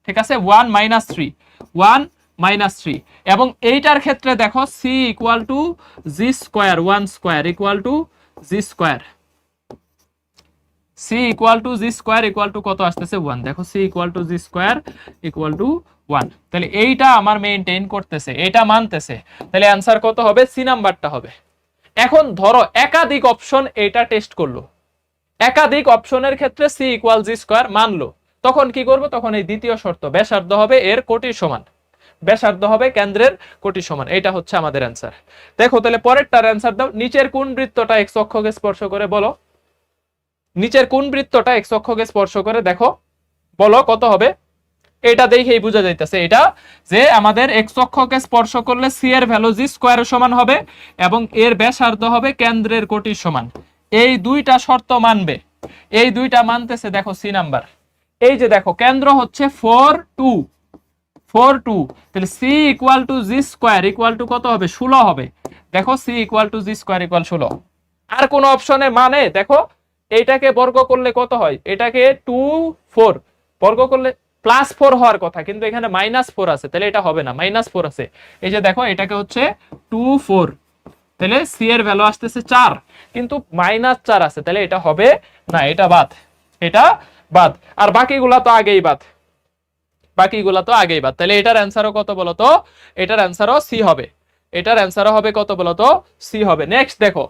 ঠিক আছে? 1 -3, 1 -3। এবং এইটার ক্ষেত্রে দেখো C equal to G square, 1 square equal to G square. C equal to G square equal to কত আসতেছে? 1। দেখো C equal to G square equal to 1। তাহলে এইটা আমার মেইনটেইন করতেছে, এটা মানতেছে। তাহলে অ্যান্সার কত হবে? সি নাম্বারটা হবে। এখন ধরো একাধিক অপশন এটা টেস্ট করলো, একাধিক অপশনের ক্ষেত্রে সি ইকুয়াল জি স্কয়ার মানলো, তখন কি করব? তখন এই দ্বিতীয় শর্ত, ব্যাসার্ধ হবে এর কোটির সমান, ব্যাসার্ধ হবে কেন্দ্রের কোটির সমান। এটা হচ্ছে আমাদের অ্যান্সার। দেখো তাহলে পরেরটার অ্যান্সার দাও। নিচের কোন বৃত্তটা এক্স অক্ষকে স্পর্শ করে? বলো নিচের কোন বৃত্তটা এক্স অক্ষকে স্পর্শ করে? দেখো বলো কত হবে? এটা দেখেই বোঝা যাইতেছে এটা যে আমাদের এক্স অক্ষকে স্পর্শ করলে সি এর ভ্যালু জি স্কয়ারের সমান হবে এবং এর ব্যাসার্ধ হবে কেন্দ্রের কোটির সমান। এই দুইটা শর্ত মানবে, এই দুইটা মানতেছে। দেখো সি নাম্বার, এই যে দেখো কেন্দ্র হচ্ছে 4 2, 4 2, তাহলে C equal to G square equal to কত হবে? 16 হবে। দেখো C equal to G square equal 16। আর কোন অপশনে মানে? দেখো এইটাকে বর্গ করলে কত হয়? এটাকে 2 4 বর্গ করলে +4 হওয়ার কথা, কিন্তু এখানে -4 আছে, তাহলে এটা হবে না, -4 আছে। এই যে দেখো এটাকে হচ্ছে 2 4, তাহলে সি এর ভ্যালু আসতেছে 4, কিন্তু -4 আছে, তাহলে এটা হবে না, এটা বাদ, এটা বাদ। আর বাকিগুলা তো আগেই বাদ, বাকিগুলা তো আগেই বাদ। তাহলে এটার অ্যান্সারও কত বলতো? এটার অ্যান্সারও সি হবে, এটার অ্যান্সারও হবে কত বলতো? সি হবে। নেক্সট দেখো,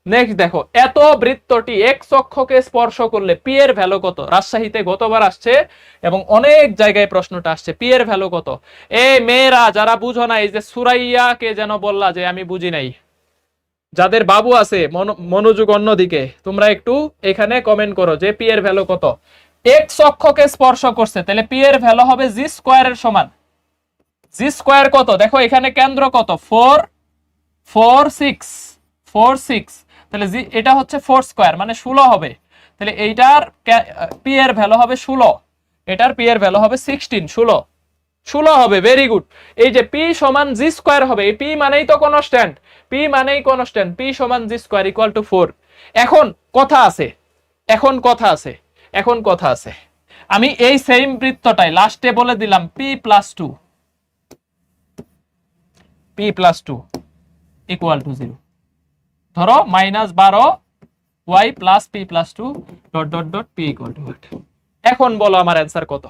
নেক্সট দেখো, এত বৃত্তটি এক্স অক্ষকে স্পর্শ করলে পি এর ভ্যালু কত? রাজশাহীতে গতবার আসছে এবং অনেক জায়গায় প্রশ্নটা আসছে, পি এর ভ্যালু কত? এই মেয়েরা যারা বুঝো না, এই যে সুরাইয়াকে যেন বললা যে আমি বুঝি নাই, যাদের বাবু আছে মনোযোগ অন্যদিকে, তোমরা একটু এখানে কমেন্ট করো যে পি এর ভ্যালু কত। এক্স অক্ষকে স্পর্শ করছে, তাহলে পি এর ভ্যালু হবে জি স্কয়ারের সমান। জি স্কয়ার কত? দেখো এখানে কেন্দ্র কত? 4 4 6, 4 6, তাহলে জি এটা হচ্ছে 4 স্কয়ার মানে 16 হবে। তাহলে এইটার পি এর ভ্যালু হবে 16, এটার পি এর ভ্যালু হবে 16, 16 হবে। Very good. এই যে পি সমান জি স্কয়ার হবে, এই পি মানেই তো কনস্ট্যান্ট, পি মানেই কনস্ট্যান্ট, পি সমান জি স্কয়ার ইকুয়াল টু 4। এখন কথা আছে, এখন কথা আছে, এখন কথা আছে। আমি এই সেম বৃত্তটাই লাস্টে বলে দিলাম P plus 2, P plus 2 equal to 0। ধরো -12 y plus P plus 2 dot dot dot P equal to 8। এখন বলো আমার অ্যান্সার কত?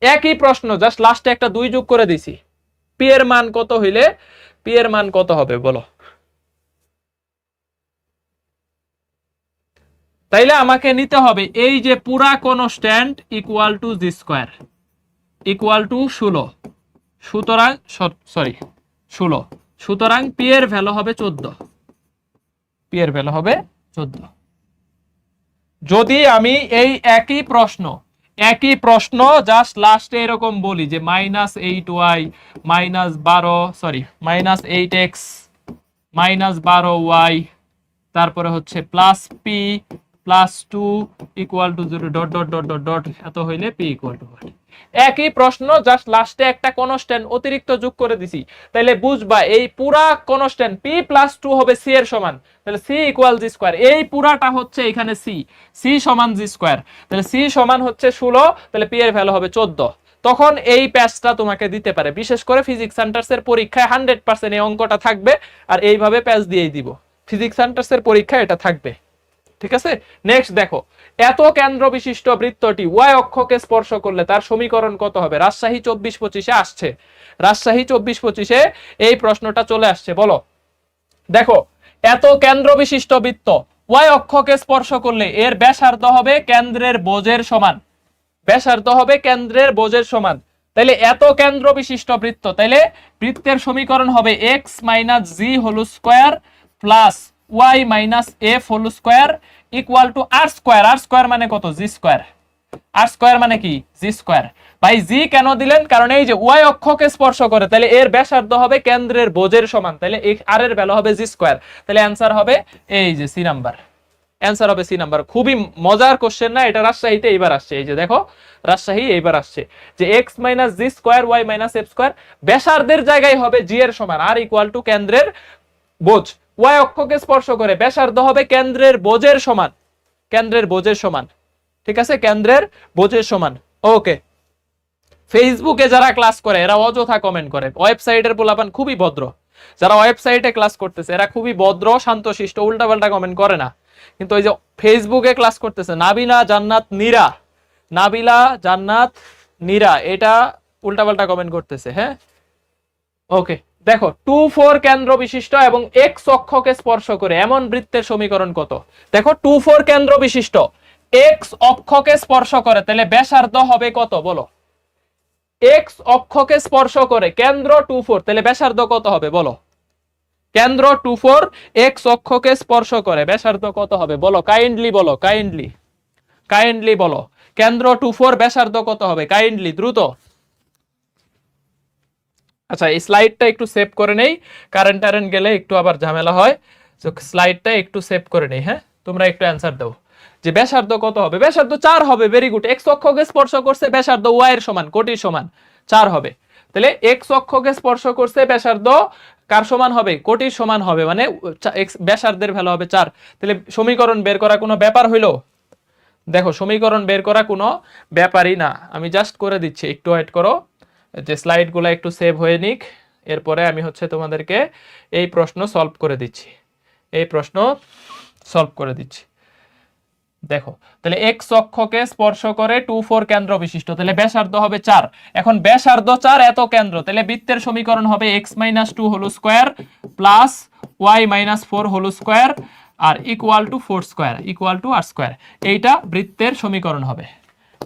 একই প্রশ্ন, জাস্ট লাস্টে একটা 2 যোগ করে দিছি। পি এর মান কত হইলে পি এর মান কত হবে বলো? তাইলে আমাকে নিতে হবে এই যে পুরা constant equal to G square equal two 16, সুতরাং সরি 16, সুতরাং পি এর ভ্যালু হবে 14, পি এর ভ্যালু হবে 14। যদি আমি এই একই প্রশ্ন জাস্ট লাস্টে এরকম বলি যে -8y -8x -12y, তারপরে হচ্ছে plus P +2 = 0 dot dot dot dot dot এত হইলে p = 1। একই প্রশ্ন, জাস্ট লাস্টে একটা কনস্ট্যান্ট অতিরিক্ত যোগ করে দিছি। তাহলে বুঝবা এই পুরা কনস্ট্যান্ট p + 2 হবে c এর সমান। তাহলে c = g²। এই পুরাটা হচ্ছে এখানে c সমান g²। তাহলে c সমান হচ্ছে 16, তাহলে p এর ভ্যালু হবে 14। তখন এই প্যাচটা তোমাকে দিতে পারে, বিশেষ করে ফিজিক্স সেন্টার্সের পরীক্ষায় 100% এই অঙ্কটা থাকবে, আর এইভাবে প্যাচ দিয়েই দিব। ফিজিক্স সেন্টার্সের পরীক্ষায় এটা থাকবে, ঠিক আছে। নেক্সট দেখো, এত কেন্দ্র বিশিষ্ট বৃত্তটি ওয়াই অক্ষকে স্পর্শ করলে তার সমীকরণ কত হবে? রাজশাহী 24-25-এ আসছে, রাজশাহী 24-25-এ এই প্রশ্নটা চলে আসছে। বলো, দেখো এত কেন্দ্র বিশিষ্ট বৃত্ত ওয়াই অক্ষকে স্পর্শ করলে এর ব্যাসার্ধ হবে কেন্দ্রের বোঝের সমান, ব্যাসার্ধ হবে কেন্দ্রের বোঝের সমান। তাইলে এত কেন্দ্র বিশিষ্ট বৃত্ত, তাইলে বৃত্তের সমীকরণ হবে x - g² plus y - f² equal to r²। r² মানে কত? g²। r² মানে কি? g²। ভাই জি কেন দিলেন? কারণ এই যে y অক্ষকে স্পর্শ করে, তাহলে এর ব্যাসার্ধ হবে কেন্দ্রের বোঝের সমান, তাহলে r এর ভ্যালু হবে g²। তাহলে অ্যানসার হবে এই যে সি নাম্বার, অ্যানসার হবে সি নাম্বার। খুবই মজার কোশ্চেন না এটা? রাজশাহীতে এইবার আসছে, এই যে দেখো রাজশাহী এইবার আসছে যে x - g² y - f², ব্যাসার্ধের জায়গায় হবে g এর সমান, r = কেন্দ্রের বোঝ। y অক্ষকে স্পর্শ করে ব্যাসার্ধ হবে কেন্দ্রের বোঝের সমান, কেন্দ্রের বোঝের সমান, ঠিক আছে, কেন্দ্রের বোঝের সমান। ওকে, ফেসবুকে যারা ক্লাস করে এরা অযথা কমেন্ট করে, ওয়েবসাইটের পোলাপান খুবই ভদ্র, যারা ওয়েবসাইটে ক্লাস করতেছে এরা খুবই ভদ্র শান্তশিষ্ট, উল্টাপাল্টা কমেন্ট করে না। কিন্তু ওই যে ফেসবুকে ক্লাস করতেছে নাবিলা জান্নাত নীরা, নাবিলা জান্নাত নীরা, এটা উল্টাপাল্টা কমেন্ট করতেছে। হ্যাঁ, ওকে, দেখো 2-4 কেন্দ্র বিশিষ্ট এবং x অক্ষকে স্পর্শ করে এমন বৃত্তের সমীকরণ কত? দেখো 2-4 কেন্দ্র বিশিষ্ট x অক্ষকে স্পর্শ করে, তাহলে ব্যাসার্ধ হবে কত? বলো, x অক্ষকে স্পর্শ করে কেন্দ্র 2-4, তাহলে ব্যাসার্ধ কত হবে? বলো, কেন্দ্র 2-4 x অক্ষকে স্পর্শ করে ব্যাসার্ধ কত হবে? বলো, কাইন্ডলি বলো, কাইন্ডলি বলো, কেন্দ্র 2-4 ব্যাসার্ধ কত হবে? কাইন্ডলি, দ্রুত। আচ্ছা, এই স্লাইডটা একটু সেভ করে নেই, কারেন্ট গেলে একটু আবার ঝামেলা হয়, তো স্লাইডটা একটু সেভ করে নেই। হ্যাঁ, তোমরা একটু অ্যানসার দাও যে ব্যাসার্ধ কত হবে? ব্যাসার্ধ 4 হবে। ভেরি গুড, x অক্ষকে স্পর্শ করছে, ব্যাসার্ধ y এর সমান, কোটির সমান 4 হবে। তাহলে x অক্ষকে স্পর্শ করছে, ব্যাসার্ধ কার সমান হবে? কোটির সমান হবে, মানে x ব্যাসার্ধের ভ্যালু হবে 4। তাহলে সমীকরণ বের করা কোনো ব্যাপার হইলো? দেখো সমীকরণ বের করা কোনো ব্যাপারই না, আমি জাস্ট করে দিচ্ছি, একটু ওয়েট করো, যে স্লাইডগুলো একটু সেভ হয়ে নিক, এরপরে আমি হচ্ছে তোমাদেরকে এই প্রশ্ন সলভ করে দিচ্ছি, এই প্রশ্ন সলভ করে দিচ্ছি। দেখো, তাহলে x অক্ষকে স্পর্শ করে 2-4 কেন্দ্র বিশিষ্ট, তাহলে ব্যাসার্ধ হবে 4। এখন ব্যাসার্ধ 4, এত কেন্দ্র, তাহলে বৃত্তের সমীকরণ হবে x - 2² প্লাস y - 4² আর equal to 4² equal to r²। এইটা বৃত্তের সমীকরণ হবে।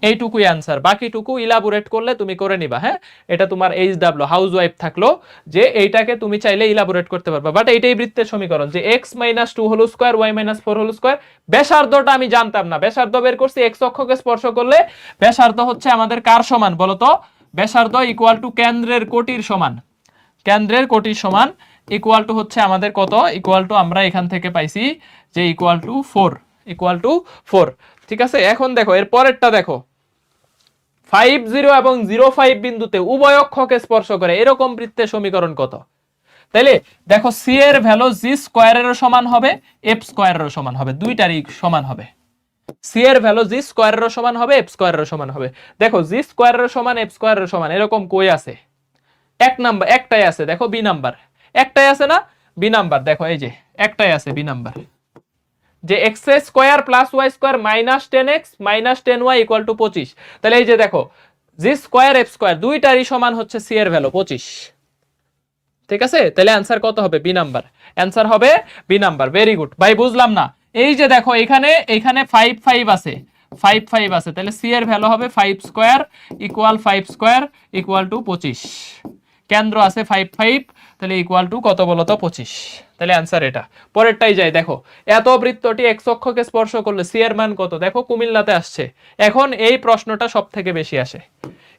এইটুকুই অ্যান্সার, বাকিটুকু ইলাবোরেট করলে তুমি করে নিবা। হ্যাঁ, এটা তোমার HW হাউস ওয়াইফ থাকলো, যে এইটাকে তুমি চাইলে ইলাবোরেট করতে পারবা, বাট এইটাই বৃত্তের সমীকরণ যে x - 2² y - 4²। ব্যাসার্ধটা আমি জানতাম না, ব্যাসার্ধ বের করছি, x অক্ষকে স্পর্শ করলে ব্যাসার্ধ হচ্ছে আমাদের কার সমান বলতো? ব্যাসার্ধ ইকুয়াল টু কেন্দ্রের কোটির সমান, কেন্দ্রের কোটির সমান ইকুয়াল টু হচ্ছে আমাদের কত? ইকুয়াল টু আমরা এখান থেকে পাইছি যে ইকুয়াল টু 4, ইকুয়াল টু 4। ঠিক আছে, এখন দেখো এর পরেরটা দেখো, 50 এবং 05 বিন্দুতে উভয় অক্ষকে স্পর্শ করে এরকম বৃত্তের সমীকরণ কত? তাইলে দেখো সি এর ভ্যালু g² সমান হবে, f² সমান হবে, দুইটারই সমান হবে। সি এর ভ্যালু g² সমান হবে, f² সমান হবে। দেখো g² সমান f² সমান এরকম কই আছে? এক নাম্বার একটাই আছে, দেখো বি নাম্বার একটাই আছে না? বি নাম্বার দেখো, এই যে একটাই আছে বি নাম্বার, যে x² plus y² minus 10x minus 10y equal to 25। তাহলে এই যে দেখো g² f² দুইটারই সমান হচ্ছে c এর ভ্যালু 25। ঠিক আছে, তাহলে অ্যানসার কত হবে? বি নাম্বার, অ্যানসার হবে বি নাম্বার। ভেরি গুড ভাই, বুঝলাম না, এই যে দেখো এখানে 5 আছে, 5 আছে, তাহলে c এর ভ্যালু হবে 5² ইকুয়াল 5² ইকুয়াল টু 25। কেন্দ্র আছে 5, তাহলে ইকুয়াল টু কত বলতো? 25। তাহলে অ্যানসার এটা। পরেরটাই যাই, দেখো এত বৃত্তটি x অক্ষকে স্পর্শ করলে c এর মান কত? দেখো কুমিল্লাতে আসছে। এখন এই প্রশ্নটা সব থেকে বেশি আসে,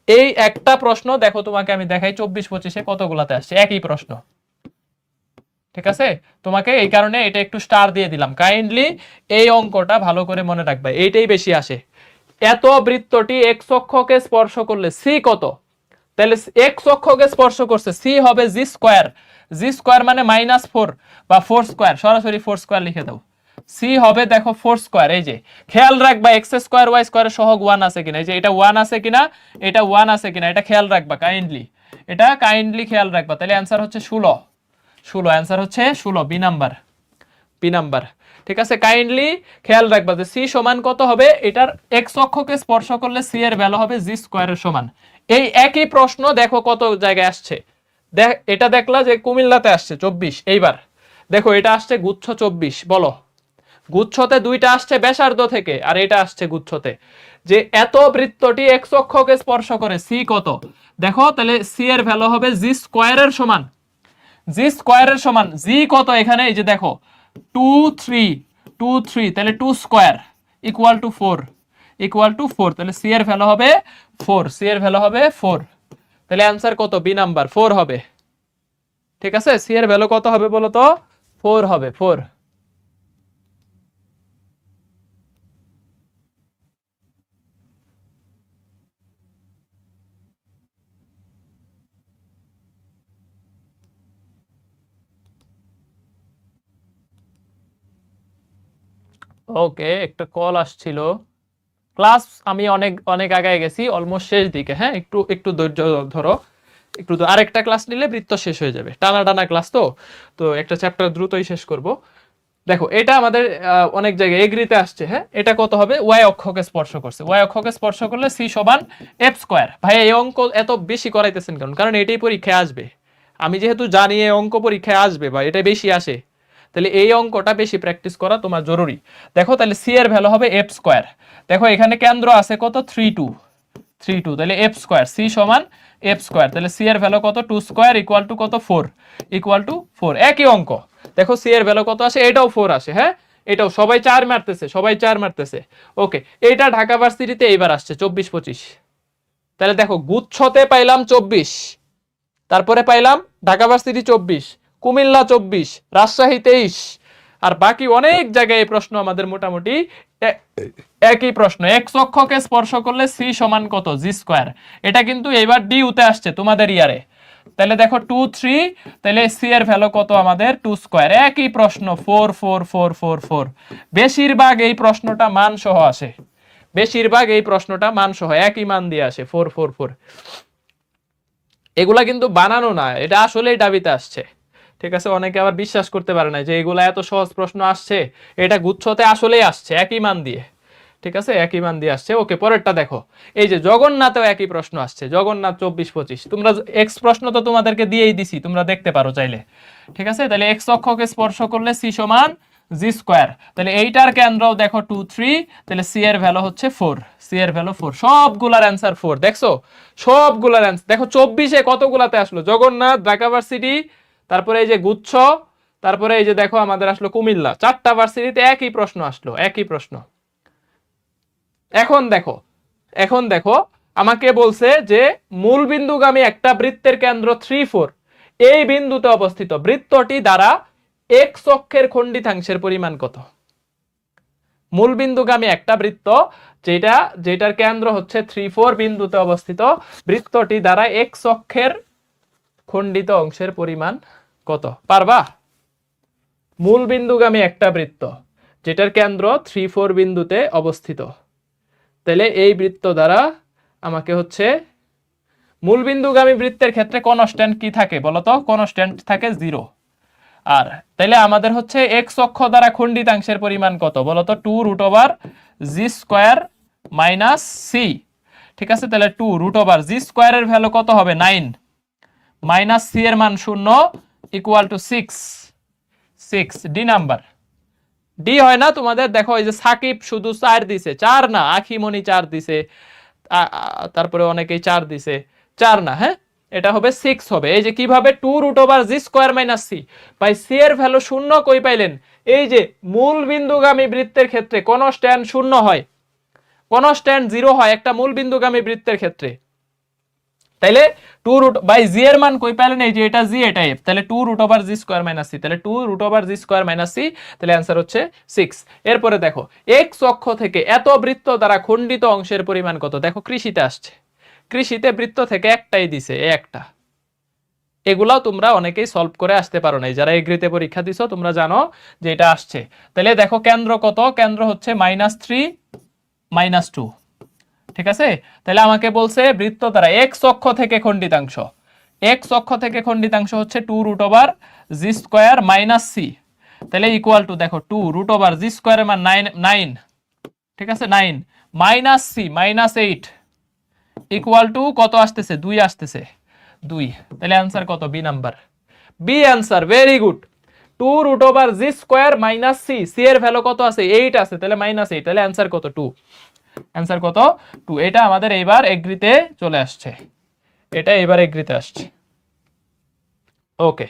এই একটা প্রশ্ন দেখো তোমাকে আমি দেখাই 24-25-এ কতগুলাতে আসছে একই প্রশ্ন। ঠিক আছে, তোমাকে এই কারণে এটা একটু স্টার দিয়ে দিলাম। কাইন্ডলি এই অঙ্কটা ভালো করে মনে রাখবে, এইটাই বেশি আসে। এত বৃত্তটি এক্স অক্ষকে স্পর্শ করলে সি কত? তাহলে এক্স অক্ষকে স্পর্শ করছে, সি হবে জি স্কোয়ার। জি স্কোয়ার মানে -4 বা 4 স্কোয়ার, সরাসরি 4 স্কোয়ার লিখে দাও। সি হবে দেখো 4 স্কোয়ার। এই যে খেয়াল রাখবা এক্স স্কোয়ার ওয়াই স্কোয়ার সহগ 1 আছে কিনা, এই যে এটা 1 আছে কিনা, এটা 1 আছে কিনা, এটা খেয়াল রাখবা কাইন্ডলি, এটা কাইন্ডলি খেয়াল রাখবা। তাহলে অ্যান্সার হচ্ছে 16, 16 অ্যান্সার হচ্ছে 16, বি নাম্বার, বি নাম্বার। ঠিক আছে, কাইন্ডলি খেয়াল রাখবা যে সি সমান কত হবে, এটার এক্স অক্ষকে স্পর্শ করলে সি এর ভ্যালু হবে জি স্কোয়ারের সমান। এই একই প্রশ্ন দেখো কত জায়গায় আসছে, দেখ এটা দেখলা যে কুমিল্লাতে আসছে 24, এইবার দেখো এটা আসছে গুচ্ছ 24, বলো গুচ্ছতে দুইটা আসছে ব্যাসার্ধ থেকে, আর এটা আসছে গুচ্ছতে। যে এত বৃত্তটি এক্স অক্ষকে স্পর্শ করে সি কত, দেখো তাহলে সি এর ভ্যালু হবে জি স্কোয়ারের সমান, জি স্কোয়ারের সমান। জি কত এখানে, এই যে দেখো 2 3 2 3, তাহলে 2 square equal two 4, equal to 4, তাহলে সি এর ভ্যালু হবে 4, সি এর ভ্যালু হবে 4। তাহলে অ্যান্সার কত, বি নাম্বার 4 হবে। ঠিক আছে, সি এর ভ্যালু কত হবে বলো তো, 4 হবে, 4। ওকে, একটা কল আসছিল। ক্লাস আমি অনেক অনেক আগায় গেছি, অলমোস্ট শেষ দিকে। হ্যাঁ, একটু একটু ধৈর্য ধরো, একটু আরেকটা ক্লাস নিলে বৃত্ত শেষ হয়ে যাবে, টানা টানা ক্লাস তো, তো একটা চ্যাপ্টার দ্রুতই শেষ করব। দেখো এটা আমাদের অনেক জায়গায় এগ্রিতে আসছে। হ্যাঁ, এটা কত হবে, ওয়াই অক্ষকে স্পর্শ করছে, ওয়াই অক্ষকে স্পর্শ করলে সি সমান এফ স্কোয়ার। ভাই এই অঙ্ক এত বেশি করাইতেছেন কারণ, কারণ এটাই পরীক্ষায় আসবে। আমি যেহেতু জানি এই অঙ্ক পরীক্ষায় আসবে বা এটা বেশি আসে, তাহলে এই অঙ্কটা বেশি প্র্যাকটিস করা তোমার জরুরি। দেখো তাহলে সি এর ভ্যালু হবে এফ স্কোয়ার। দেখো এখানে কেন্দ্র আছে কত, 3 2 3 2, তাহলে এফ স্কোয়ার, সি সমান এফ স্কোয়ার। তাহলে সি এর ভ্যালু কত, 2 স্কোয়ার ইকুয়াল টু কত, 4, ইকুয়াল টু 4। একই অঙ্ক, দেখো সি এর ভ্যালু কত আসে, এটাও 4 আসে। হ্যাঁ, এটাও সবাই 4 মারতেছে, সবাই 4 মারতেছে। ওকে, এইটা ঢাকা ভার্সিটিতে এইবার আসছে 24 25। তাহলে দেখো গুচ্ছতে পাইলাম 24, তারপরে পাইলাম ঢাকা ভার্সিটি 24, কুমিল্লা 24, রাজশাহী 23, আর বাকি অনেক জায়গায় এই প্রশ্ন আমাদের মোটামুটি একই প্রশ্ন। এক্স অক্ষকে স্পর্শ করলে সি সমান কত, জি স্কোয়ার। এটা কিন্তু এবার ডি উতে আসছে তোমাদের ইয়ারে। তাহলে দেখো 2 3, তাহলে সি এর ভ্যালু কত আমাদের 2 স্কোয়ার। একই প্রশ্ন 4 4 4 4 4। বেশিরভাগ এই প্রশ্নটা মান সহ আসে, বেশিরভাগ এই প্রশ্নটা মান সহ একই মান দিয়ে আসে, 4 4 4। এগুলা কিন্তু বানানো না, এটা আসলেই ডাবিতে আসছে। ঠিক আছে, অনেকে আবার বিশ্বাস করতে পারে না যে এগুলা এত সহজ প্রশ্ন আসছে, এটা গুচ্ছতে আসলেই আসছে একই মান দিয়ে। ঠিক আছে, একই মান দিয়ে আসছে। ওকে, পরেরটা দেখো, এই যে জগন্নাথেও একই প্রশ্ন আসছে, জগন্নাথ 24 25। তোমরা এক্স প্রশ্ন তো তোমাদেরকে দিয়েই দিছি, তোমরা দেখতে পারো চাইলে। ঠিক আছে, তাহলে এক্স অক্ষকে স্পর্শ করলে সি সমান জি স্কোয়ার। তাহলে এইটার কেন্দ্রও দেখো 2 3, তাহলে সি এর ভ্যালু হচ্ছে 4, সি এর ভ্যালু 4। সবগুলার অ্যান্সার 4, দেখছো সবগুলার অ্যান্সার। দেখো 24-এ কতগুলাতে আসলো, জগন্নাথ, ঢাকা ভার্সিটি, তারপরে এই যে গুচ্ছ, তারপরে এই যে দেখো আমাদের আসলো কুমিল্লা। 4টা ভার্সিটিতে একই প্রশ্ন আসলো, একই প্রশ্ন। এখন দেখো, এখন দেখো আমাকে বলছে যে মূল বিন্দুগামী একটা বৃত্তের কেন্দ্র 3 4 এই বিন্দুতে অবস্থিত, বৃত্তটি দ্বারা এক্স অক্ষের খণ্ডিতাংশের পরিমাণ কত। মূল বিন্দুগামী একটা বৃত্ত, যেটার কেন্দ্র হচ্ছে 3 4 বিন্দুতে অবস্থিত, বৃত্তটি দ্বারা এক্স অক্ষের খণ্ডিত অংশের পরিমাণ কত, পারবা? মূল বিন্দুগামী একটা বৃত্ত যেটার কেন্দ্র 3 4 বিন্দুতে অবস্থিত, তাহলে এই বৃত্ত দ্বারা আমাকে হচ্ছে, মূল বিন্দুগামী বৃত্তের ক্ষেত্রে কনস্ট্যান্ট কি থাকে বলতো, কনস্ট্যান্ট থাকে 0। আর তাহলে আমাদের হচ্ছে এক্স অক্ষ দ্বারা খণ্ডিতাংশের পরিমাণ কত বলতো, 2√g² মাইনাস সি। ঠিক আছে, তাহলে 2√g² এর ভ্যালু কত হবে, 9, মাইনাস সি এর মান 0, equal to 6, 6, D number. D হয় না তোমাদের, দেখো এই যে সাকিব শুধু 4 দিছে, 4 না, আখিমণি 4 দিছে, তারপরে অনেকেই 4 দিছে, 4 না। হ্যাঁ, এটা হবে 6 হবে। এই যে কিভাবে, 2√g² minus C, by C এর ভ্যালু 0 কই পাইলেন, এই যে মূল বিন্দুগামী বৃত্তের ক্ষেত্রে কনস্ট্যান্ট 0 হয়, কনস্ট্যান্ট 0 হয় একটা মূল বিন্দুগামী বৃত্তের ক্ষেত্রে। তাইলে টু রুট বাই জি এর মান কই পেলেন, এই যে এটা জি এটা এফ, তাহলে two root over g square minus C, তাহলে two root over g square minus C, তাহলে অ্যান্সার হচ্ছে 6। এরপরে দেখো এক্স অক্ষ থেকে এত বৃত্ত দ্বারা খণ্ডিত অংশের পরিমাণ কত, দেখো কৃষিতে আসছে, কৃষিতে বৃত্ত থেকে একটাই দিছে, একটা। এগুলাও তোমরা অনেকেই সলভ করে আসতে পারো নাই, যারা এগ্রিতে পরীক্ষা দিছো তোমরা জানো যে এটা আসছে। তাহলে দেখো কেন্দ্র কত, কেন্দ্র হচ্ছে -3 -2, ঠিক আছে। তাহলে আমাকে বলছে বৃত্ত দ্বারা এক্স অক্ষ থেকে খণ্ডিতাংশ, এক্স অক্ষ থেকে খণ্ডিতাংশ হচ্ছে two root over g square minus C, তাহলে ইকুয়াল টু দেখো two root over g square মান 9, ঠিক আছে 9 মাইনাস সি -8 ইকুয়াল টু কত আসতেছে, 2 আসতেছে 2। তাহলে অ্যান্সার কত, B number, B answer, very good. Two root over g square minus c, c এর ভ্যালু কত আছে, 8 আছে, তাহলে -8, তাহলে অ্যান্সার কত, 2। অ্যান্সার কত, 2। এটা আমাদের এইবার এগ্রিতে চলে আসছে, এটা এবার এগ্রিতে আসছে। ওকে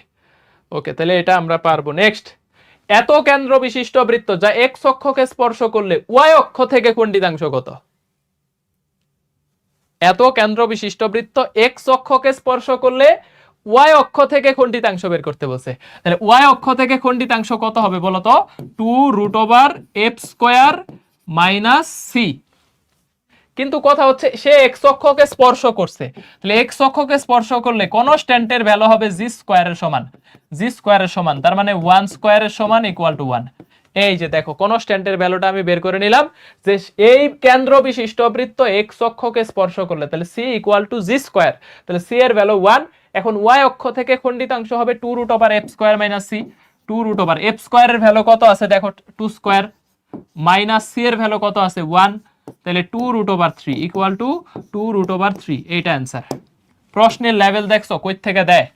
ওকে, তাহলে এটা আমরা পারবো। নেক্সট, এত কেন্দ্র বিশিষ্ট বৃত্ত যা এক্স অক্ষকে স্পর্শ করলে ওয়াই অক্ষ থেকে খণ্ডিতাংশ কত। এত কেন্দ্র বিশিষ্ট বৃত্ত এক্স অক্ষকে স্পর্শ করলে ওয়াই অক্ষ থেকে খণ্ডিতাংশ বের করতে বলছে, তাহলে ওয়াই অক্ষ থেকে খণ্ডিতাংশ কত হবে বলতো, two root over F square minus C. কিন্তু কথা হচ্ছে সে এক্স অক্ষকে স্পর্শ করছে, তাহলে এক্স অক্ষকে স্পর্শ করলে কনস্ট্যান্টের ভ্যালু হবে জি স্কোয়ারের সমান, জি স্কোয়ারের সমান, তার মানে 1 স্কোয়ারের সমান ইকুয়াল টু 1। এই যে দেখো কনস্ট্যান্টের ভ্যালুটা আমি বের করে নিলাম, যে এই কেন্দ্র বিশিষ্ট বৃত্ত এক্স অক্ষকে স্পর্শ করলে তাহলে C equal to G square, তাহলে সি এর ভ্যালু 1। এখন ওয়াই অক্ষ থেকে খণ্ডিতাংশ হবে two root over F square minus C, two root over F স্কোয়ারের ভ্যালু কত আছে দেখো 2 স্কোয়ার, মাইনাস সি এর ভ্যালু কত আছে 1, তাহলে two root over 3 equal to two root over 3, এইটা অ্যান্সার। প্রশ্নের লেভেল দেখছো কই থেকে দেয়,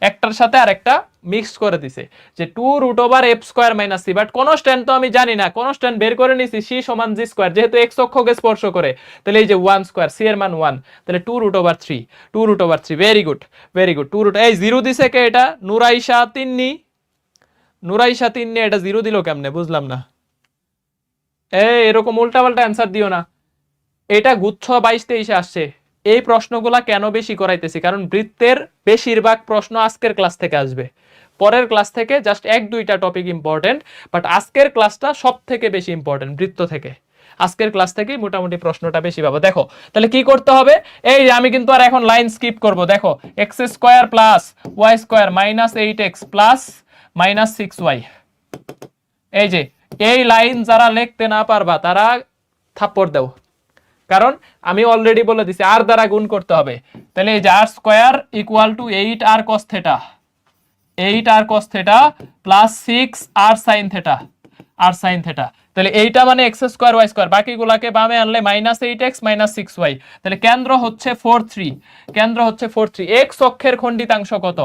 একটার সাথে আরেকটা মিক্স করে দিছে, যে two root over F square minus C, but constant তো আমি জানি না, কনস্ট্যান্ট বের করে নিছি সি সমান জি স্কোয়ার, যেহেতু এক্স অক্ষকে স্পর্শ করে, তাহলে এই যে 1 স্কোয়ার, সি এর মান 1, তাহলে two root over 3, two root over 3, very good very good. Two root, এই জিরো দিছে কে, এটা নুরাইশা তিন্নি, নুরাইশা তিন্নি, এটা জিরো দিল কেমনে বুঝলাম না। এরকম উল্টাপাল্টা অ্যান্সার দিও না, এটা গুচ্ছ 22-23 আসছে। এই প্রশ্নগুলা কেন বেশি করাইতেছি, কারণ বৃত্তের বেশিরভাগ প্রশ্ন আজকের ক্লাস থেকে আসবে, পরের ক্লাস থেকে জাস্ট 1-2টা টপিক ইম্পর্টেন্ট, বাট আজকের ক্লাসটা সব থেকে বেশি ইম্পর্টেন্ট বৃত্ত থেকে, আজকের ক্লাস থেকেই মোটামুটি প্রশ্নটা বেশি পাবো। দেখো তাহলে কি করতে হবে, এই আমি কিন্তু আর এখন লাইন স্কিপ করব, দেখো x square plus y square minus 8x plus minus 6y, এই যে এই লাইন যারা লিখতে না পারবা তারা থাপ্পড় দাও, কারণ আমি অলরেডি বলে দিছি আর দ্বারা গুণ করতে হবে। তাহলে এই যে r square equal to 8r cos theta, 8r cos theta plus 6r sin theta, r sin theta, তাহলে এইটা মানে এক্স স্কোয়ার ওয়াই স্কোয়ার, বাকিগুলাকে বামে আনলে -8x -6y, তাহলে কেন্দ্র হচ্ছে 4-3, কেন্দ্র হচ্ছে 4-3। এক্স অক্ষের খণ্ডিতাংশ কত,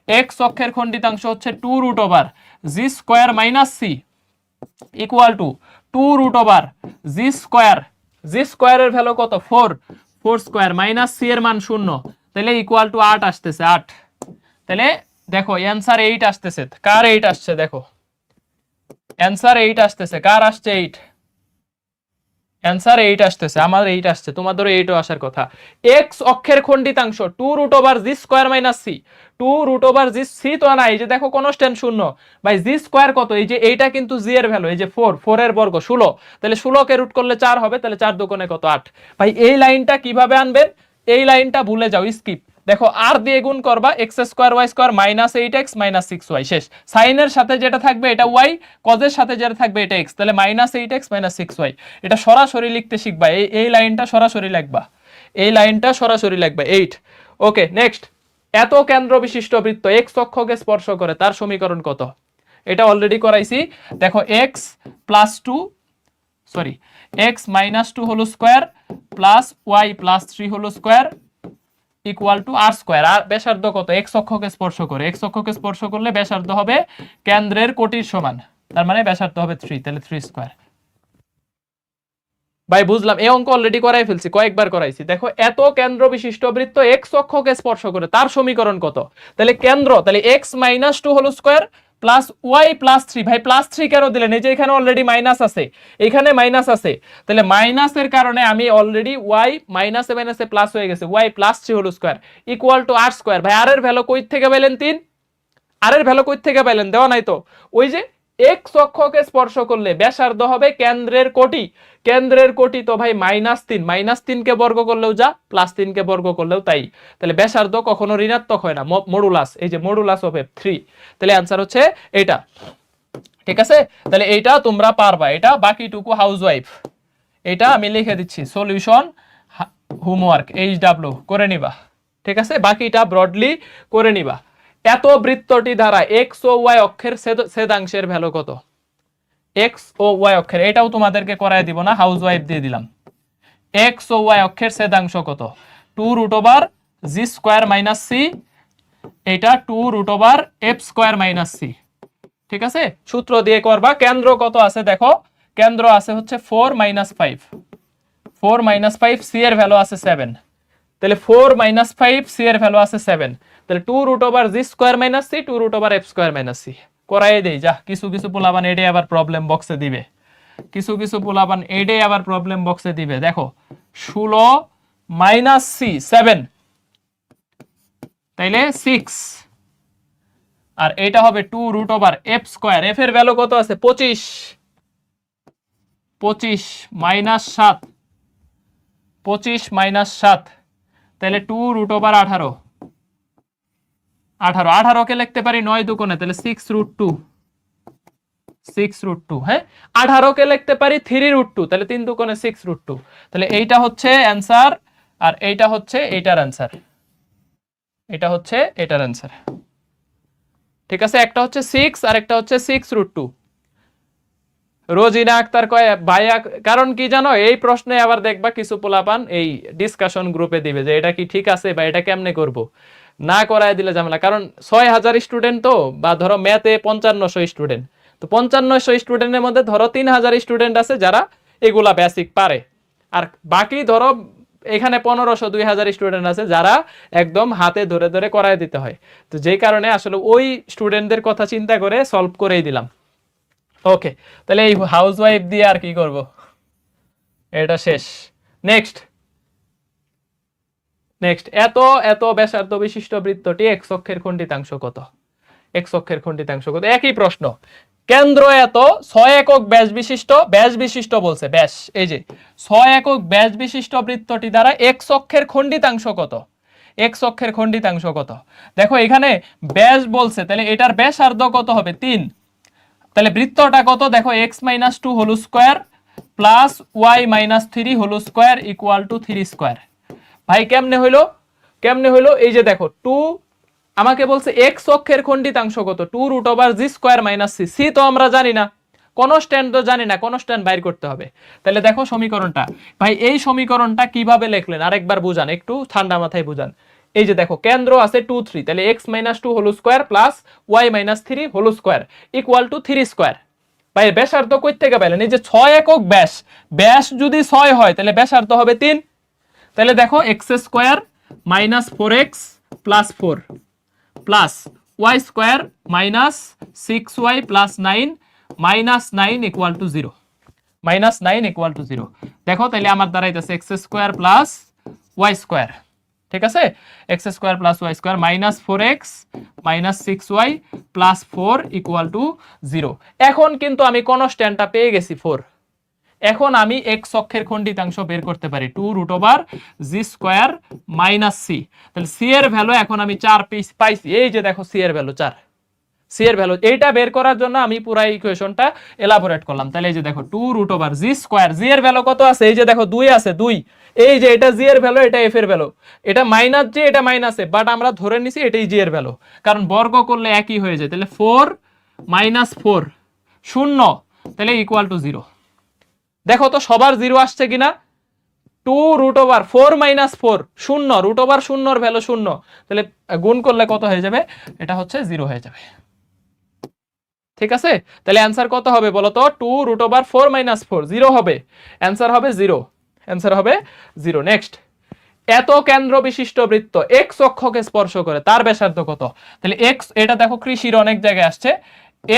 এক্স অক্ষের খণ্ডিতাংশ হচ্ছে two root over g square minus c equal to two root over g square, g স্কোয়ারের ভ্যালু কত 4, 4 স্কোয়ার মাইনাস সি এর মান 0, তাহলে ইকুয়াল টু 8 আসতেছে 8। তাহলে দেখো অ্যান্সার 8 আসতেছে, কার 8 আসছে দেখো, অ্যান্সার 8 আসতেছে, কার আসছে 8, অ্যান্সার 8 আসতেছে, আমার 8 আসছে, তোমাদেরও 8ও আসার কথা। এক্স অক্ষের খণ্ডিতাংশ two root over g square minus C, two root over g, c তো না, এই যে দেখো কনস্ট্যান্ট 0, ভাই জি স্কোয়ার কত, এই যে এইটা কিন্তু জি এর ভ্যালু, এই যে 4, 4 এর বর্গ 16, তাহলে 16 কে রুট করলে 4 হবে, তাহলে 4 দুগুণে কত 8। ভাই এই লাইনটা কিভাবে আনবেন, এই লাইনটা ভুলে যাও, স্কিপ। দেখো আর দিয়ে গুণ করবা, x square y square minus 8x minus 6y, শেষ। সাইনের সাথে যেটা থাকবে এটা ওয়াই, কজের সাথে যেটা থাকবে এটা এক্স, তাহলে -8x -6y, এটা সরাসরি লিখতে শিখবা, এই লাইনটা সরাসরি লিখবা, এই লাইনটা সরাসরি লিখবা 8। ওকে নেক্সট, এত কেন্দ্র বিশিষ্ট বৃত্ত এক্স অক্ষকে স্পর্শ করে তার সমীকরণ কত, এটা অলরেডি করাইছি। দেখো x plus 2, sorry x minus 2 whole square plus y plus 3 whole square equal to r square, আর ব্যাসার্ধ কত, এক্স অক্ষকে স্পর্শ করে, এক্স অক্ষকে স্পর্শ করলে ব্যাসার্ধ হবে কেন্দ্রের কোটির সমান, তার মানে ব্যাসার্ধ হবে 3, তাহলে 3 স্কোয়ার। ভাই বুঝলাম, এই অঙ্ক অলরেডি করাই ফেলছি, কয়েকবার করাইছি। দেখো এত কেন্দ্র বিশিষ্ট বৃত্ত এক্স অক্ষকে স্পর্শ করে তার সমীকরণ কত, তাহলে কেন্দ্র, তাহলে x minus 2 whole square plus y plus three. ভাই প্লাস থ্রি কেন দিলেন? এই যে এখানে অলরেডি মাইনাস আছে, এখানে মাইনাস আছে, তাহলে মাইনাসের কারণে আমি অলরেডি ওয়াই মাইনাসে মাইনাসে প্লাস হয়ে গেছে, y plus three whole square equal to r square. ভাই আর এর ভ্যালু কই থেকে পেলেন? 3। আর এর ভ্যালু কই থেকে পেলেন? দেওয়া নাই তো। ওই যে এক্স অক্ষকে স্পর্শ করলে ব্যাসার্ধ হবে কেন্দ্রের কোটি, কেন্দ্রের কোটি তো ভাই -3, -3 কে বর্গ করলেও যা, +3 কে বর্গ করলেও তাই। তাহলে ব্যাসার্ধ কখনো ঋণাত্মক হয় না, মডুলাস, এই যে মডুলাস অফ f3। তাহলে অ্যান্সার হচ্ছে এটা। ঠিক আছে, তাহলে এইটা তোমরা পারবা, এটা বাকিটুকু হাউসওয়াইফ। এটা আমি লিখে দিচ্ছি, সলিউশন হোমওয়ার্ক HW করে নিবা। ঠিক আছে, বাকিটা ব্রডলি করে নিবা। এত বৃত্তটি দ্বারা এক্স ও ওয়াই অক্ষের ছেদাংশের ভ্যালু কত? এক্স ও ওয়াই অক্ষের, এটাও তোমাদেরকে করায় দিব না, হাউসওয়াইফ দিয়ে দিলাম। এক্স ও ওয়াই অক্ষের ছেদাংশ কত? 2√g² - c, এটা 2√f² - c। ঠিক আছে, সূত্র দিয়ে করবা। কেন্দ্র কত আছে দেখো, কেন্দ্র আছে হচ্ছে 4 - 5, 4 - 5, c এর ভ্যালু আছে 7। তাহলে 4 - 5, c এর ভ্যালু আছে 7, তাহলে 2√g² - c, 2√f² - c করাই দেই যা। কিছু কিছু পোলাবান এডে আবার প্রবলেম বক্সে দিবে, কিছু কিছু পোলাবান এডে আবার প্রবলেম বক্সে দিবে। দেখো 16 - c 7, তাইলে 6, আর এটা হবে 2√f²। f এর ভ্যালু কত আছে? 25, 25 - 7, 25 - 7, তাহলে 2√18, 18, 18 কে লিখতে পারি 9 দুগুণে, তাহলে 6√2, 6√2। হ্যাঁ, 18 কে লিখতে পারি 3√2, তাহলে 3 দুগুণে 6√2। তাহলে এইটা হচ্ছে অ্যান্সার, আর এইটা হচ্ছে এইটার অ্যান্সার, এটা হচ্ছে এটার অ্যান্সার। ঠিক আছে, একটা হচ্ছে 6 আর একটা হচ্ছে 6√2। রোজিনা আক্তার কয় ভাইয়া, কারণ কি জানো, এই প্রশ্নে আবার দেখবা কিছু পোলাপান এই ডিসকাশন গ্রুপে দিবে যে এটা কি ঠিক আছে বা এটা কেমনে করব, না করায় দিলে ঝামেলা। কারণ 6000 স্টুডেন্ট তো, বা ধরো ম্যাথে 5500 স্টুডেন্ট, তো 5500 স্টুডেন্টের মধ্যে ধরো 3000 স্টুডেন্ট আছে যারা এগুলা বেসিক পারে, আর বাকি ধরো এখানে 1500 2000 স্টুডেন্ট আছে যারা একদম হাতে ধরে ধরে করায় দিতে হয়। তো যেই কারণে আসলে ওই স্টুডেন্টদের কথা চিন্তা করে সলভ করেই দিলাম। ওকে, তাহলে এই হাউসওয়াইফ দিয়ে আর কি করব, এটা শেষ। নেক্সট, নেক্সট, এত এত ব্যাসার্ধ বিশিষ্ট বৃত্তটি এক্স অক্ষের খণ্ডিতাংশ কত? এক্স অক্ষের খণ্ডিতাংশ কত? একই প্রশ্ন। কেন্দ্র এত 6 একক ব্যাস বিশিষ্ট, ব্যাস বিশিষ্ট বলছে, ব্যাস, এই যে 6 একক ব্যাস বিশিষ্ট বৃত্তটি দ্বারা এক্স অক্ষের খণ্ডিতাংশ কত? এক্স অক্ষের খণ্ডিতাংশ কত? দেখো এখানে ব্যাস বলছে, তাহলে এটার ব্যাসার্ধ কত হবে? 3। তাহলে বৃত্তটা কত? দেখো x-2 whole square plus y - 3 whole square equal to 3²। ভাই কেমনে হইলো, কেমনে হইলো? এই যে দেখো 2, আমাকে বলছে এক্স অক্ষের খণ্ডিতাংশ কত? 2√g² - c। c তো আমরা জানি না, কনস্ট্যান্ট তো জানি না, কনস্ট্যান্ট বাইর করতে হবে। তাহলে দেখো সমীকরণটা, ভাই এই সমীকরণটা কিভাবে লিখলেন আরেকবার বুঝান, একটু ঠান্ডা মাথায় বুঝান। এই যে দেখো কেন্দ্র আছে 2 3, তাহলে x-2 whole square plus y - 3 whole square equal to 3²। ভাই ব্যাসার্ধ কই থেকে পেলেন? এই যে 6 একক ব্যাস, ব্যাস যদি 6 হয় তাহলে ব্যাসার্ধ হবে 3। তাহলে দেখো x² - 4x plus 4 plus y² - 6y plus 9 -9 equal to 0, -9 equal to 0। দেখো তাহলে আমার দাঁড়াইতেছে x² প্লাস y²। ঠিক আছে, x² plus y² -4x - 6y plus 4 equal to 0। এখন কিন্তু আমি কনস্ট্যান্টটা পেয়ে গেছি 4। এখন আমি এক্স অক্ষের খণ্ডিতাংশ বের করতে পারি 2√g² - c। তাহলে c এর ভ্যালু এখন আমি 4 পাইছি, এই যে দেখো c এর ভ্যালু 4, c এর ভ্যালু। এইটা বের করার জন্য আমি পুরো ইকুয়েশনটা এলাবোরেট করলাম। তাহলে এই যে দেখো 2√g², g এর ভ্যালু কত আছে? এই যে দেখো 2 আছে, 2, এই যে এটা g এর ভ্যালু, এটা f এর ভ্যালু, এটা -j, এটা মাইনাস এ, বাট আমরা ধরে নিছি এটাই g এর ভ্যালু, কারণ বর্গ করলে একই হয়ে যায়। তাহলে 4 - 4 0, তাহলে ইকুয়াল টু 0। দেখো তো সবার 0 আসছে কিনা? 2√4 - 4 0, √0 এর ভ্যালু 0, তাহলে গুণ করলে কত হয়ে যাবে? এটা হচ্ছে 0 হয়ে যাবে। ঠিক আছে, তাহলে অ্যান্সার কত হবে বলো তো? 2√4 - 4 0 হবে, অ্যান্সার হবে 0, অ্যান্সার হবে 0। নেক্সট, এত কেন্দ্র বিশিষ্ট বৃত্ত এক্স অক্ষকে স্পর্শ করে তার ব্যাসার্ধ কত? তাহলে এক্স, এটা দেখো কৃষির অনেক জায়গায় আসছে,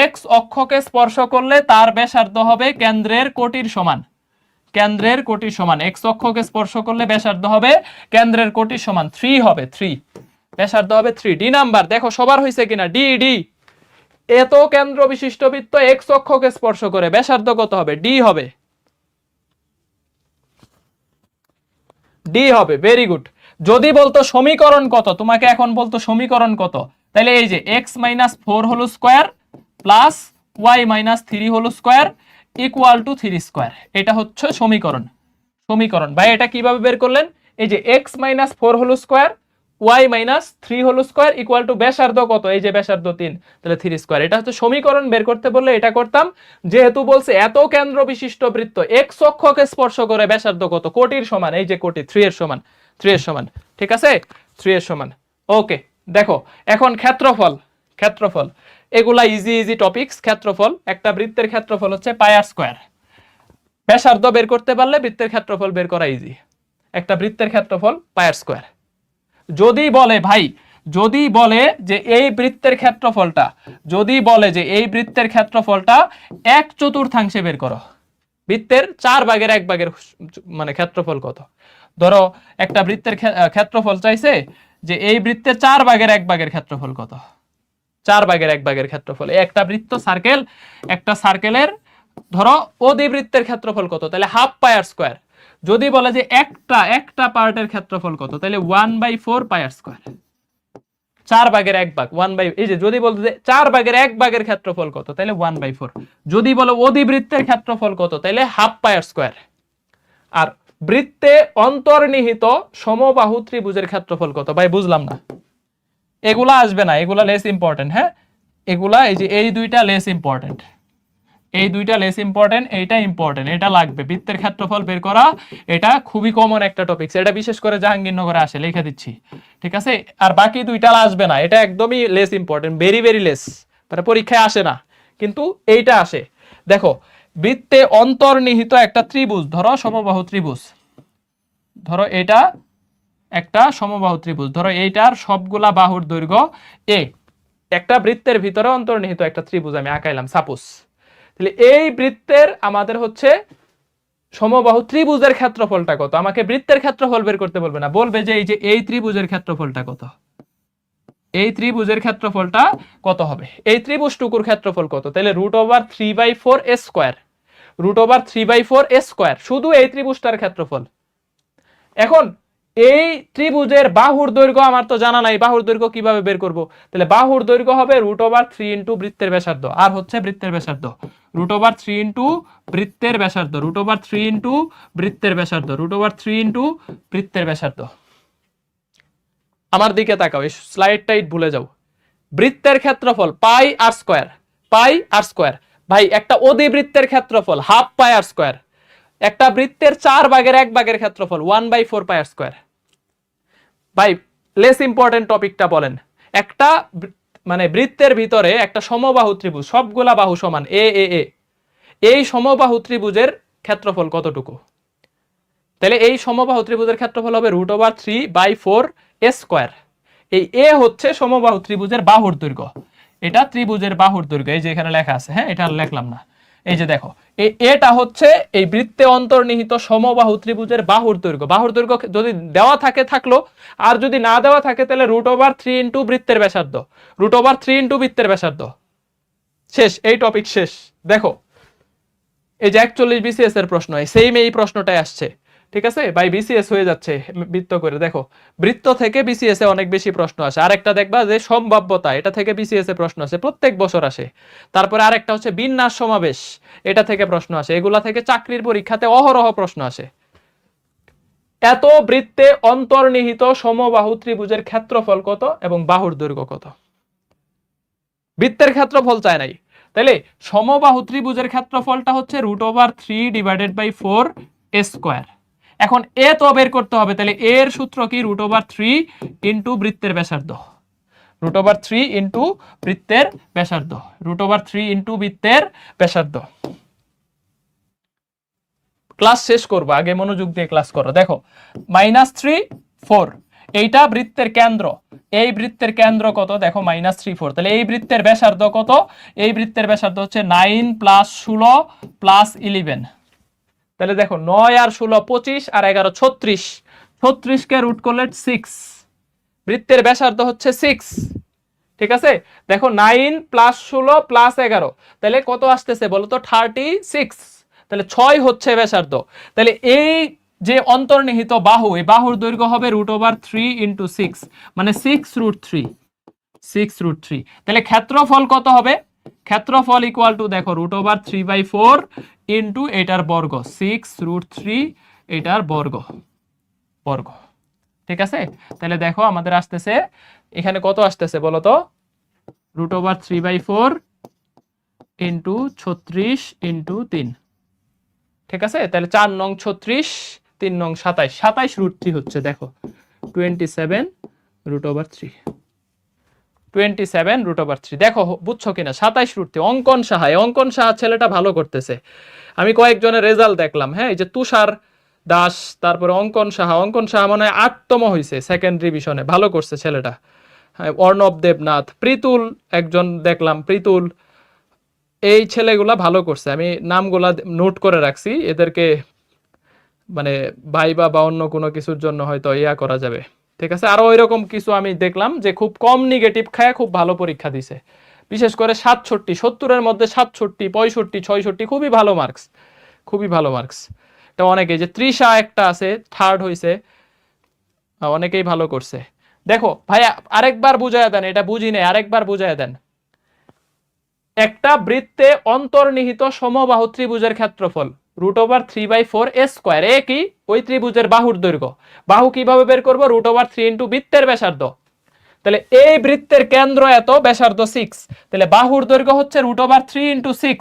এক্স অক্ষকে স্পর্শ করলে তার ব্যাসার্ধ হবে কেন্দ্রের কোটির সমান। কেন্দ্রের কোটির সমান এক্স অক্ষকে স্পর্শ করলে ব্যাসার্ধ হবে কেন্দ্রের কোটির সমান 3 হবে 3, ব্যাসার্ধ হবে 3। ডি নাম্বার দেখো সবার হয়েছে কিনা, ডি ডি এত কেন্দ্র বিশিষ্ট বৃত্ত এক্স অক্ষকে স্পর্শ করে ব্যাসার্ধ কত হবে, ডি হবে, ডি হবে। Very good. যদি বলতো সমীকরণ কত, তোমাকে এখন বলতো সমীকরণ কত, তাহলে এই যে x - 4 whole square plus y - 3 whole square equal to 3 square, এটা হচ্ছে সমীকরণ। সমীকরণ ভাই এটা কিভাবে বের করলেন, এই যে x - 4 whole square y - 3 whole square equal to ব্যাসার্ধ কত, এই যে ব্যাসার্ধ 3, তাহলে 3 স্কয়ার, এটা হচ্ছে সমীকরণ। বের করতে বললে এটা করতাম। যেহেতু বলছে এত কেন্দ্র বিশিষ্ট বৃত্ত x অক্ষকে স্পর্শ করে ব্যাসার্ধ কত, কোটির সমান, এই যে কোটি 3 এর সমান, 3 এর সমান, ঠিক আছে, 3 এর সমান। ওকে দেখো এখন ক্ষেত্রফল, ক্ষেত্রফল এগুলা ইজি ইজি টপিকস। ক্ষেত্রফল, একটা বৃত্তের ক্ষেত্রফল হচ্ছে পাই আর স্কয়ার। ব্যাসার্ধ বের করতে পারলে বৃত্তের ক্ষেত্রফল বের করা ইজি। একটা বৃত্তের ক্ষেত্রফল পাই আর স্কয়ার। যদি বলে ভাই, যদি বলে যে এই বৃত্তের ক্ষেত্রফলটা, যদি বলে যে এই বৃত্তের ক্ষেত্রফলটা 1/4 বের করো, বৃত্তের 4 ভাগের 1 ভাগের মানে ক্ষেত্রফল কত, ধরো একটা বৃত্তের ক্ষেত্রফল চাইছে যে এই বৃত্তের 4 ভাগের 1 ভাগের ক্ষেত্রফল কত, 4 ভাগের 1 ভাগের ক্ষেত্রফল, একটা বৃত্ত সার্কেল, একটা সার্কেলের ধরো অধিবৃত্তের ক্ষেত্রফল কত, তাহলে হাফ পাই আর স্কয়ার। যদি বলে যে একটা পার্টের ক্ষেত্রফল কত, তাহলে 1/4 পাই আর স্কয়ার, 4 ভাগের 1 ভাগ 1/, এই যে যদি বলতে যে 4 ভাগের 1 ভাগের ক্ষেত্রফল কত, তাহলে 1/4। যদি বলো অধিবৃত্তের ক্ষেত্রফল কত, তাহলে হাফ পাই আর স্কয়ার। আর বৃত্তে অন্তর্নিহিত সমবাহু ত্রিভুজের ক্ষেত্রফল কত, ভাই বুঝলাম না, এগুলা আসবে না, এগুলা লেস ইম্পর্টেন্ট। হ্যাঁ এগুলা, এই যে এই দুইটা লেস ইম্পর্টেন্ট, এই দুইটা লেস ইম্পর্টেন্ট, এইটা ইম্পর্টেন্ট, এটা লাগবে বৃত্তের ক্ষেত্রফল বের করা। এটা খুবই কমন একটা টপিক, এটা বিশেষ করে জাহাঙ্গীরনগরে আসে, লিখে দিচ্ছি, ঠিক আছে। আর বাকি দুইটা আসবে না, এটা একদমই less important, very very less, মানে পরীক্ষায় আসে না, কিন্তু এইটা আসে। দেখো বৃত্তে অন্তর্নিহিত একটা ত্রিভুজ, ধরো সমবাহু ত্রিভুজ, ধরো এটা একটা সমবাহু ত্রিভুজ, ধরো এইটার সবগুলা বাহুর দৈর্ঘ্য এ, একটা বৃত্তের ভিতরে অন্তর্নিহিত একটা ত্রিভুজ আমি আঁকাইলাম সাপোজ। তাহলে এই বৃত্তের আমাদের হচ্ছে সমবাহু ত্রিভুজের ক্ষেত্রফলটা কত, আমাকে বৃত্তের ক্ষেত্রফল বের করতে বলবে না, বলবে যে এই যে এই ত্রিভুজের ক্ষেত্রফলটা কত, এই ত্রিভুজের ক্ষেত্রফলটা কত হবে, এই ত্রিভুজটুকুর ক্ষেত্রফল কত, তাহলে √3/4 a স্কয়ার, √3/4 a স্কয়ার, শুধু এই ত্রিভুজটার ক্ষেত্রফল। এখন এই ত্রিভুজের বাহুর দৈর্ঘ্য আমার তো জানা নাই, বাহুর দৈর্ঘ্য কিভাবে বের করব, তাহলে বাহুর দৈর্ঘ্য হবে √3 ইনটু বৃত্তের ব্যাসার্ধ, আর হচ্ছে বৃত্তের ব্যাসার্ধ, √3 ইনটু বৃত্তের ব্যাসার্ধ, √3 ইনটু বৃত্তের ব্যাসার্ধ, √3 ইনটু বৃত্তের ব্যাসার্ধ। আমার দিকে তাকাও, এই স্লাইডটাই ভুলে যাও। বৃত্তের ক্ষেত্রফল পাই আর স্কয়ার, পাই আর স্কয়ার, ভাই একটা অধিবৃত্তের ক্ষেত্রফল হাফ পাই আর স্কয়ার, একটা বৃত্তের 4 ভাগের 1 ভাগের ক্ষেত্রফল 1/4 পাই আর স্কয়ার। ভাই লেস ইম্পর্টেন্ট টপিকটা বলেন, একটা মানে বৃত্তের ভিতরে একটা সমবাহু ত্রিভুজ, সবগুলা বাহু সমান এ এ এ, এই সমবাহু ত্রিভুজের ক্ষেত্রফল কতটুকু, তাহলে এই সমবাহু ত্রিভুজের ক্ষেত্রফল হবে √3/4 a স্কয়ার। এই এ হচ্ছে সমবাহু ত্রিভুজের বাহুর দৈর্ঘ্য, এটা ত্রিভুজের বাহুর দৈর্ঘ্য, এই যে এখানে লেখা আছে, হ্যাঁ এটা লিখলাম না, এই যে দেখো এটা হচ্ছে এই বৃত্তে অন্তর্নিহিত সমবাহু ত্রিভুজের বাহুর দৈর্ঘ্য। বাহুর দৈর্ঘ্য যদি দেওয়া থাকে থাকলো, আর যদি না দেওয়া থাকে তাহলে √3 ইনটু বৃত্তের ব্যাসার্ধ, √3 ইনটু বৃত্তের ব্যাসার্ধ, শেষ, এই টপিক শেষ। দেখো এই যে 41 বিসিএস এর প্রশ্ন, সেম এই প্রশ্নটাই আসছে, ঠিক আছে ভাই, বিসিএস হয়ে যাচ্ছে বৃত্ত করে। দেখো বৃত্ত থেকে বিসিএস এ অনেক বেশি প্রশ্ন আসে। আরেকটা দেখবা যে সম্ভাব্যতা, এটা থেকে বিসিএস এ প্রশ্ন আসে, প্রত্যেক বছর আসে। তারপরে আরেকটা হচ্ছে বিন্যাস সমাবেশ, এটা থেকে প্রশ্ন আসে। এগুলা থেকে চাকরির পরীক্ষাতে অহরহ প্রশ্ন আসে। এত বৃত্তে অন্তর্নিহিত সমবাহু ত্রিভুজের ক্ষেত্রফল কত এবং বাহুর দৈর্ঘ্য কত, বৃত্তের ক্ষেত্রফল চায় নাই, তাহলে সমবাহু ত্রিভুজের ক্ষেত্রফলটা হচ্ছে √3/4 a স্কয়ার। এখন এ তো বের করতে হবে, তাহলে এর সূত্র কি, √3 ইনটু বৃত্তের ব্যাসার্ধ, √3 ইনটু বৃত্তের ব্যাসার্ধ, √3 ইনটু বৃত্তের ব্যাসার্ধ। ক্লাস শেষ করবো, আগে মনোযোগ দিয়ে ক্লাস করো। দেখো -3 4, এইটা বৃত্তের কেন্দ্র, এই বৃত্তের কেন্দ্র কত দেখো -3 4, তাহলে এই বৃত্তের ব্যাসার্ধ কত, এই বৃত্তের ব্যাসার্ধ হচ্ছে 9 + 16 + 11, তাহলে দেখো 9 আর 16 25 আর 11 36, 36 কে রুট করলে 6, বৃত্তের ব্যাসার্ধ হচ্ছে 6, ঠিক আছে। দেখো 9 + 16 + 11, তাহলে কত আসতেছে বলো তো 36, তাহলে 6 হচ্ছে ব্যাসার্ধ। তাহলে এই যে অন্তর্নিহিত বাহু, এই বাহুর দৈর্ঘ্য হবে √3 × 6, মানে 6√3, 6√3। তাহলে ক্ষেত্রফল কত হবে, ক্ষেত্রফল ইকুয়াল টু দেখো √3/4 ইন্টু এটার বর্গ, 6√3 এটার বর্গ, বর্গ, ঠিক আছে। তাহলে দেখো আমাদের আসতেছে এখানে কত আসতেছে বলো তো, √3/4 ইন্টু 36 ইন্টু 3, ঠিক আছে। তাহলে 4 নং 36, 3 নং 27, 27√3 হচ্ছে দেখো 27√3, 27√3। দেখো বুঝছো কিনা, 27√3। অঙ্কন সাহা, অঙ্কন সাহা ছেলেটা ভালো করতেছে, আমি কয়েকজনের রেজাল্ট দেখলাম, হ্যাঁ, এই যে তুষার দাস, তারপরে অঙ্কন সাহা, অঙ্কন সাহা মনে হয় 8তম হয়েছে সেকেন্ড রিভিশনে, ভালো করছে ছেলেটা। হ্যাঁ, অর্ণব দেবনাথ, প্রীতুল একজন দেখলাম, প্রীতুল, এই ছেলেগুলা ভালো করছে, আমি নামগুলা নোট করে রাখছি, এদেরকে মানে ভাইবা বা অন্য কোনো কিছুর জন্য হয়তো ইয়া করা যাবে, ঠিক আছে। আরো ওইরকম কিছু আমি দেখলাম যে খুব কম নেগেটিভ খায় খুব ভালো পরীক্ষা দিছে, বিশেষ করে 67, 70-এর মধ্যে 67, 65, 66, খুবই ভালো মার্কস, খুবই ভালো মার্কস। এটা অনেকে, যে তৃষা একটা আছে থার্ড হয়েছে, অনেকেই ভালো করছে। দেখো ভাই আরেকবার বুঝায় দেন, এটা বুঝি নেই, আরেকবার বুঝায় দেন। একটা বৃত্তে অন্তর্নিহিত সমবাহু ত্রিভুজের ক্ষেত্রফল √3/4 এ কি, ওই ত্রিভুজের বাহুর দৈর্ঘ্য। বাহু কিভাবে বের করবো, √3 ইন্টু বৃত্তের ব্যাসার্ধ, তাহলে এই বৃত্তের কেন্দ্র এত, ব্যাসার্ধ 6, তাহলে বাহুর দৈর্ঘ্য হচ্ছে √3 ইন্টু 6,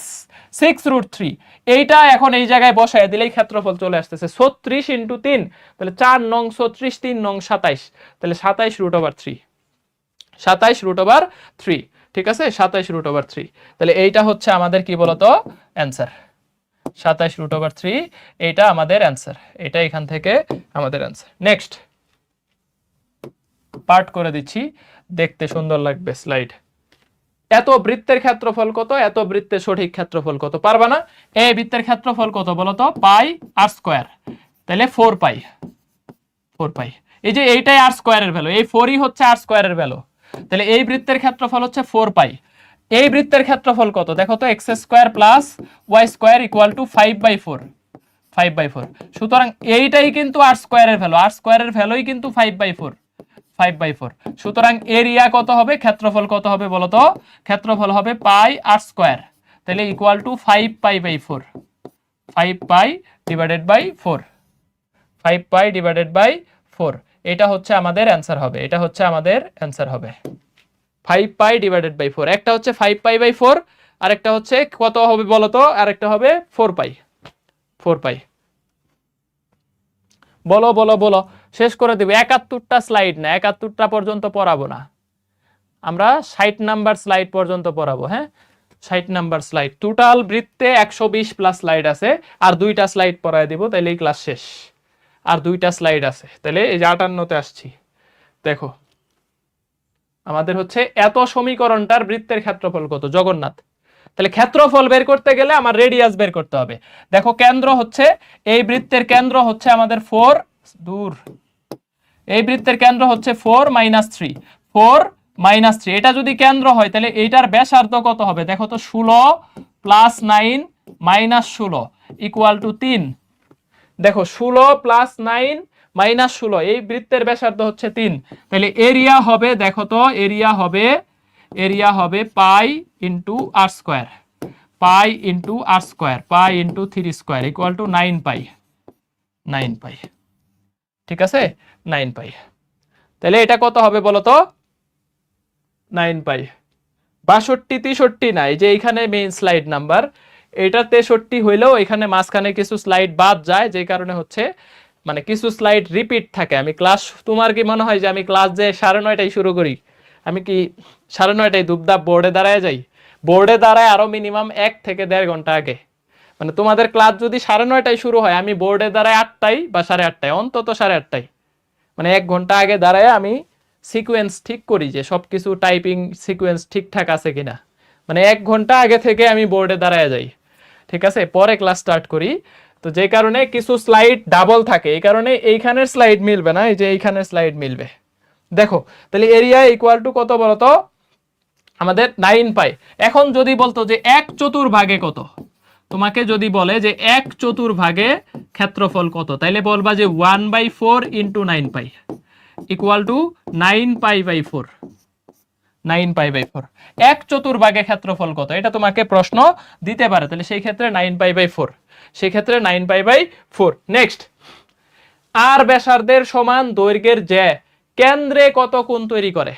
6√3। এইটা এখন এই জায়গায় বসায় দিলেই ক্ষেত্রফল চলে আসতেছে 36 ইন্টু 3, তাহলে 4 নং 36, 3 নং 27, তাহলে 27√3, 27√3, ঠিক আছে, 27√3। তাহলে এইটা হচ্ছে আমাদের কি বলতো অ্যান্সার, 27√3, এইটা আমাদের অ্যান্সার, এটা এখান থেকে আমাদের অ্যান্সার। নেক্সট পার্ট করে দিচ্ছি, দেখতে সুন্দর লাগবে স্লাইড। এত বৃত্তের ক্ষেত্রফল কত, এত বৃত্তের সঠিক ক্ষেত্রফল কত, পারবা না। এই বৃত্তের ক্ষেত্রফল কত বলতো, πr², তাহলে 4π, 4π, এই যে এইটাই r² এর ভ্যালু, এই 4ই হচ্ছে r² এর ভ্যালু, তাহলে এই বৃত্তের ক্ষেত্রফল হচ্ছে 4π। এই বৃত্তের ক্ষেত্রফল কত দেখো তো, x² + y² = 5/4, 5/4। সুতরাং এইটাই কিন্তু r² এর ভ্যালু, r² এর ভ্যালুই কিন্তু 5/4, 5/4। সুতরাং এরিয়া কত হবে, ক্ষেত্রফল কত হবে বলতো, ক্ষেত্রফল হবে πr², তাহলে ইকুয়াল টু 5π/4, 5π/4, 5π/4, এটা হচ্ছে আমাদের অ্যান্সার হবে, এটা হচ্ছে আমাদের অ্যান্সার হবে 5π/4। একটা হচ্ছে 5π/4, আর একটা হচ্ছে কত হবে বলতো, আর একটা হবে 4π, 4π। বলো বলো বলো, শেষ করে দেব। 71টা স্লাইড না, 71টা পর্যন্ত পড়াবো না আমরা, 60 নাম্বার স্লাইড পর্যন্ত পড়াবো, হ্যাঁ 60 নাম্বার স্লাইড। টোটাল বৃত্তে 120+ স্লাইড আছে, আর 2টা স্লাইড পড়ায় দিব, তাহলে এই ক্লাস শেষ। আর 2টা স্লাইড আছে, তাহলে এই যে 58তে আসছি। দেখো আমাদের হচ্ছে এত সমীকরণটার বৃত্তের ক্ষেত্রফল কত, জগন্নাথ। তাহলে ক্ষেত্রফল বের করতে গেলে আমার রেডিয়াস বের করতে হবে। দেখো কেন্দ্র হচ্ছে, এই বৃত্তের কেন্দ্র হচ্ছে আমাদের 4, দূর, এই বৃত্তের কেন্দ্র হচ্ছে 4 - 3, 4 - 3, এটা যদি কেন্দ্র হয় তাহলে এইটার ব্যাসার্ধ কত হবে দেখো তো, 16 + 9 - 16 = 3। দেখো 16 + 9 - 16, এই বৃত্তের ব্যাসার্ধ হচ্ছে 3, তাহলে এরিয়া হবে দেখো তো, এরিয়া হবে π × r², π × r², π × 3² = 9π, 9π, ঠিক আছে 9π। তাহলে এটা কত হবে বলো তো, 9π। 62, 63 না, এই যে এইখানে মেইন স্লাইড নাম্বার, এটা 63 হইলেও এখানে মাঝখানে কিছু স্লাইড বাদ যায়, যে কারণে হচ্ছে মানে কিছু স্লাইড রিপিট থাকে। আমি ক্লাস, তোমার কি মনে হয় যে আমি ক্লাস যে 9:30টায় শুরু করি, আমি কি 9:30টায় ধুপধাপ বোর্ডে দাঁড়ায় যাই? বোর্ডে দাঁড়ায় আরো মিনিমাম 1 থেকে 1.5 ঘন্টা আগে। মানে তোমাদের ক্লাস যদি 9:30টায় শুরু হয়, আমি বোর্ডে দাঁড়ায় 8টায় বা 8:30টায়, অন্তত 8:30টায়, মানে 1 ঘন্টা আগে দাঁড়ায় আমি সিকোয়েন্স ঠিক করি যে সবকিছু টাইপিং সিকোয়েন্স ঠিকঠাক আছে কিনা। মানে 1 ঘন্টা আগে থেকে আমি বোর্ডে দাঁড়ায় যাই, ঠিক আছে, পরে ক্লাস স্টার্ট করি। তো যে কারণে কিছু স্লাইড ডাবল থাকে, এই কারণে এইখানের স্লাইড মিলবে না, এই যে এইখানের স্লাইড মিলবে। দেখো তাহলে এরিয়া ইকুয়াল টু কত বলতো আমাদের 9 পাই। এখন যদি বলতো যে 1/4 কত, তোমাকে যদি বলে যে 1/4 ক্ষেত্রফল কত, তাইলে বলবা যে 1/4 into 9 pi equal to 9 pi by 4। 9 pi by 4 1/4 ক্ষেত্রফল কত, এটা তোমাকে প্রশ্ন দিতে পারে। তাহলে সেই ক্ষেত্রে 9 পাই বাই 4, সেই ক্ষেত্রে 9 পাই বাই 4। নেক্সট, আর ব্যাসার্ধের সমান দৈর্ঘ্যের যে কেন্দ্রে কত কোণ তৈরি করে।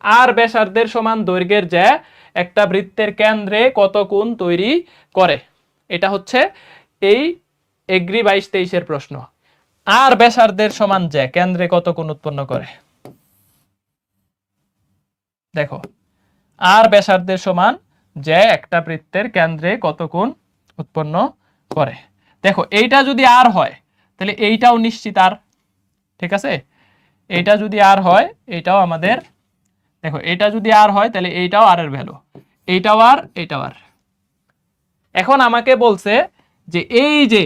আর ব্যাসার্ধের সমান দৈর্ঘ্যের যে একটা বৃত্তের কেন্দ্রে কত কোণ তৈরি করে, এটা হচ্ছে এই এগ্রি 22-23 প্রশ্ন। আর ব্যাসার্ধের সমান যে কেন্দ্রে কত কোণ উৎপন্ন করে। দেখো আর ব্যাসার্ধের সমান যে একটা বৃত্তের কেন্দ্রে কত কোণ উৎপন্ন করে। দেখো এইটা যদি আর হয় তাহলে এইটাও নিশ্চিত আর, ঠিক আছে, এইটা যদি আর হয় এইটাও আমাদের, দেখো এটা যদি আর হয় তাহলে এইটাও আর এর ভ্যালু, এইটাও আর এইটাও আর। এখন আমাকে বলছে যে এই যে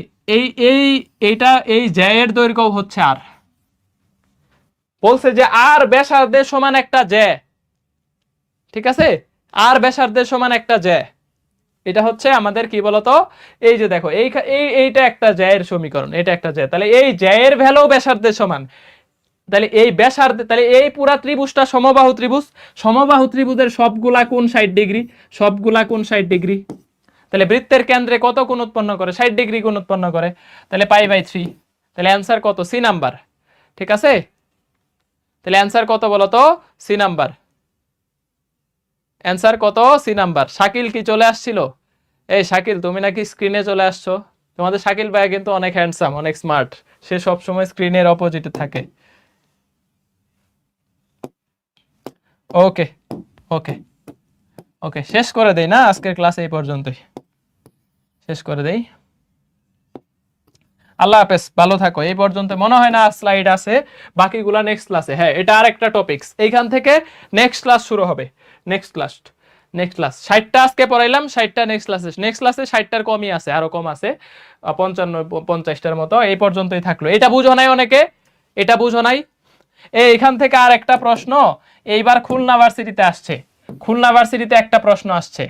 এইটা এই জ্যা এর দৈর্ঘ্য হচ্ছে আর, বলছে যে আর ব্যাসার্ধের সমান একটা জ্যা, ঠিক আছে, আর ব্যাসার্ধের সমান একটা জ্যা, এটা হচ্ছে আমাদের কি বলতো, এই যে দেখো এইটা একটা জ্যা এর সমীকরণ, এটা একটা জ্যা, তাহলে এই জ্যা এর ভ্যালু ব্যাসার্ধের সমান। তাহলে এই ব্যাসার্ধ, তাহলে এই পুরা ত্রিভুজটা সমবাহু ত্রিভুজ, সমবাহু ত্রিভুজের সবগুলা কোণ 60 ডিগ্রি, সবগুলা কোণ 60 ডিগ্রি। তাহলে বৃত্তের কেন্দ্রে কত কোণ উৎপন্ন করে, 60 ডিগ্রি কোণ উৎপন্ন করে, তাহলে পাই বাই 3। তাহলে অ্যান্সার কত, সি নাম্বার, ঠিক আছে। তাহলে অ্যান্সার কত বলতো, সি নাম্বার, অ্যান্সার কত, সি নাম্বার। শাকিল কি চলে আসছিল? এই শাকিল তুমি নাকি স্ক্রিনে চলে আসছো? তোমাদের শাকিল ভাই কিন্তু অনেক হ্যান্ডসাম, অনেক স্মার্ট, সে সব সময় স্ক্রিনের অপোজিটে থাকে। ওকে ওকে ওকে, শেষ করে দেই না, আজকের ক্লাস এই পর্যন্তই, শেষ করে দেই। আল্লাহ হাফেজ, ভালো থাকো। এই পর্যন্ত মনে হয় না স্লাইড আছে, বাকিগুলা নেক্সট ক্লাসে। হ্যাঁ এটা আরেকটা টপিকস, এইখান থেকে নেক্সট ক্লাস শুরু হবে। নেক্সট ক্লাস 60টা আজকে পড়াইলাম, 60টা নেক্সট ক্লাসে 60টার কমই আছে, আরো কম আছে, 55-50টার মতো। এই পর্যন্তই থাকলো। এটা বুঝো নাই অনেকে, এটা বুঝো নাই। এইখান থেকে আর একটা প্রশ্ন এইবার খুলনা ভার্সিটিতে আসছে, খুলনা ভার্সিটিতে একটা প্রশ্ন আসছে,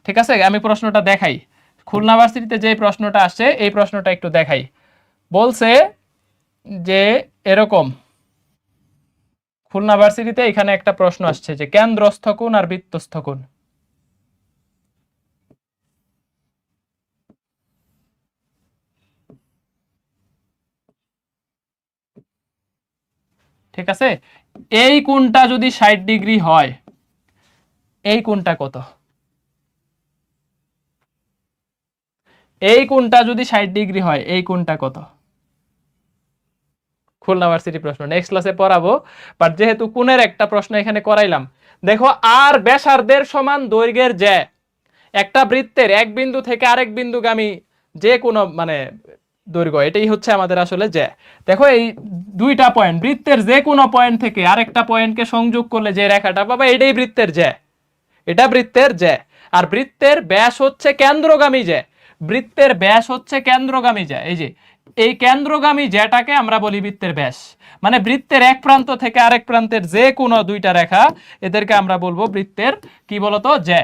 ঠিক আছে, আমি প্রশ্নটা দেখাই। খুলনা ভার্সিটিতে যে প্রশ্নটা আসছে এই প্রশ্নটা একটু দেখাই। বলছে যে এরকম, খুলনা ভার্সিটিতে এখানে একটা প্রশ্ন আসছে যে কেন্দ্রস্থ কোণ আর বৃত্তস্থ কোণ। ঠিক আছে, এই কোণটা যদি 60 ডিগ্রি হয়, এই কোণটা কত, এই কোণটা যদি 60 ডিগ্রি হয় এই কোণটা কত। খুলনা ভার্সিটি প্রশ্ন, নেক্সট ক্লাসে পড়াবো, বাট যেহেতু কোণের একটা প্রশ্ন এখানে করাইলাম। দেখো আর ব্যাসার্ধের সমান দৈর্ঘ্যের যে একটা বৃত্তের এক বিন্দু থেকে আরেক বিন্দুগামী যে কোনো মানে দৈর্ঘ্য, এটাই হচ্ছে আমাদের আসলে যে। দেখো এই দুইটা পয়েন্ট, বৃত্তের যে কোনো পয়েন্ট থেকে আরেকটা পয়েন্টকে সংযোগ করলে যে রেখাটা পাবা এটাই বৃত্তের যে, এটা বৃত্তের যে। আর বৃত্তের ব্যাস হচ্ছে কেন্দ্রগামী যে, বৃত্তের ব্যাস হচ্ছে কেন্দ্রগামী যে, এই যে এই কেন্দ্রগামী যেটাকে আমরা বলি বৃত্তের ব্যাস। মানে বৃত্তের এক প্রান্ত থেকে আরেক প্রান্তের যে কোনো দুইটা রেখা, এদেরকে আমরা বলবো বৃত্তের কি বলতো, যে।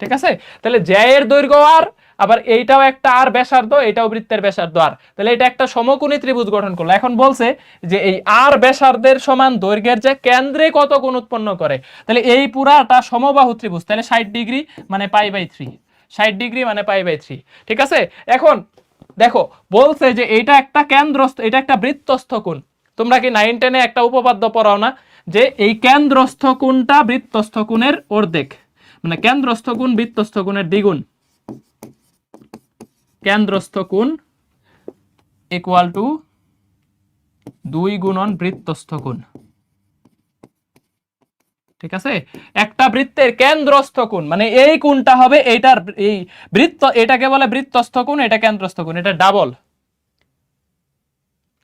ঠিক আছে, তাহলে জ্যা এর দৈর্ঘ্য আর, আবার এইটাও একটা আর ব্যাসার্ধ, এটাও বৃত্তের ব্যাসার্ধ আর, তাহলে এটা একটা সমকোণী ত্রিভুজ গঠন করলো। এখন বলছে যে এই আর ব্যাসার্ধের সমান দৈর্ঘ্যের যে কেন্দ্রে কত কোণ উৎপন্ন করে, তাহলে এই পুরাটা সমবাহু ত্রিভুজ, তাহলে 60 ডিগ্রি মানে পাই বাই 3, 60 ডিগ্রি মানে পাই বাই 3। ঠিক আছে, এখন দেখো বলছে যে এটা একটা কেন্দ্রস্থ, এটা একটা বৃত্তস্থ কোণ। তোমরা কি 9-10-এ একটা উপপাদ্য পড়াও না, যে এই কেন্দ্রস্থ কোণটা বৃত্তস্থ কোণের অর্ধেক, মানে কেন্দ্রস্থ কোণ বৃত্তস্থ কোণের দ্বিগুণ। কেন্দ্রস্থ কোণ ইকুয়াল টু 2 গুণন বৃত্তস্থ কোণ। ঠিক আছে, একটা বৃত্তের কেন্দ্রস্থ কোণ মানে এই কোণটা হবে এইটার, এই বৃত্ত, এটাকে বলে বৃত্তস্থ কোণ, এটা কেন্দ্রস্থ কোণ, এটা ডাবল।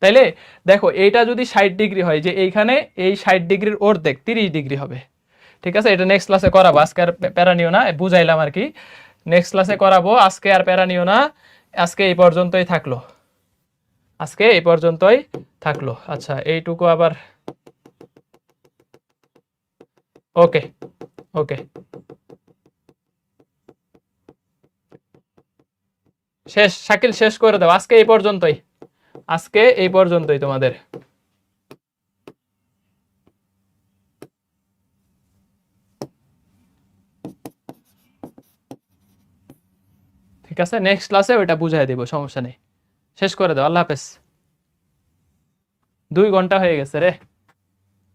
তাইলে দেখো এইটা যদি 60 ডিগ্রি হয়, যে এইখানে এই 60 ডিগ্রির অর্ধেক 30 ডিগ্রি হবে। ঠিক আছে, এটা নেক্সট ক্লাসে করাবো, আজকে আর প্যারা নিও না, বুঝাইলাম আর কি। নেক্সট ক্লাসে করাবো, আজকে আর প্যারা নিও না। আজকে এই পর্যন্তই থাকলো, আজকে এই পর্যন্তই থাকলো। আচ্ছা এইটুকু আবার ওকে ওকে শেষ, শাকিল শেষ করে দাও, আজকে এই পর্যন্তই, আজকে এই পর্যন্তই তোমাদের। ঠিক আছে, নেক্সট ক্লাসে ওইটা বুঝাই দিব, সমস্যা নেই। শেষ করে দাও, আল্লাহ হাফেজ। 2 ঘন্টা হয়ে গেছে রে।